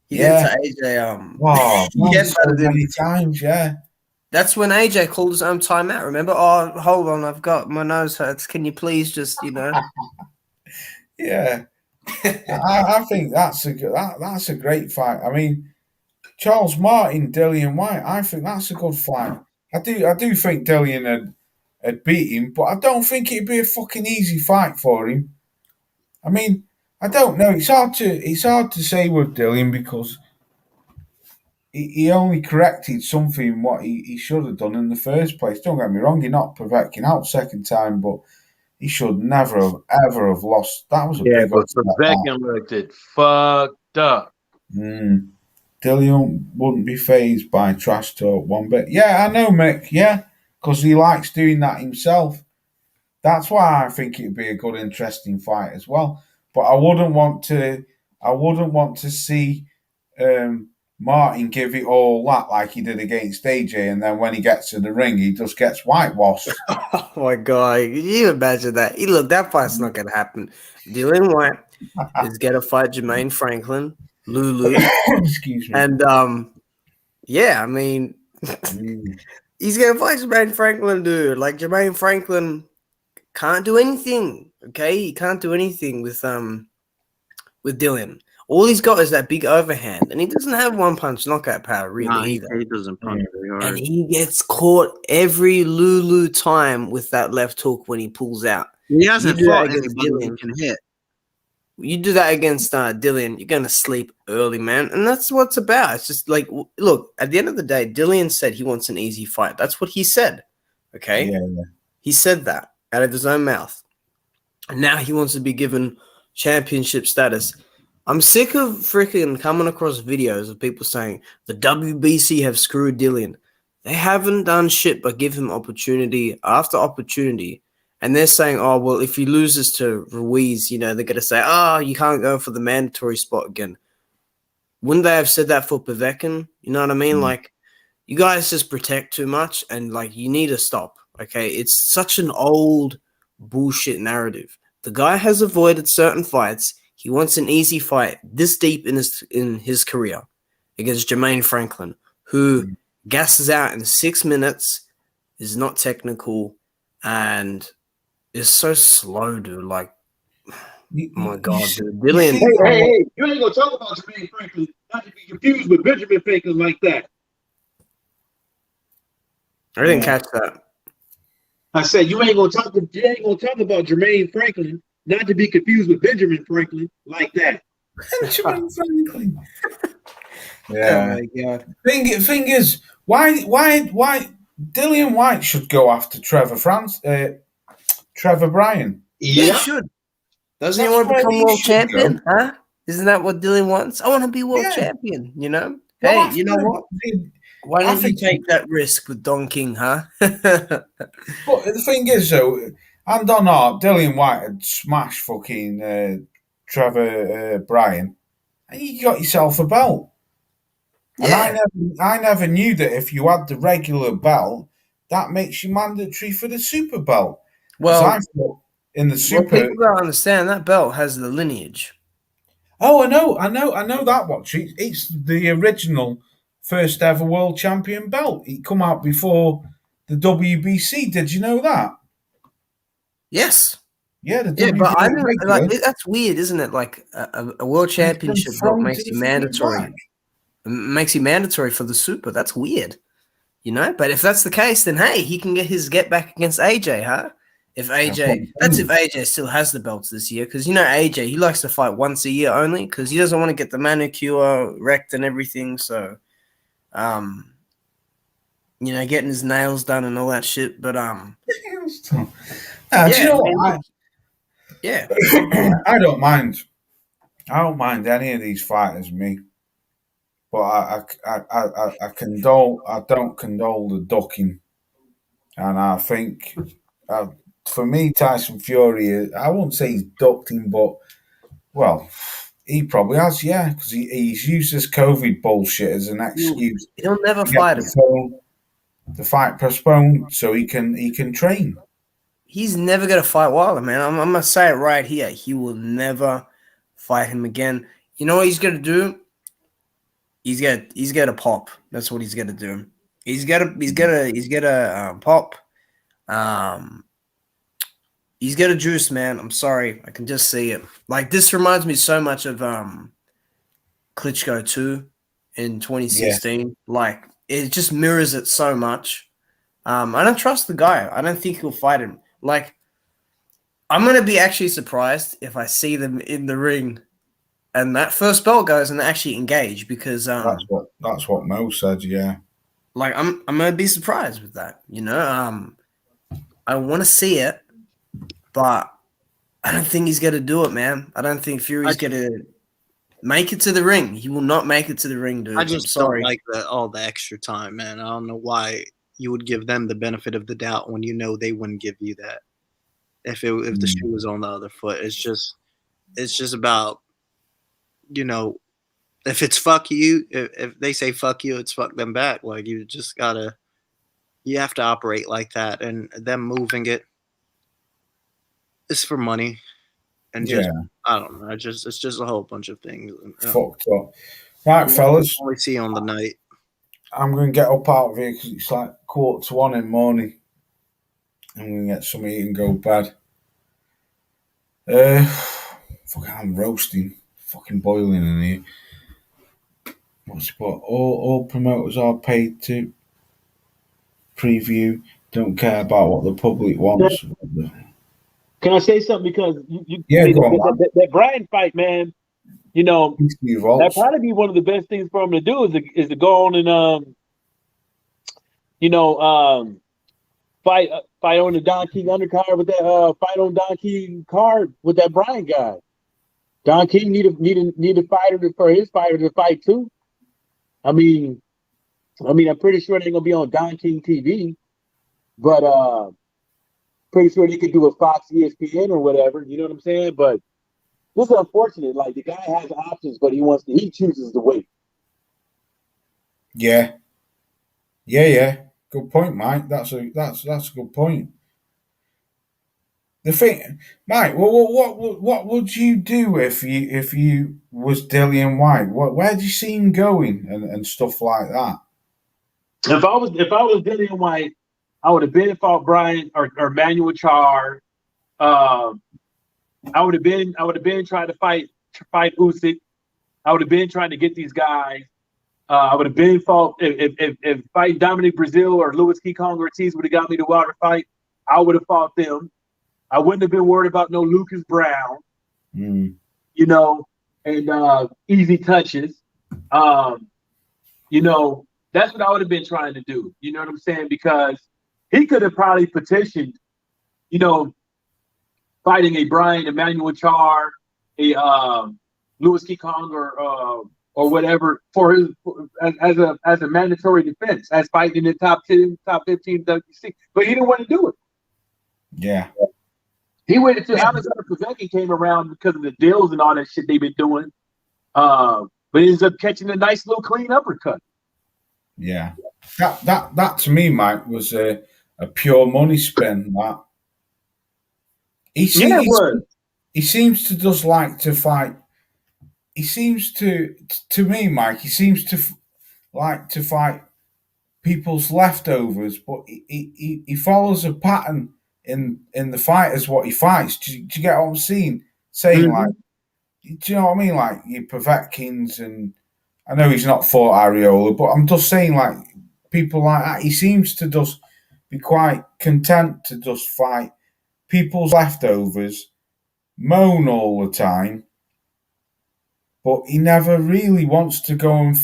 He did to AJ.
Wow, so many times. Yeah.
That's when AJ called his own timeout. Remember? Oh, hold on, I've got my nose hurts. Can you please just,
Yeah, I think that's a great fight. I mean, Charles Martin, Dillian White. I think that's a good fight. I do think Dillian had beat him, but I don't think it'd be a fucking easy fight for him. I mean, I don't know. It's hard to say with Dillian because he only corrected something what he should have done in the first place. Don't get me wrong, he's not Povetkin out second time, but he should never have ever have lost. That was a big
but Povetkin looked it fucked up.
Dillian wouldn't be fazed by trash talk one bit. Yeah, I know, Mick. Yeah, because he likes doing that himself. That's why I think it'd be a good, interesting fight as well. But I wouldn't want to see Martin give it all that like he did against AJ, and then when he gets to the ring, he just gets whitewashed.
Oh my god! Can you imagine that? Look, that fight's not going to happen. Dillian White is going to fight Jermaine Franklin, Lulu.
Excuse me.
And I mean, he's going to fight Jermaine Franklin, dude. Like Jermaine Franklin can't do anything. Okay, he can't do anything with Dillian. All he's got is that big overhand, and he doesn't have one punch knockout power really either.
He doesn't punch very hard.
And he gets caught every Lulu time with that left hook when he pulls out.
He hasn't fought anybody who can hit.
You do that against Dillian, you're going to sleep early, man. And that's what it's about. It's just like, look, at the end of the day, Dillian said he wants an easy fight. That's what he said. Okay?
Yeah.
He said that out of his own mouth. And now he wants to be given championship status. I'm sick of freaking coming across videos of people saying the WBC have screwed Dillian. They haven't done shit but give him opportunity after opportunity. And they're saying, oh, well, if he loses to Ruiz, they're going to say, oh, you can't go for the mandatory spot again. Wouldn't they have said that for Povetkin? You know what I mean? Like, you guys just protect too much and, like, you need to stop, okay? It's such an old bullshit narrative. The guy has avoided certain fights. He wants an easy fight this deep in his career against Jermaine Franklin, who gasses out in 6 minutes, is not technical, and is so slow, dude. Like, oh my god, dude. Dillian.
Hey, you ain't gonna talk about Jermaine Franklin, not to be confused with Benjamin Franklin like that.
I didn't catch that.
I said you ain't gonna talk about Jermaine Franklin not to be confused with Benjamin Franklin, like that.
Benjamin Franklin. Yeah.
Oh my god.
Thing is, why Dillian White should go after Trevor Bryan?
Yeah, he should. Doesn't he
That's
want to
where
become
he
world
should
champion?
go.
Huh? Isn't that what Dylan wants? I want to be world
Yeah.
champion, you know?
Well,
Hey, you know what? Why don't you take that risk with Don King, huh?
But the thing is, though, and on art, Dillian White had smashed fucking Trevor Bryan, and you got yourself a belt.
Yeah.
And I never knew that if you had the regular belt, that makes you mandatory for the super belt.
Well,
I thought in the super,
people don't understand that belt has the lineage.
Oh, I know that watch. It's the original first ever world champion belt. It come out before the WBC. Did you know that?
Yes.
Yeah, the
Yeah,
WBC
but I don't
regular.
like that's weird, isn't it? Like a world championship belt makes you mandatory. Makes you mandatory for the super. That's weird. You know, but if that's the case, then hey, he can get his get back against AJ, huh? If AJ still has the belts this year, because you know AJ, he likes to fight once a year only because he doesn't want to get the manicure wrecked and everything. So, you know, getting his nails done and all that shit. But
do you know what?
Yeah,
I don't mind. I don't mind any of these fighters, me. But I condole. I don't condole the ducking, and I think. For me, Tyson Fury, I won't say he's ducked him, but, well, he probably has, yeah, because he's used this COVID bullshit as an excuse.
He'll never fight him.
The fight postponed so he can train.
He's never going to fight Wilder, man. I'm going to say it right here. He will never fight him again. You know what he's going to do? He's gonna pop. That's what he's going to do. He's gonna pop. He's got a juice, man. I'm sorry. I can just see it. Like, this reminds me so much of Klitschko 2 in 2016. Yeah. Like, it just mirrors it so much. I don't trust the guy. I don't think he'll fight him. Like, I'm going to be actually surprised if I see them in the ring and that first belt goes and they actually engage because
that's what Mo said, yeah.
Like, I'm going to be surprised with that, you know? I want to see it. But I don't think he's going to do it, man. I don't think Fury's going to make it to the ring. He will not make it to the ring, dude.
I just don't like all the extra time, man. I don't know why you would give them the benefit of the doubt when you know they wouldn't give you that if the shoe was on the other foot. It's just about, you know, if it's fuck you, if they say fuck you, it's fuck them back. Like, you have to operate like that, and them moving it. It's for money, and just I don't know. It's just a whole bunch of things.
Fucked up. Right, fellas.
We see you on the night.
I'm going to get up out of here because it's like 1:45 in the morning. I'm going to get some eat and go bed. Fucking, I'm roasting, fucking boiling in here. All promoters are paid to preview. Don't care about what the public wants.
Can I say something? Because that Bryan fight, man, you know, that'd probably be one of the best things for him to do is to go on and fight on the Don King undercard with that fight on Don King card with that Bryan guy. Don King need a fighter for his fighter to fight too. I mean, I'm pretty sure they're gonna be on Don King TV, but pretty sure they could do a Fox, ESPN, or whatever. You know what I'm saying? But this is unfortunate. Like, the guy has options, but he chooses to wait.
Yeah. Good point, Mike. That's a good point. The thing, Mike, what would you do if you was Dillian White? Where do you see him going and stuff like that?
If I was Dillian White, I would have been fought Bryan or Manuel Charr. I would have been trying to fight Usyk. I would have been trying to get these guys. I would have been fought if fight Dominic Breazeale or Louis Kong Ortiz would have got me the wilder fight. I would have fought them. I wouldn't have been worried about no Lucas Brown.
Mm.
You know, and easy touches. You know, that's what I would have been trying to do. You know what I'm saying? Because he could have probably petitioned, you know, fighting a Brian Emmanuel Char, a Louis Kikong or whatever for his as a mandatory defense, as fighting in the top 10, top 15 WC. But he didn't want to do it.
Yeah.
He waited until Alexander Povetkin came around because of the deals and all that shit they've been doing. But he ends up catching a nice little clean uppercut.
Yeah. That to me, Mike, was a pure money spin. That he seems to just like to fight. He seems to me, Mike. He seems to like to fight people's leftovers, but he follows a pattern in the fighters what he fights. Do you get what I'm saying? Like, do you know what I mean? Like your Povetkins, and I know he's not fought Ariola, but I'm just saying, like, people like that. He seems to just be quite content to just fight people's leftovers, moan all the time, but he never really wants to go and.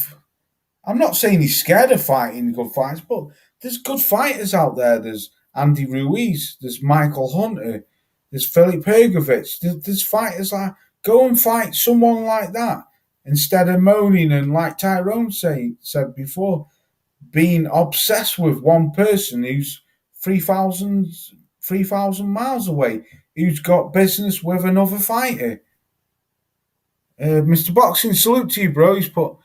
I'm not saying he's scared of fighting good fights, but there's good fighters out there. There's Andy Ruiz, there's Michael Hunter, there's Filip Hrgovic. There's fighters like, go and fight someone like that instead of moaning and, like Tyrone said before, being obsessed with one person who's 3,000 miles away, who's got business with another fighter. Mr. Boxing, salute to you, bro. He's put,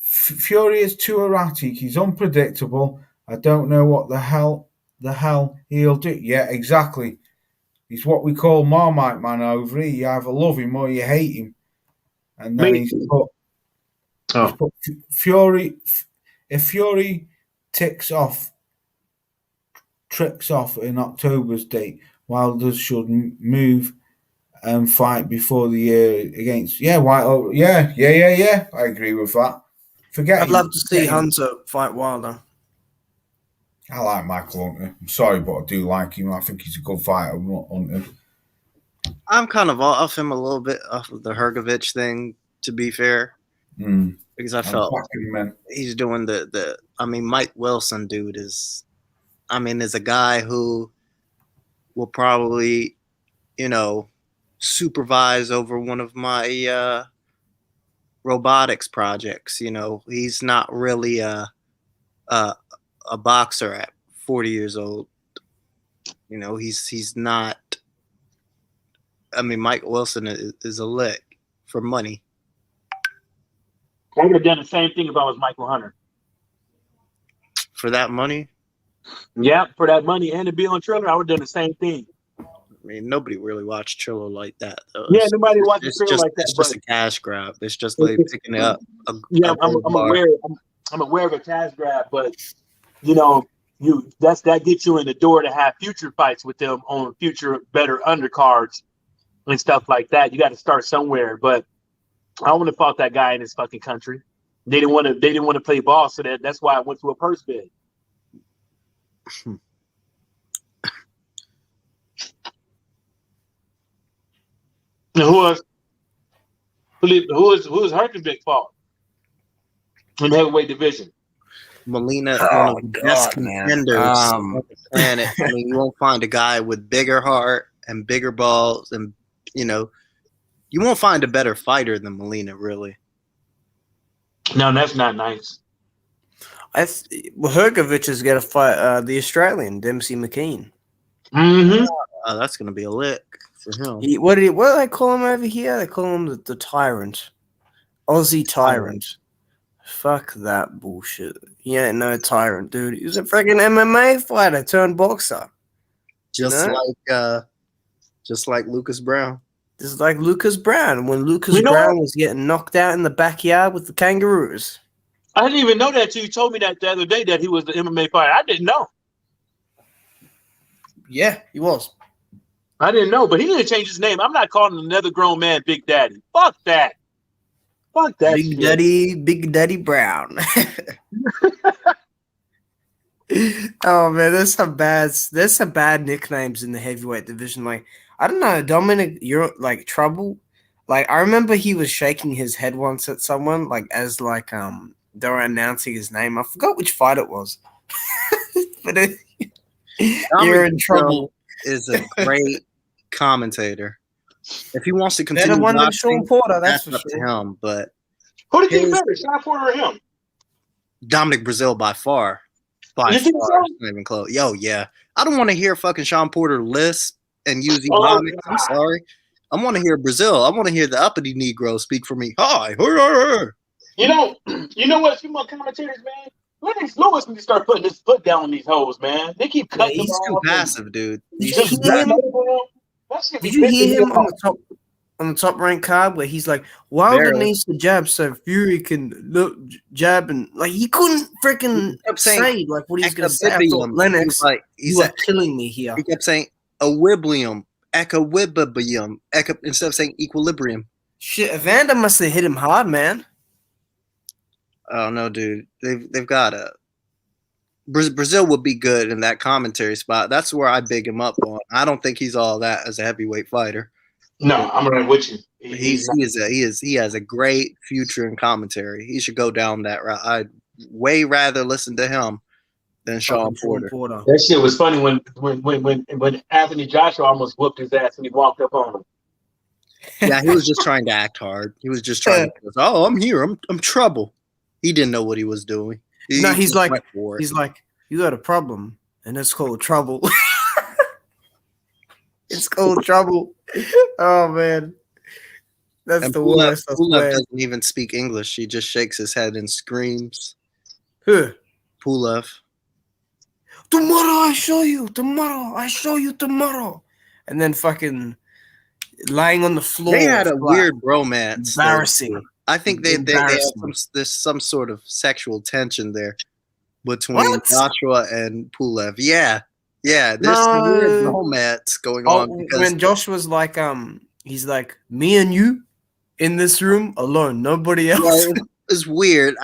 Fury is too erratic. He's unpredictable. I don't know what the hell he'll do. Yeah, exactly. He's what we call Marmite Man over here. You either love him or you hate him. And then he's put Fury. If Fury tricks off in October's date, Wilder should move and fight before the year against. Yeah, Wilder. Yeah. I agree with that.
I'd love to see Hunter fight Wilder.
I like Michael Hunter. I'm sorry, but I do like him. I think he's a good fighter, Hunter.
I'm kind of off him a little bit off of the Hrgovic thing, to be fair. Because I felt he's doing the I mean, Mike Wilson, dude, is a guy who will probably, supervise over one of my robotics projects. He's not really a boxer at 40 years old. He's not. I mean, Mike Wilson is a lick for money.
I would have done the same thing if I was Michael Hunter.
For that money?
Yeah, for that money and to be on Triller, I would have done the same thing.
I mean, nobody really watched Triller like that, though.
Yeah, nobody watches Triller like that.
It's just a cash grab. It's just like picking it up.
I'm aware of a cash grab, but that gets you in the door to have future fights with them on future better undercards and stuff like that. You got to start somewhere, but I wouldn't have fought that guy in his fucking country. They didn't want to play ball, so that's why I went to a purse bid. Who is Hrgovic fought in the heavyweight division?
Molina, one of the best contenders on the planet. I mean, you won't find a guy with bigger heart and bigger balls, and you won't find a better fighter than Molina, really.
No, that's not nice.
Hrgovic is going to fight the Australian Dempsey McKean.
Mm-hmm.
That's going to be a lick for him.
What do they call him over here? They call him the Tyrant. Aussie Tyrant. Fuck that bullshit. He ain't no tyrant, dude. He was a freaking MMA fighter turned boxer.
Just like Lucas Brown.
Just like Lucas Brown. When Lucas Brown was getting knocked out in the backyard with the kangaroos.
I didn't even know that. You told me that the other day that he was the MMA fighter. I didn't know.
Yeah, he was.
I didn't know, but he didn't change his name. I'm not calling another grown man Big Daddy. Fuck that. Fuck that
Big Daddy Brown. Oh man, there's some bad nicknames in the heavyweight division. Like I don't know, Dominic, you're like Trouble. Like I remember he was shaking his head once at someone, like as like they were announcing his name. I forgot which fight it was, but you're in trouble.
Is a great commentator. If he wants to continue,
Better one than Sean Porter. That's for
up
sure.
to him. But
Who do you think better, Sean Porter or him?
Dominic Brazil by far. By
You think
far.
so?
It's not even close. Yo, yeah. I don't want to hear fucking Sean Porter lisp and use Dominic. I'm sorry. I want to hear Brazil. I want to hear the uppity Negro speak for me. Hi.
You know what? A few more commentators, man. Lennox Lewis need to start putting his foot down on these hoes, man. They keep cutting.
He's too passive, dude.
Did you hear him on the top ranked card where he's like, Wilder needs to jab so Fury can look jab, and like he couldn't freaking say like what he's gonna say. I thought, Lennox, you are killing me here.
He kept saying equilibrium, instead of saying equilibrium.
Shit, Evander must have hit him hard, man.
Oh no, dude. They've got a Brazil would be good in that commentary spot. That's where I big him up on. I don't think he's all that as a heavyweight fighter.
No, I'm right with you.
He has a great future in commentary. He should go down that route. I'd way rather listen to him than Sean Porter.
That shit was funny when Anthony Joshua almost whooped his ass when he walked up on him.
Yeah, he was just trying to act hard. He was just trying to, oh, I'm here. I'm trouble. He didn't know what he was doing.
He's like, you got a problem, and it's called trouble. It's called trouble. Oh man, that's and the worst.
Pulev doesn't even speak English. He just shakes his head and screams.
Who?
Pulev.
Tomorrow I show you. Tomorrow I show you. Tomorrow, and then fucking lying on the floor.
They had a weird bromance.
Embarrassing.
I think they there's some sort of sexual tension there between Joshua and Pulev. Yeah, there's some weird romance going on.
When Joshua's like, he's like, me and you in this room alone, nobody else.
Yeah, it's weird.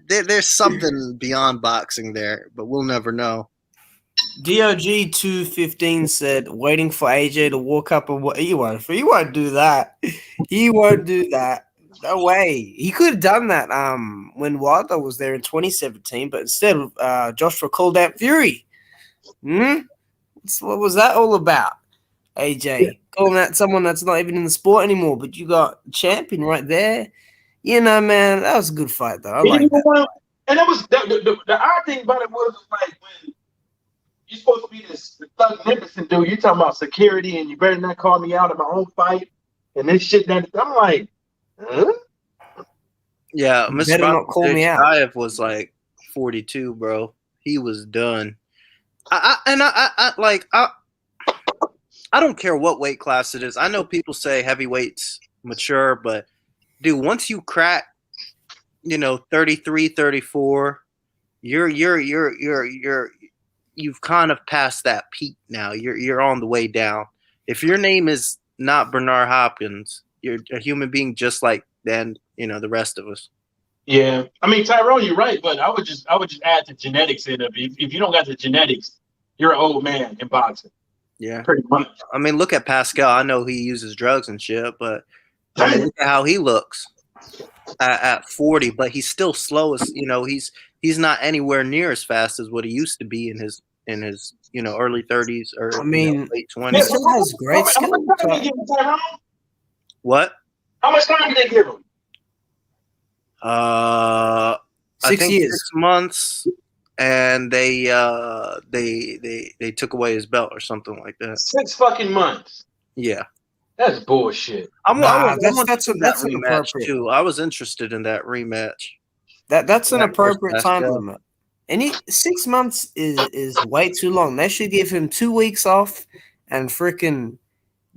There's something beyond boxing there, but we'll never know.
DOG 215 said, waiting for AJ to walk up and he won't do that. He won't do that. No way. He could have done that when Wilder was there in 2017, but instead Joshua called out Fury. What was that all about? AJ calling out someone that's not even in the sport anymore, but you got a champion right there. You know, man, that was a good fight though. I like that.
And that was the odd thing about it was like when you're supposed to be this thug magnificent dude, you're talking about security and you better not call me out in my own fight and this shit that I'm like, huh?
Yeah, Mr. Bakhtayev was like 42, bro. He was done. I don't care what weight class it is. I know people say heavyweights mature, but dude, once you crack, 33, 34, you've kind of passed that peak now. You're on the way down. If your name is not Bernard Hopkins, you're a human being just like the rest of us.
Yeah, I mean Tyrone, you're right, but I would just add the genetics in it. If you don't got the genetics, you're an old man in boxing.
Yeah,
pretty much.
I mean, look at Pascal. I know he uses drugs and shit, but look at how he looks at 40. But he's still slow as he's not anywhere near as fast as what he used to be in his early 30s or late 20s.
He still has great skill.
What?
How much time did they give him?
6
years.
6 months, and they took away his belt or something like that.
6 fucking months.
Yeah,
that's bullshit.
That's
rematch too. I was interested in that rematch.
That's an appropriate time limit. 6 months is way too long. They should give him 2 weeks off and freaking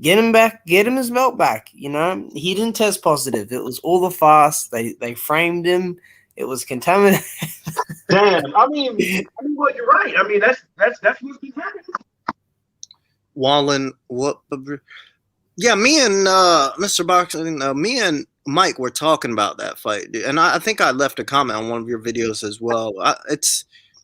get him back, get him his belt back. He didn't test positive. It was all the fast. They framed him. It was contaminated.
Damn. I mean, well, you're right. I mean, that's what's been happening.
Wallen, what? Yeah, me and Mr. Boxing, me and Mike were talking about that fight, and I think I left a comment on one of your videos as well.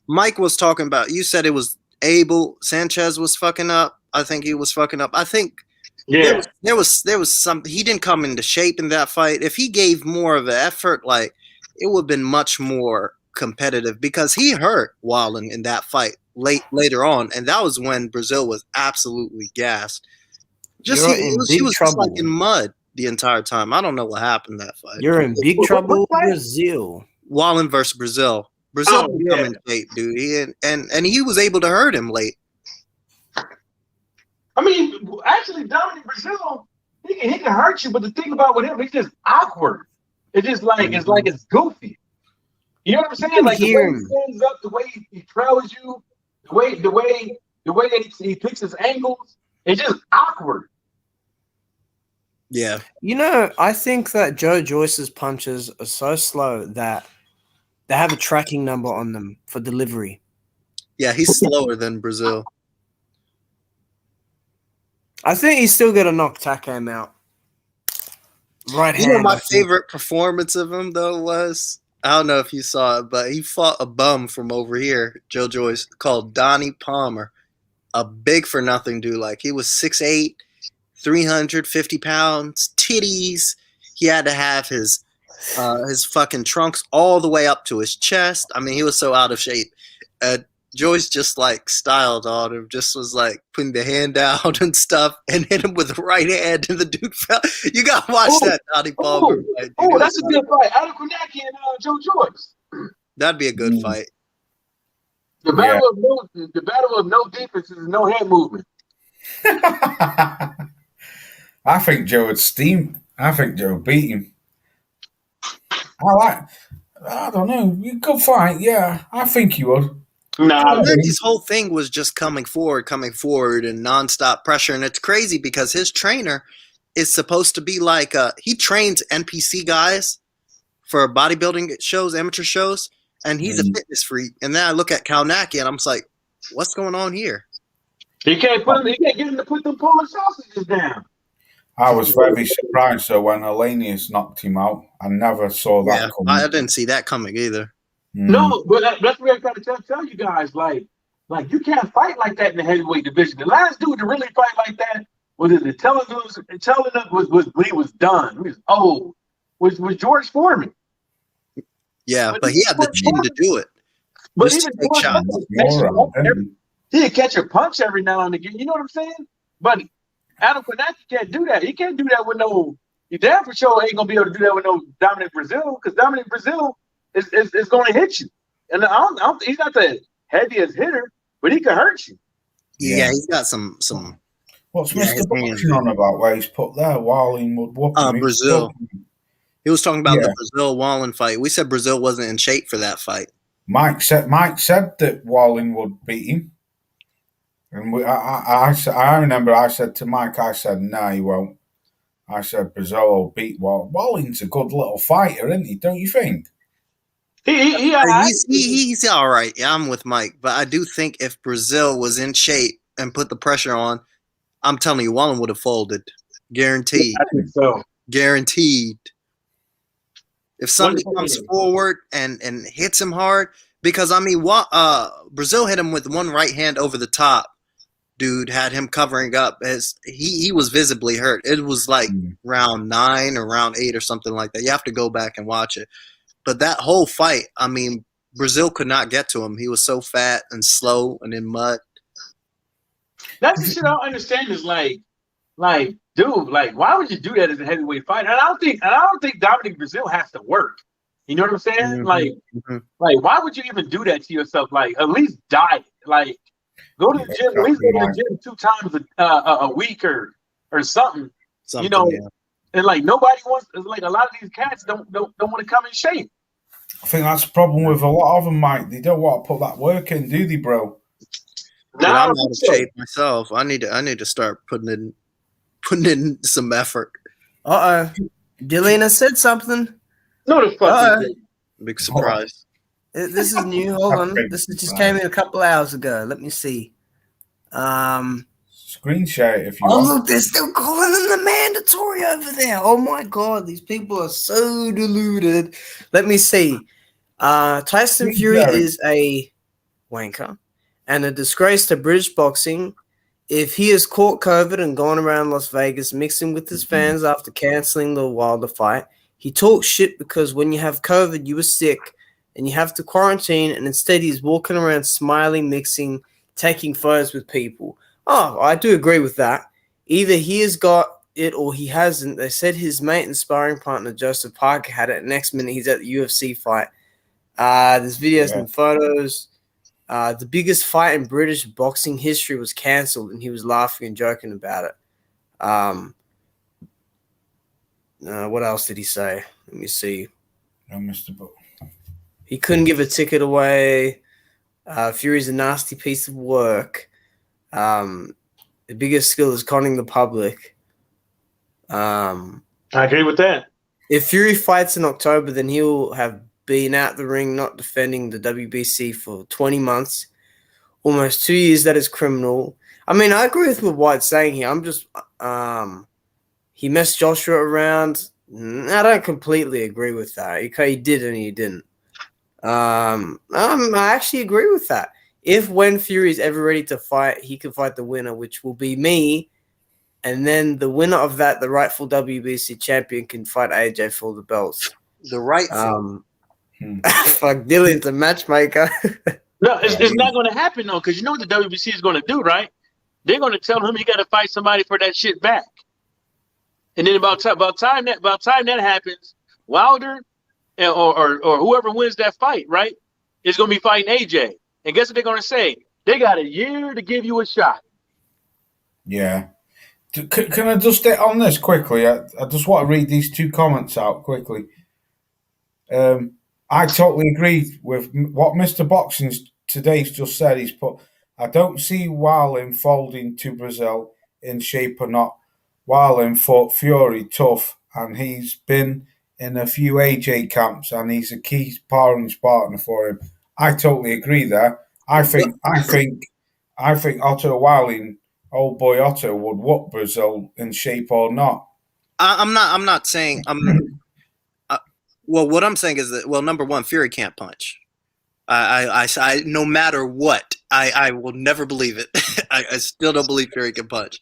Mike was talking about. You said it was Abel Sanchez was fucking up. I think he was fucking up. I think there was something. He didn't come into shape in that fight. If he gave more of an effort, like it would have been much more competitive because he hurt Wallen in that fight later on, and that was when Brazil was absolutely gassed. He was just like in mud the entire time. I don't know what happened that fight.
You're in big trouble, Brazil.
Wallen versus Brazil. Brazil didn't come in shape, dude. And he was able to hurt him late.
I mean, actually, Dominic Brazil, he can hurt you, but the thing about with him, he's just awkward. It's just like it's goofy. You know what I'm saying? Like the way he stands up, the way he trails you, the way that he picks his angles, it's just awkward.
Yeah.
You know, I think that Joe Joyce's punches are so slow that they have a tracking number on them for delivery.
Yeah, he's slower than Brazil.
I think he's still going to knock Takam out. Right hand.
You know, my favorite performance of him, though, was, I don't know if you saw it, but he fought a bum from over here, Joe Joyce, called Donnie Palmer. A big for nothing dude. Like, he was 6'8", 350 pounds, titties. He had to have his fucking trunks all the way up to his chest. I mean, he was so out of shape. Joyce just like styled on him, just was like putting the hand out and stuff and hit him with the right hand, and the dude fell. You gotta watch that Donnie Palmer fight.
Oh, that's a good fight. Adam Kornacki and Joe Joyce.
That'd be a good fight.
The battle of no defense is no head movement.
I think Joe would steam. I think Joe beat him. I don't know. Good fight, yeah. I think he would.
Nah, his whole thing was just coming forward and nonstop pressure. And it's crazy because his trainer is supposed to be like he trains NPC guys for bodybuilding shows, amateur shows, and he's a fitness freak. And then I look at Kalnacki and I'm just like, what's going on here?
He can't get him to put them Polish sausages down.
I was very surprised when Elenius knocked him out. I never saw that coming.
I didn't see that coming either.
No, but that's what I got to tell you guys. Like you can't fight like that in the heavyweight division. The last dude to really fight like that was telling us was when he was done. He was old. Was George Foreman.
Yeah, but he had the chin to do it.
But even he'd catch a punch every now and again. You know what I'm saying? But Adam Kornacki can't do that. He can't do that with no. He damn for sure ain't gonna be able to do that with no Dominic Brazil, because Dominic Brazil is going to hit you. And he's not the heaviest hitter, but he can hurt you.
Yeah, he's got some.
What's Mr. Boxing on about where he's put there? Wallen would whoop him.
Brazil. He was talking about the Brazil Wallen fight. We said Brazil wasn't in shape for that fight.
Mike said that Wallen would beat him. And I remember I said to Mike, I said, no, he won't. I said Brazil will beat Wallen. Wallen's a good little fighter, isn't he? Don't you think?
He's all right. Yeah, I'm with Mike, but I do think if Brazil was in shape and put the pressure on, I'm telling you, Wallen would have folded, guaranteed.
I think so.
Guaranteed. If somebody comes forward and hits him hard, because I mean, Brazil hit him with one right hand over the top. Dude had him covering up as he was visibly hurt. It was like round 9 or round 8 or something like that. You have to go back and watch it. But that whole fight, I mean, Brazil could not get to him. He was so fat and slow and in mud.
That's the shit I don't understand is like, dude, like, why would you do that as a heavyweight fighter? And I don't think Dominic Brazil has to work. You know what I'm saying? Like, why would you even do that to yourself? Like, at least diet. Like, go to the gym. At least go to the gym 2 times a week or something. You know. Yeah. And like nobody wants, like a lot of these cats don't want to come in shape.
I think that's the problem with a lot of them, Mike. They don't want to put that work in, do they, bro?
No, I'm out of shape myself. I need to start putting in some effort.
Delina said something.
No, the fuck.
Big surprise.
This is new. Hold on. This just came in a couple hours ago. Let me see.
Screen share it if you want.
Oh, look, they're still calling them the mandatory over there. Oh, my God. These people are so deluded. Let me see. Tyson Fury is a wanker and a disgrace to British boxing. If he has caught COVID and gone around Las Vegas mixing with his fans after canceling the Wilder fight, he talks shit because when you have COVID, you were sick and you have to quarantine, and instead he's walking around smiling, mixing, taking photos with people. Oh, I do agree with that. Either he has got it or he hasn't. They said his mate and sparring partner, Joseph Parker, had it. Next minute, he's at the UFC fight. There's videos and photos. The biggest fight in British boxing history was cancelled, and he was laughing and joking about it. What else did he say? Let me see.
No, Mr. Book.
He couldn't give a ticket away. Fury's a nasty piece of work. The biggest skill is conning the public.
I agree with that.
If Fury fights in October, then he'll have been out the ring not defending the WBC for 20 months, almost 2 years. That is criminal. I mean, I agree with what White's saying here. I'm just he messed Joshua around. I don't completely agree with that. He did and he didn't. I actually agree with that. If when Fury is ever ready to fight, he can fight the winner, which will be me. And then the winner of that, the rightful WBC champion, can fight AJ for the belts.
The rightful.
Fuck, Dylan's the matchmaker.
No, it's not going to happen, though, because you know what the WBC is going to do, right? They're going to tell him he got to fight somebody for that shit back. And then about time that happens, Wilder or whoever wins that fight, right, is going to be fighting AJ. And guess what they're going to say? They got a year to give you a shot.
Yeah. Can I just stay on this quickly? I just want to read these two comments out quickly. I totally agree with what Mr. Boxing's today's just said. He's put, I don't see Wallin folding to Brazil in shape or not. Wallin fought Fury tough, and he's been in a few AJ camps, and he's a key sparring partner for him. I totally agree there. I think Otto Wallin, old boy Otto, would whoop Brazil in shape or not.
I'm not saying well, what I'm saying is that, well, number one, Fury can't punch. I no matter what, I will never believe it. I still don't believe Fury can punch.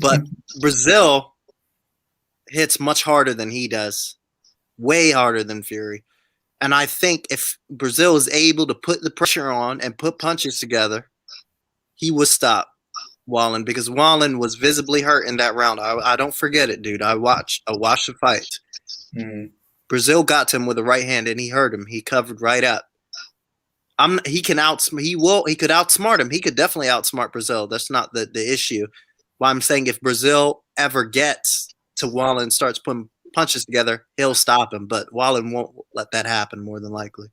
But Brazil hits much harder than he does, way harder than Fury. And I think if Brazil is able to put the pressure on and put punches together, he will stop Wallin, because Wallin was visibly hurt in that round. I don't forget it, dude. I watched the fight. Brazil got to him with a right hand and he hurt him. He covered right up. He could outsmart him. He could definitely outsmart Brazil. That's not the issue. Well, I'm saying if Brazil ever gets to Wallin and starts putting punches together, he'll stop him. But Wallin won't let that happen, more than likely.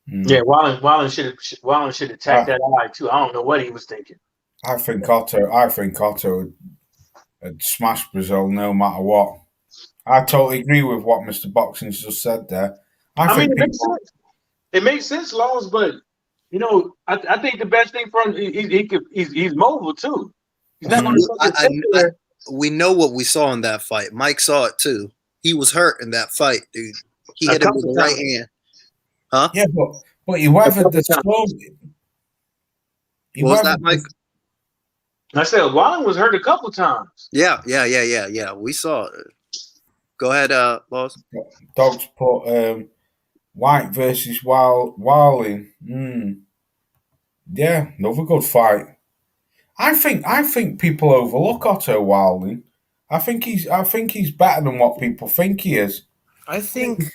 Yeah, Wallin should attack that eye too. I don't know what he was thinking.
I think Otto would smash Brazil no matter what. I totally agree with what Mr. Boxing's just said there. I mean,
it makes sense, Laws, but you know, I think the best thing for him, he's mobile too. He's not going to.
We know what we saw in that fight. Mike saw it too. He was hurt in that fight, dude. He hit him with the right hand. Huh?
Yeah, but he weathered the storm.
What was that, Mike?
I said Wallin was hurt a couple times.
Yeah. We saw it. Go ahead, Laws.
Dogs put White versus Wallin. Yeah, another good fight. I think people overlook Otto Wallin. I think he's better than what people think he is.
I think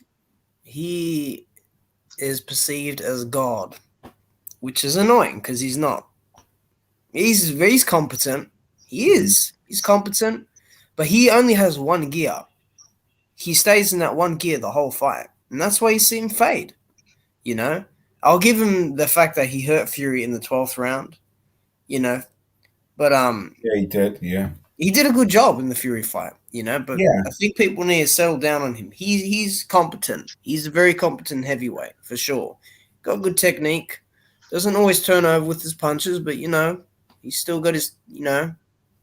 he is perceived as God, which is annoying because he's not. He's competent. He's competent, but he only has one gear. He stays in that one gear the whole fight, and that's why you see him fade. You know, I'll give him the fact that he hurt Fury in the 12th round. You know, but
yeah, he did. Yeah,
he did a good job in the Fury fight. You know, but
yeah.
I think people need to settle down on him. He's competent. He's a very competent heavyweight for sure. Got good technique. Doesn't always turn over with his punches, but you know, he's still got his. You know,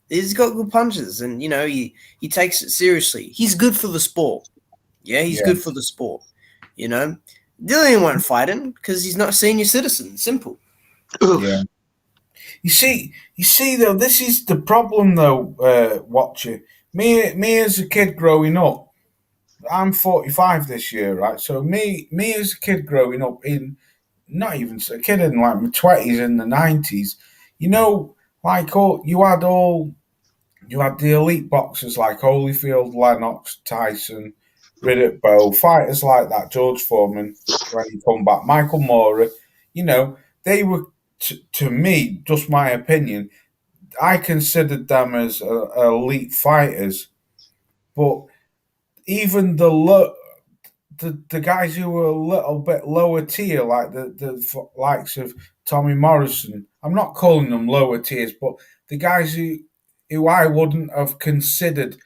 he's got good punches, and you know, he takes it seriously. He's good for the sport. Yeah, he's good for the sport. You know, Dillian won't fight him because he's not a senior citizen. Simple.
Yeah. You see though, this is the problem though, Watcher. Me as a kid growing up, I'm 45 this year, right? So me as a kid growing up in, not even a kid in like my 20s in the 90s, you know, like you had the elite boxers like Holyfield, Lennox, Tyson, Riddick Bowe, fighters like that, George Foreman, when he come back, Michael Moorer, you know, they were, to me, just my opinion, I considered them as elite fighters. But even the guys who were a little bit lower tier, like the likes of Tommy Morrison, I'm not calling them lower tiers, but the guys who I wouldn't have considered,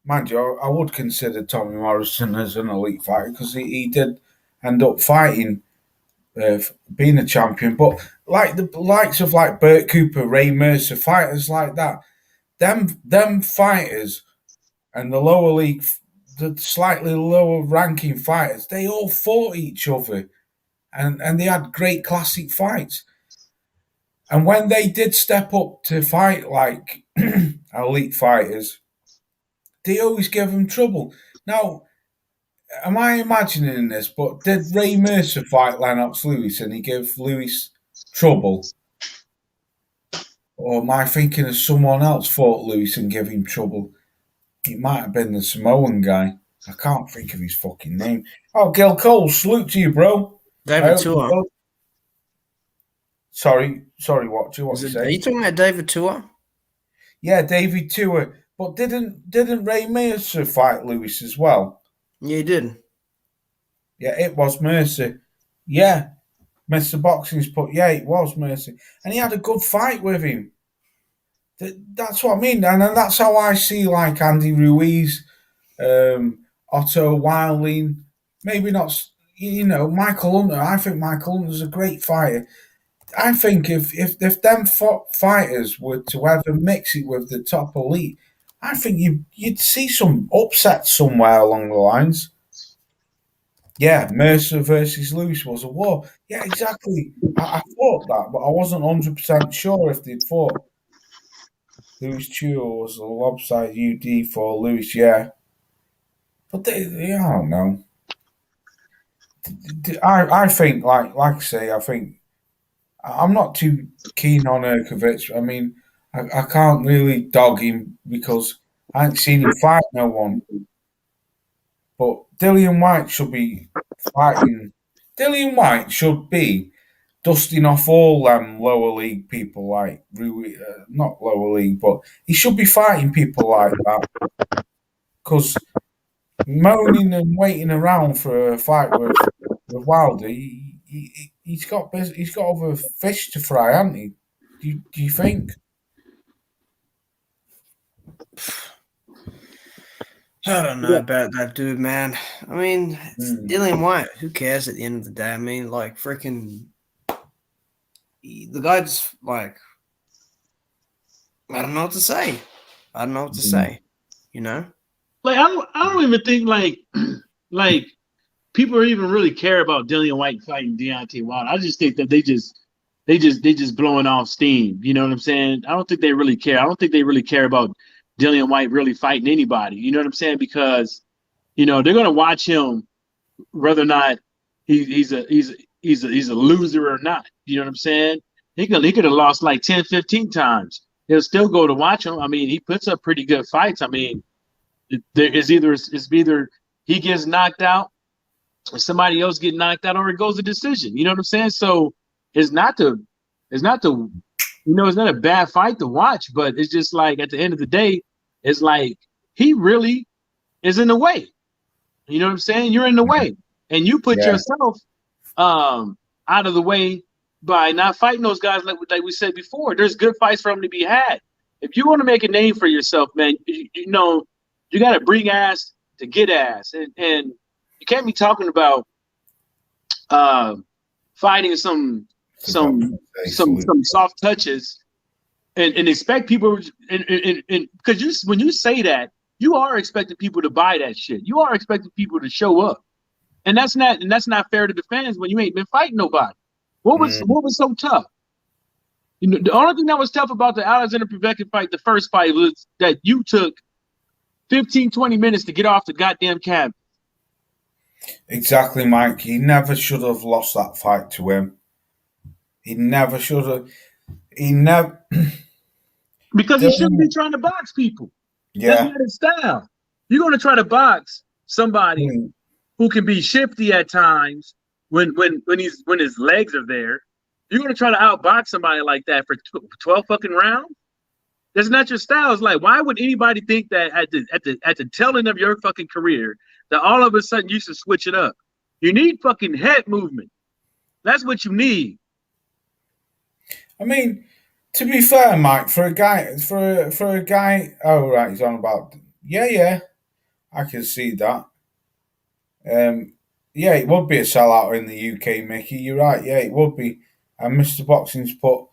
mind you, I would consider Tommy Morrison as an elite fighter because he did end up fighting, being a champion. But like the likes of like Burt Cooper, Ray Mercer, fighters like that, them fighters and the lower league, the slightly lower ranking fighters, they all fought each other, and they had great classic fights. And when they did step up to fight like elite fighters, they always give them trouble. Now, am I imagining this? But did Ray Mercer fight Lennox Lewis and he gave Lewis trouble? Or am I thinking of someone else fought Lewis and gave him trouble? It might have been the Samoan guy. I can't think of his fucking name. Oh, Gil Cole, salute to you, bro.
David Tua.
Sorry, what you say?
Are you talking about David Tua?
Yeah, David Tua. But didn't Ray Mercer fight Lewis as well?
Yeah, he did.
Yeah, it was Mercer. Yeah, Mr. Boxing's put. Yeah, it was Mercer, and he had a good fight with him. That's what I mean, and that's how I see like Andy Ruiz, Otto Wilding. Maybe not, Michael Hunter. I think Michael Hunter's a great fighter. I think if them fighters were to ever mix it with the top elite, I think you'd see some upsets somewhere along the lines. Yeah, Mercer versus Lewis was a war. Yeah, exactly. I thought that, but I wasn't 100% sure if they'd fought. Lewis Chua was a lopsided UD for Lewis, yeah. But I don't know. I think, like I say, I think I'm not too keen on Erkovich. I mean, I can't really dog him because I ain't seen him fight no one. But Dillian White should be fighting. Dillian White should be dusting off all them lower league people like Rui, not lower league, but he should be fighting people like that. Because moaning and waiting around for a fight with Wilder, he's got other fish to fry, hasn't he? Do you think?
I don't know about that dude, man. I mean, Dillian White, who cares at the end of the day? I mean, like, freaking, the guy's like, I don't know what to say. You know?
Like, I don't even think, like, people even really care about Dillian White fighting Deontay Wilder. I just think that they just blowing off steam. You know what I'm saying? I don't think they really care. I don't think they really care about Dillian White really fighting anybody. You know what I'm saying? Because, they're gonna watch him whether or not he's a loser or not. You know what I'm saying? He could have lost like 10, 15 times. They'll still go to watch him. I mean, he puts up pretty good fights. I mean, it's either he gets knocked out or somebody else get knocked out, or it goes to decision. You know what I'm saying? So it's not a bad fight to watch, but it's just like at the end of the day, it's like he really is in the way. You know what I'm saying? You're in the way, and you put yourself out of the way by not fighting those guys. Like we said before, there's good fights for them to be had. If you want to make a name for yourself, man, you got to bring ass to get ass, and you can't be talking about fighting some soft touches and expect people and because when you say that, you are expecting people to buy that shit. You are expecting people to show up, and that's not fair to the fans when you ain't been fighting nobody. What was so tough? You know, the only thing that was tough about the Alexander Povetkin fight, the first fight, was that you took 15, 20 minutes to get off the goddamn cab.
Exactly, Mike. He never should have lost that fight to him. He never should have. He never.
Because he shouldn't be trying to box people.
Yeah.
That's not his style. You're going to try to box somebody who can be shifty at times when his legs are there. You're going to try to outbox somebody like that for 12 fucking rounds? That's not your style. It's like, why would anybody think that at the tail end of your fucking career that all of a sudden you should switch it up? You need fucking head movement. That's what you need.
I mean, to be fair, Mike, for a guy, oh right, he's on about, yeah, I can see that. Yeah, it would be a sellout in the UK, Mickey. You're right. Yeah, it would be. And Mr. Boxing's put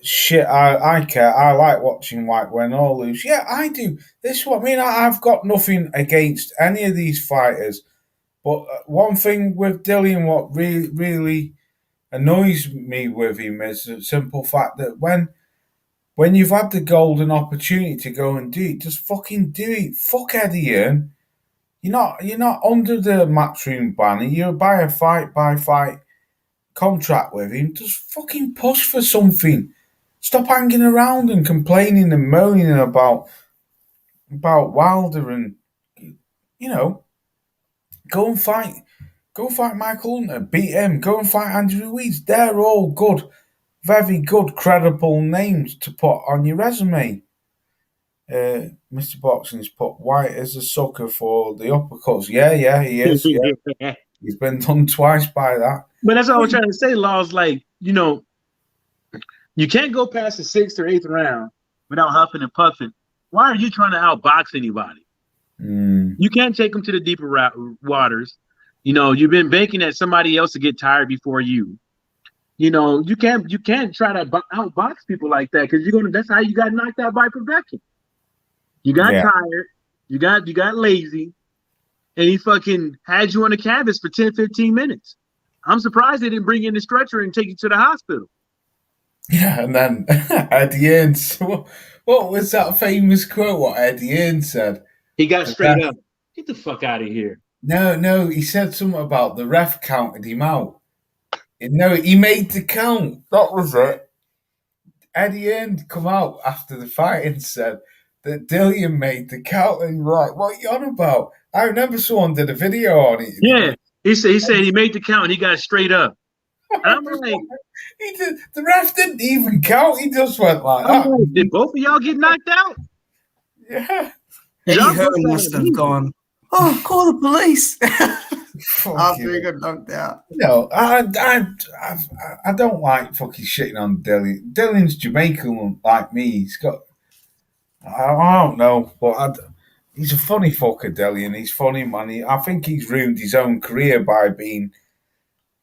shit. I care. I like watching White win or lose. Yeah, I do. This is what I mean. I've got nothing against any of these fighters, but one thing with Dillian, what really annoys me with him is the simple fact that when you've had the golden opportunity to go and do it, just fucking do it. Fuck Eddie Hearn. You're not under the matchroom banner. You're by fight contract with him. Just fucking push for something. Stop hanging around and complaining and moaning about Wilder and go and fight. Go and fight Michael Hunter. Beat him. Go and fight Andrew Ruiz. They're all good, very good, credible names to put on your resume. Mr. Boxing's put White as a sucker for the uppercuts. Yeah, he is. Yeah. He's been done twice by that.
But that's what I was trying to say, Law's like, you can't go past the 6th or 8th round without huffing and puffing. Why are you trying to outbox anybody? You can't take them to the deeper waters. You've been banking that somebody else to get tired before you. You can't try to outbox people like that because that's how you got knocked out by Povetkin. You got tired, you got lazy, and he fucking had you on the canvas for 10, 15 minutes. I'm surprised they didn't bring you in the stretcher and take you to the hospital.
Yeah, and then at the end, what was that famous quote? What Eddie Hearn said?
He got straight up. Get the fuck out of here.
No, he said something about the ref counted him out. No, he made the count. That was it. Eddie Hearn come out after the fight and said that Dillian made the count, and you're like, what are you on about? I remember someone did a video on it.
Yeah, he said he made the count and he got straight up. And I'm like,
the ref didn't even count. He just went like that.
Like, did both of y'all get knocked out?
Yeah.
Eddie Hearn must have gone, call the police. After he got knocked out.
No, I don't like fucking shitting on Dillian. Dillian's Jamaican like me. He's got, I don't know, but he's a funny fucker, Dillian. He's funny, man. I think he's ruined his own career by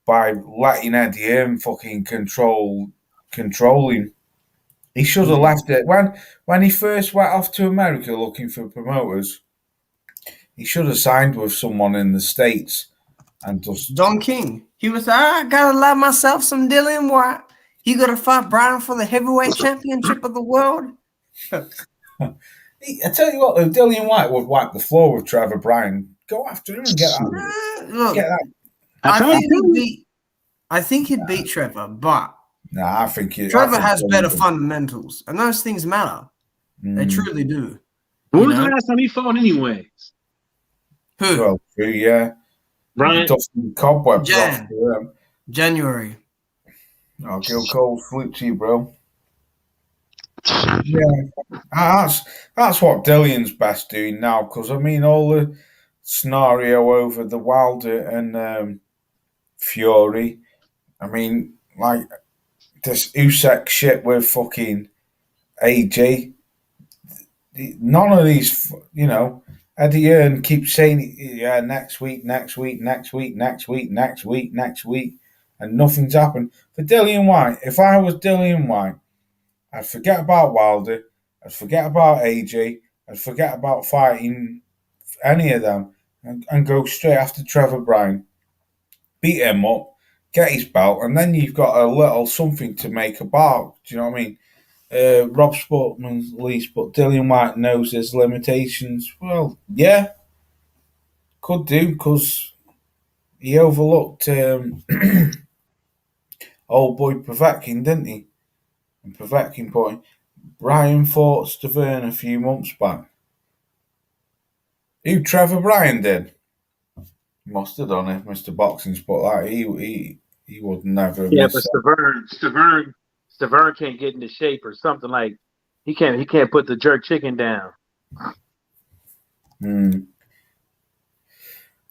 letting Eddie Hearn fucking control him. He should have left it when he first went off to America looking for promoters. He should have signed with someone in the States and just
Don King. He was, I gotta allow myself some Dillian White. You gotta fight Brian for the heavyweight championship of the world.
I tell you what, if Dillian White would wipe the floor with Trevor Bryan, go after him and get that.
I think he'd beat Trevor, but
I think
Trevor has better fundamentals, and those things matter. They truly do.
When was the last time he fought anyways?
Who?
Well, yeah.
Brian?
Dustin Cobwebs off
January.
I'll give a cold salute to you, bro. Yeah, that's what Dillian's best doing now, because I mean all the scenario over the Wilder and Fury. I mean, like this Usyk shit with fucking AJ. None of these, Eddie Hearn keeps saying, yeah, next week, and nothing's happened. For Dillian White, if I was Dillian White, I'd forget about Wilder, I'd forget about AJ, I'd forget about fighting any of them, and go straight after Trevor Bryan. Beat him up, get his belt, and then you've got a little something to make a bark. Do you know what I mean? Rob Sportman's least, but Dillian White knows his limitations. Well, yeah, could do, because he overlooked old boy Povetkin, didn't he? And Povetkin point. Brian fought Stavern a few months back. Who Trevor Bryan did? Must have done it, Mr. Boxing Spotlight. He would never
Yeah,
miss
but Stavern can't get into shape or something, like he can't put the jerk chicken down.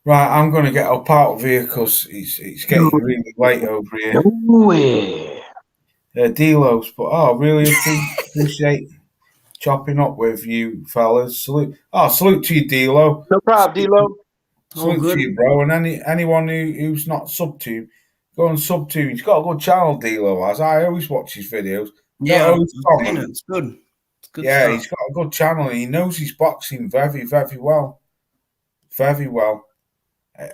Right, I'm going to get up out of here because it's getting really late over here. Delos, but really appreciate chopping up with you fellas. Salute to you, Delo.
No problem, Delo.
Salute to you, bro. And anyone who's not sub to him, go and sub to him. He's got a good channel, Delo has. I always watch his videos.
Yeah, it's good. It's good
yeah,
stuff.
He's got a good channel and he knows his boxing very, very well. Very well.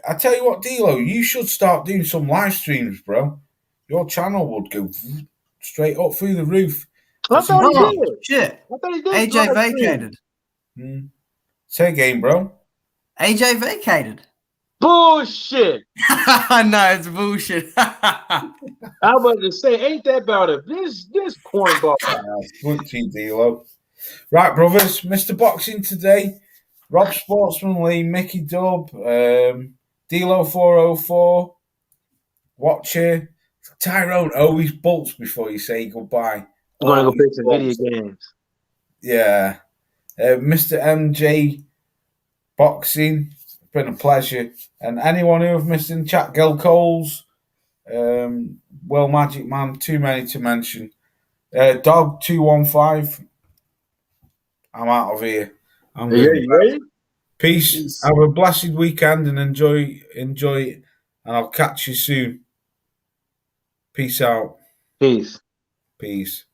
I tell you what, Delo, you should start doing some live streams, bro. Your channel would go straight up through the roof.
I thought he did.
Shit.
I thought he did.
AJ vacated.
Say again, bro.
AJ vacated.
Bullshit.
No, it's bullshit.
I was about to say, ain't that about it? This cornball.
Salute to you, Delo. Right, brothers, Mr. Boxing today. Rob Sportsman Lee, Mickey Dub, Delo 404, Watcher, Tyrone always bolts before you say goodbye.
I'm gonna go play some video games.
Yeah. Mr. MJ Boxing, been a pleasure. And anyone who have missed in the chat, Gil Coles, Will Magic Man, too many to mention. Dog 215. I'm out of here. I'm ready? Peace. Have a blessed weekend and enjoy it. And I'll catch you soon. Peace out.
Peace.
Peace.